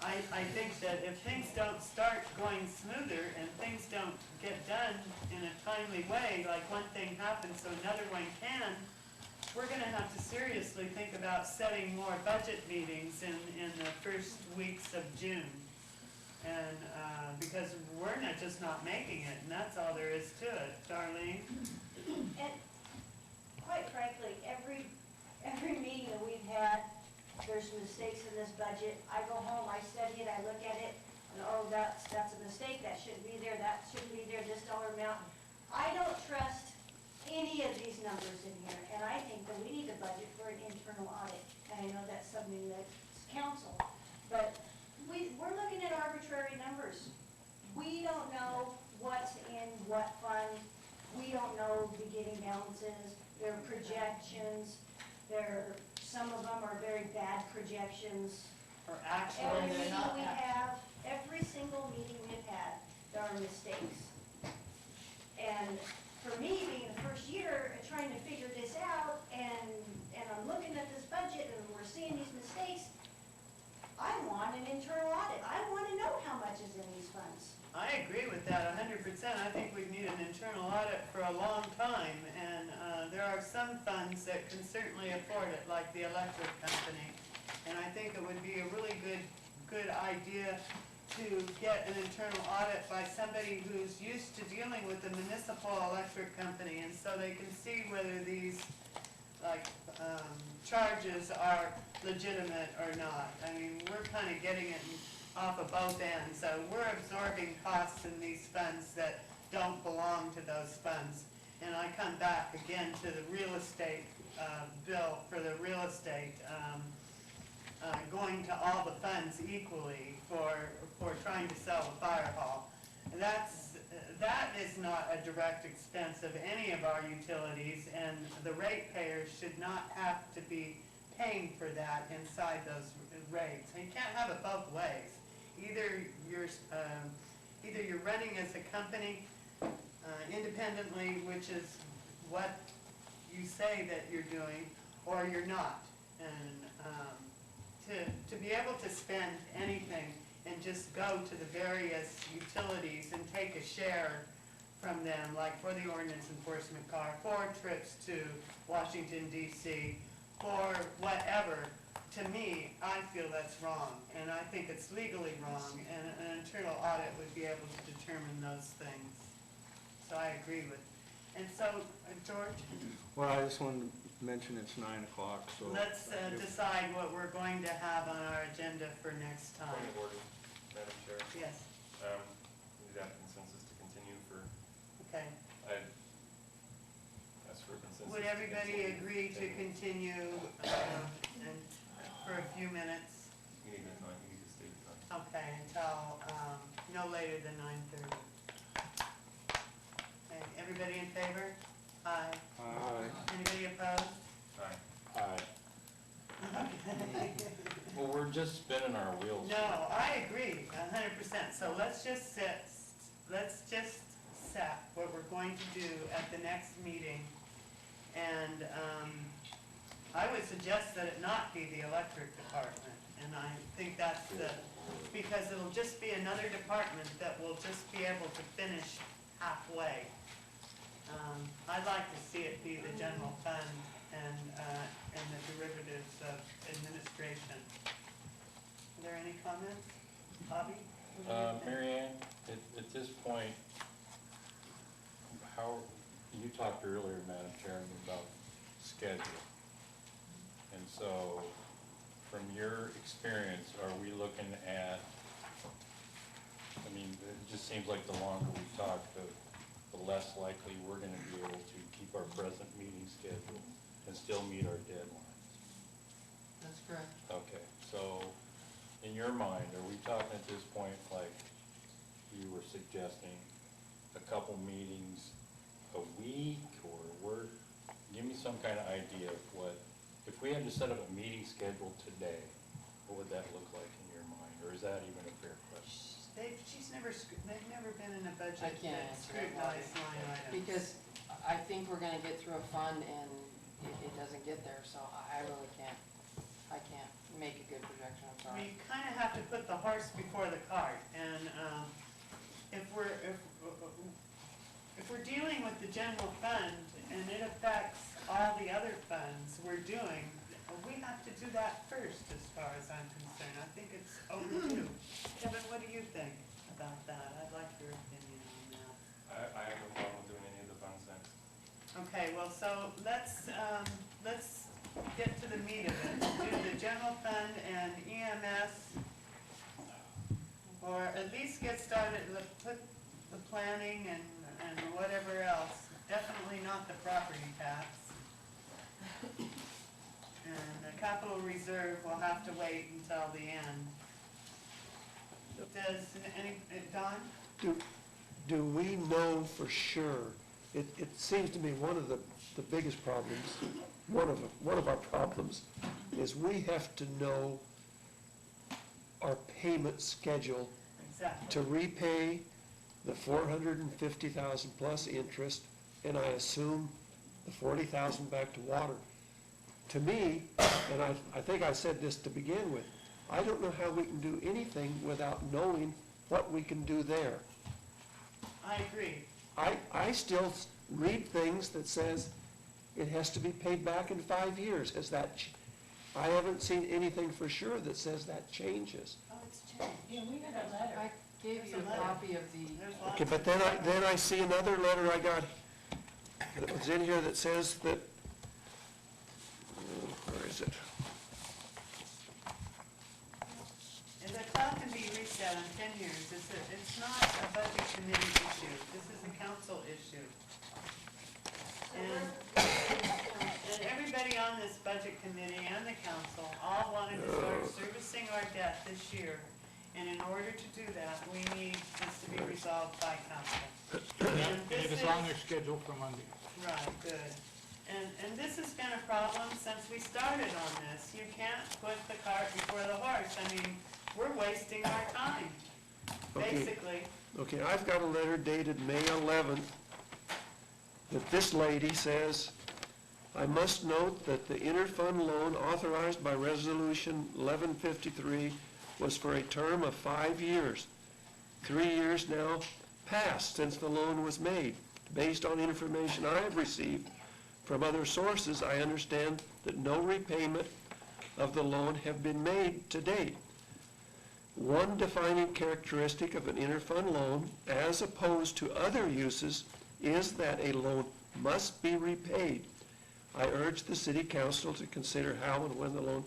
I think that if things don't start going smoother and things don't get done in a timely way, like one thing happens so another one can, we're gonna have to seriously think about setting more budget meetings in the first weeks of June. And, because we're just not making it, and that's all there is to it. Darlene? And quite frankly, every meeting that we've had, there's mistakes in this budget. I go home, I study it, I look at it, and oh, that's a mistake, that shouldn't be there, that shouldn't be there, this dollar amount. I don't trust any of these numbers in here, and I think that we need a budget for an internal audit. And I know that's something that's council, but we're looking at arbitrary numbers. We don't know what's in what fund. We don't know beginning balances. There are projections. Some of them are very bad projections. Or actually, Every they're meeting not we actual. have, every single meeting we've had, there are mistakes. And for me, being the first year, trying to figure this out, and I'm looking at this budget, and we're seeing these mistakes, I want an internal audit. I want to know how much is in these funds. I agree with that 100%. I think we've needed an internal audit for a long time, and there are some funds that can certainly afford it, like the electric company. And I think it would be a really good idea to get an internal audit by somebody who's used to dealing with the municipal electric company, and so they can see whether these, like, charges are legitimate or not. I mean, we're kind of getting it off of both ends, so we're absorbing costs in these funds that don't belong to those funds. And I come back again to the real estate bill for the real estate, going to all the funds equally for trying to sell the fire hall. And that is not a direct expense of any of our utilities, and the ratepayers should not have to be paying for that inside those rates. And you can't have it both ways. Either you're running as a company independently, which is what you say that you're doing, or you're not. And to be able to spend anything and just go to the various utilities and take a share from them, like for the ordinance enforcement car, for trips to Washington DC, for whatever, to me, I feel that's wrong, and I think it's legally wrong, and an internal audit would be able to determine those things. So I agree with, and so, George, Well, I just wanted to mention it's 9 o'clock, so. let's decide what we're going to have on our agenda for next time. Point of order, Madam Chair. Yes, We'd have consensus to continue for, okay. I ask for consensus. Would everybody agree to continue, and for a few minutes? You need a time, you need to state a time. Okay, until, no later than 9:30. Okay, everybody in favor? Aye. Aye. Anybody opposed? Aye. Aye. Okay. Well, we're just spinning our wheels. No, I agree 100%. So let's just let's just set what we're going to do at the next meeting. And, I would suggest that it not be the electric department. And I think that's because it'll just be another department that will just be able to finish halfway. I'd like to see it be the general fund and the derivatives of administration. Are there any comments? Bobby? What do you think? Mary Ann, at this point, you talked earlier, Madam Chairman, about schedule. And so, from your experience, are we looking at, I mean, it just seems like the longer we talk, the less likely we're gonna be able to keep our present meeting schedule and still meet our deadlines. That's correct. Okay, so, in your mind, are we talking at this point, like you were suggesting, a couple meetings a week, or give me some kind of idea of what, if we had to set up a meeting schedule today, what would that look like in your mind, or is that even a fair question? They've never been in a budget I can't that answer that, scrutinized line items. Because I think we're gonna get through a fund and it doesn't get there, so I really can't, I can't make a good projection, I'm sorry. We kind of have to put the horse before the cart, and if we're dealing with the general fund and it affects all the other funds we're doing, we have to do that first, as far as I'm concerned. I think it's overdue. Kevin, what do you think about that? I'd like your opinion on that. I have no problem with doing any of the funds next. Okay, well, so let's get to the meat of it. Do the general fund and EMS, or at least get started, put the planning and whatever else. Definitely not the property tax. And the capital reserve will have to wait until the end. Does Don? Do we know for sure? It seems to me one of the biggest problems, one of our problems, is we have to know our payment schedule Exactly. to repay the 450,000 plus interest, and I assume the 40,000 back to water. To me, and I think I said this to begin with, I don't know how we can do anything without knowing what we can do there. I agree. I still read things that says it has to be paid back in 5 years. I haven't seen anything for sure that says that changes. Oh, it's changed. Yeah, we got a letter. I gave you a copy of the, There's lots Okay, but then I see another letter I got that was in here that says that, where is it? And the clock can be reset in 10 years. It's not a budget committee issue. This is a council issue. And everybody on this budget committee and the council all wanted to start servicing our debt this year. And in order to do that, we need this to be resolved by council. And It is on their schedule for Monday. Right, good. And this has been a problem since we started on this. You can't put the cart before the horse. I mean, we're wasting our time, Okay. basically. Okay, I've got a letter dated May 11th that this lady says, I must note that the interfund loan authorized by Resolution 1153 was for a term of 5 years. 3 years now passed since the loan was made. Based on information I have received from other sources, I understand that no repayment of the loan have been made to date. One defining characteristic of an interfund loan, as opposed to other uses, is that a loan must be repaid. I urge the city council to consider how and when the loan,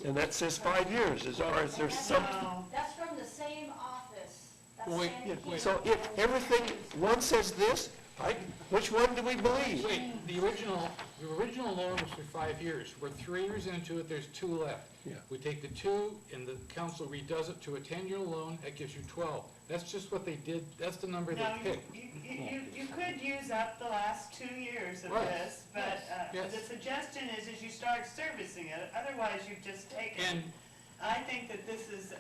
and that says 5 years, is there some? That's from the same office. That's Wait, Sandy King. So if everything, one says this, which one do we believe? Wait, the original loan was for 5 years. We're 3 years into it, there's 2 left. Yeah. We take the 2 and the council redoes it to a 10-year loan, that gives you 12. That's just what they did, that's the number they Now, picked. you could use up the last 2 years of Right. this, but Yes. the suggestion is you start servicing it. Otherwise, you've just taken And I think that this is,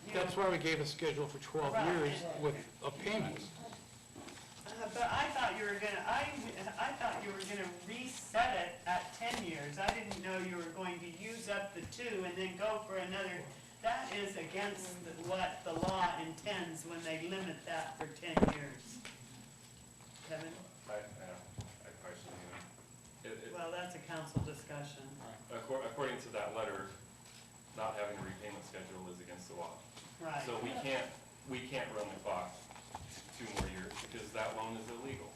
you know. That's why we gave a schedule for 12 Right. years with a payment. But I thought you were gonna, I thought you were gonna reset it at 10 years. I didn't know you were going to use up the 2 and then go for another. That is against what the law intends when they limit that for 10 years. Kevin? I probably shouldn't even. Well, that's a council discussion. According to that letter, not having a repayment schedule is against the law. Right. So we can't run the clock 2 more years because that loan is illegal.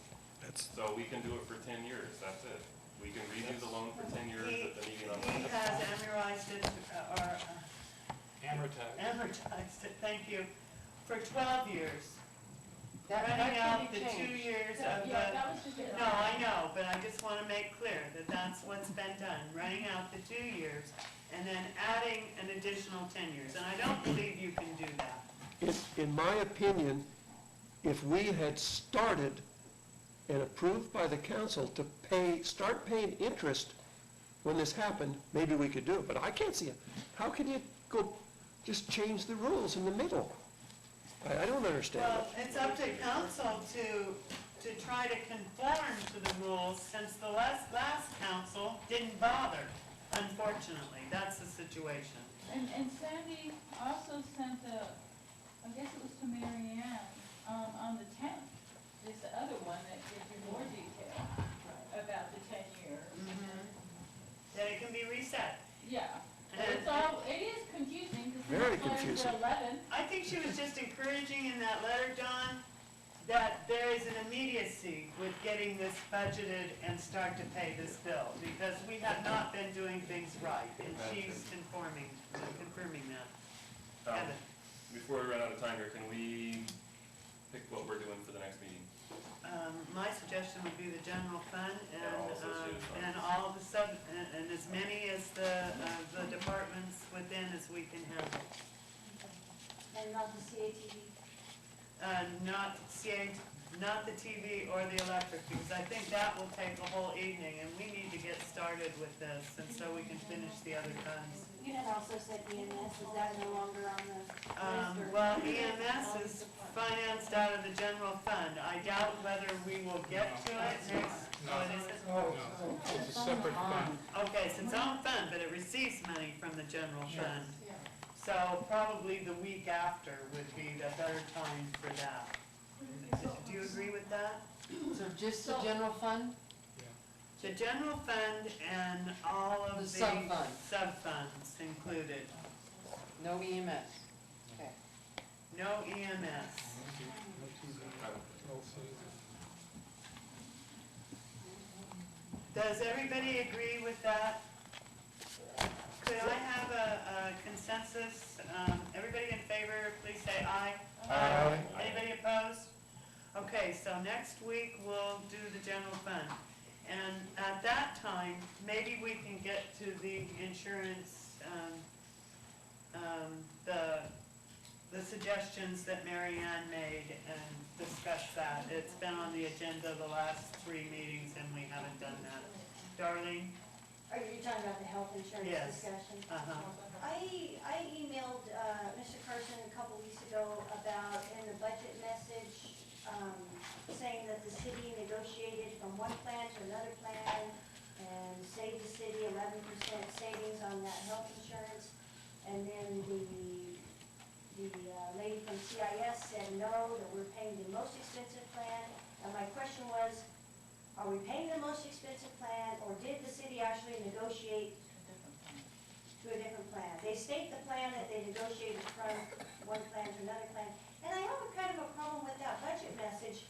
So we can do it for 10 years, that's it. We can redo the loan for 10 years at the meeting on He Monday. has amortized it, or Amortized. amortized it, thank you, for 12 years. That Running can out be the 2 changed. years Yeah, of yeah, the, that was just it. no, I know, but I just want to make clear that that's what's been done, running out the 2 years and then adding an additional 10 years, and I don't believe you can do that. In my opinion, if we had started and approved by the council to start paying interest when this happened, maybe we could do it, but I can't see it. How can you go, just change the rules in the middle? I don't understand Well, it. it's up to council to try to conform to the rules, since the last council didn't bother, unfortunately, that's the situation. And Sandy also sent I guess it was to Mary Ann, on the 10th, this other one that gives you more detail about the 10 years. That it can be reset. Yeah, And it is confusing, because Very it's confusing. 11. I think she was just encouraging in that letter, Dawn, that there is an immediacy with getting this budgeted and start to pay this bill, because we have not been doing things right, and she's confirming that. Kevin? Before we run out of time here, can we pick what we're doing for the next meeting? My suggestion would be the general fund And all associated funds. and all the and as many as the departments within as we can handle. And not the CATV. Not the TV or the electric, because I think that will take a whole evening, and we need to get started with this, and so we can finish the other funds. You had also said EMS, is that no longer on the list? or- Well, EMS is financed out of the general fund. I doubt whether we will get to it next. No. Oh, it isn't? No, it's a separate fund. Okay, it's its own fund, but it receives money from the general fund. So probably the week after would be the better time for that. Do you agree with that? So just the general fund? The general fund and all of The the sub-funds. sub-funds included. No EMS? Okay. No EMS. Does everybody agree with that? Could I have a consensus? Everybody in favor, please say aye. Aye. Anybody opposed? Okay, so next week we'll do the general fund. And at that time, maybe we can get to the insurance, the suggestions that Mary Ann made and discuss that. It's been on the agenda the last 3 meetings and we haven't done that. Darlene? Are you talking about the health insurance Yes. discussion? Uh-huh. I emailed, Mr. Carson a couple weeks ago about, in the budget message, saying that the city negotiated from one plan to another plan and saved the city 11% savings on that health insurance. And then the lady from CIS said no, that we're paying the most expensive plan. And my question was, are we paying the most expensive plan, or did the city actually negotiate to a different plan? They state the plan that they negotiated from one plan to another plan. And I have a kind of a problem with that budget message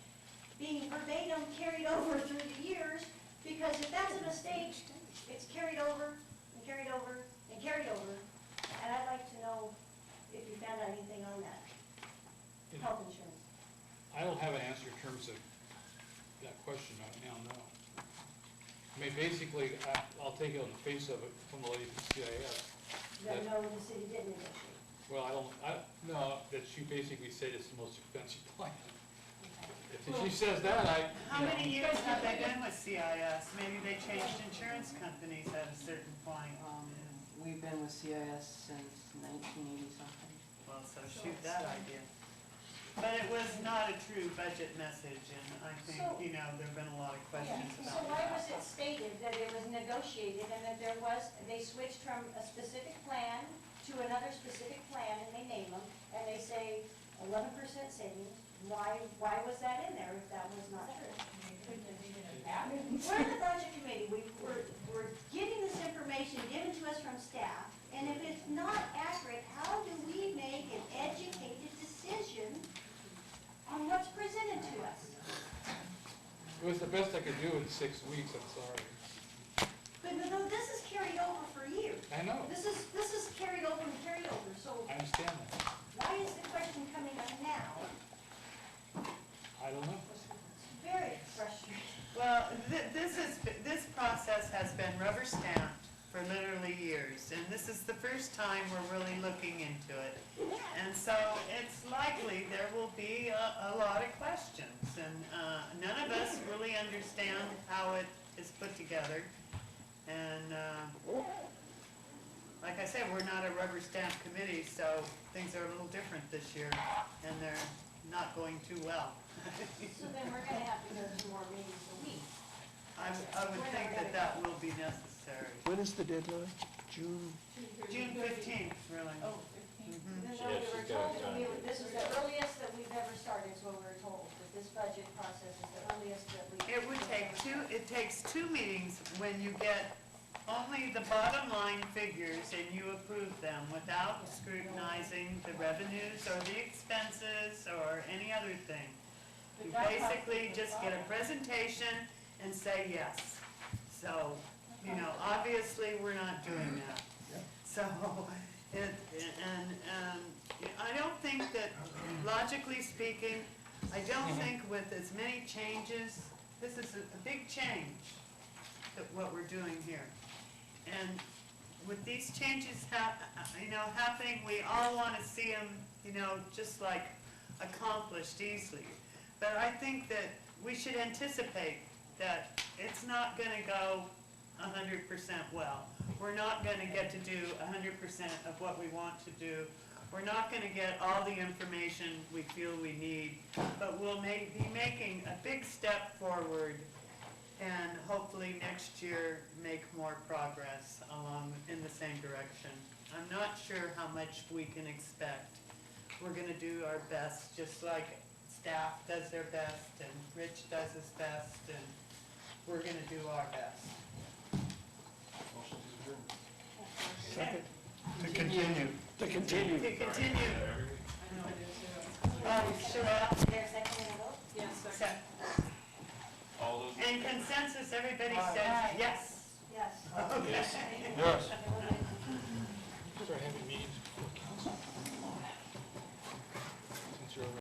being verbatim carried over through the years, because if that's a mistake, it's carried over and carried over and carried over. And I'd like to know if you found out anything on that, health insurance. I don't have an answer in terms of that question right now, no. I mean, basically, I'll take it on the face of it from the lady from CIS. That no, the city didn't negotiate. Well, no, that she basically said it's the most expensive plan. If she says that, How many years have they been with CIS? Maybe they changed insurance companies at a certain point. we've been with CIS since 1980 something. Well, so shoot that idea. But it was not a true budget message, and I think, So- you know, there've been a lot of questions So about why that. was it stated that it was negotiated and that there was, they switched from a specific plan to another specific plan, and they name them, and they say 11% savings? Why was that in there if that was not true? We're in the budget committee, we're getting this information given to us from staff, and if it's not accurate, how do we make an educated decision on what's presented to us? It was the best I could do in 6 weeks, I'm sorry. But no, this is carried over for years. I know, This is carried over and carried over, so I understand that. why is the question coming up now? I don't know. It's very frustrating. Well, this process has been rubber stamped for literally years, and this is the first time we're really looking into it. And so it's likely there will be a lot of questions, and none of us really understand how it is put together. And like I said, we're not a rubber stamp committee, so things are a little different this year, and they're not going too well. So then we're gonna have to go to more meetings a week. I would think that that will be necessary. When is the deadline? June? June 15th, really. Oh, Mhm. even though Yes, we were she's got told that time. this is the earliest that we've ever started, is what we were told, that this budget process is the earliest that we. It takes two meetings when you get only the bottom line figures and you approve them without scrutinizing the revenues or the expenses or any other thing. You basically just get a presentation and say yes. So, you know, obviously, we're not doing that. So, I don't think that, logically speaking, I don't think with as many changes, this is a big change, that what we're doing here. And with these changes happening, we all want to see them, just like accomplished easily. But I think that we should anticipate that it's not going to go 100% well. We're not going to get to do 100% of what we want to do. We're not going to get all the information we feel we need, but we'll be making a big step forward and hopefully next year make more progress along in the same direction. I'm not sure how much we can expect. We're going to do our best, just like staff does their best and Rich does his best, and we're going to do our best. Second. To continue. To continue. To continue. I know it is, Sherelle? There's second and a vote? Yes, second. All those. And consensus, everybody says yes. Yes. Okay. Yes.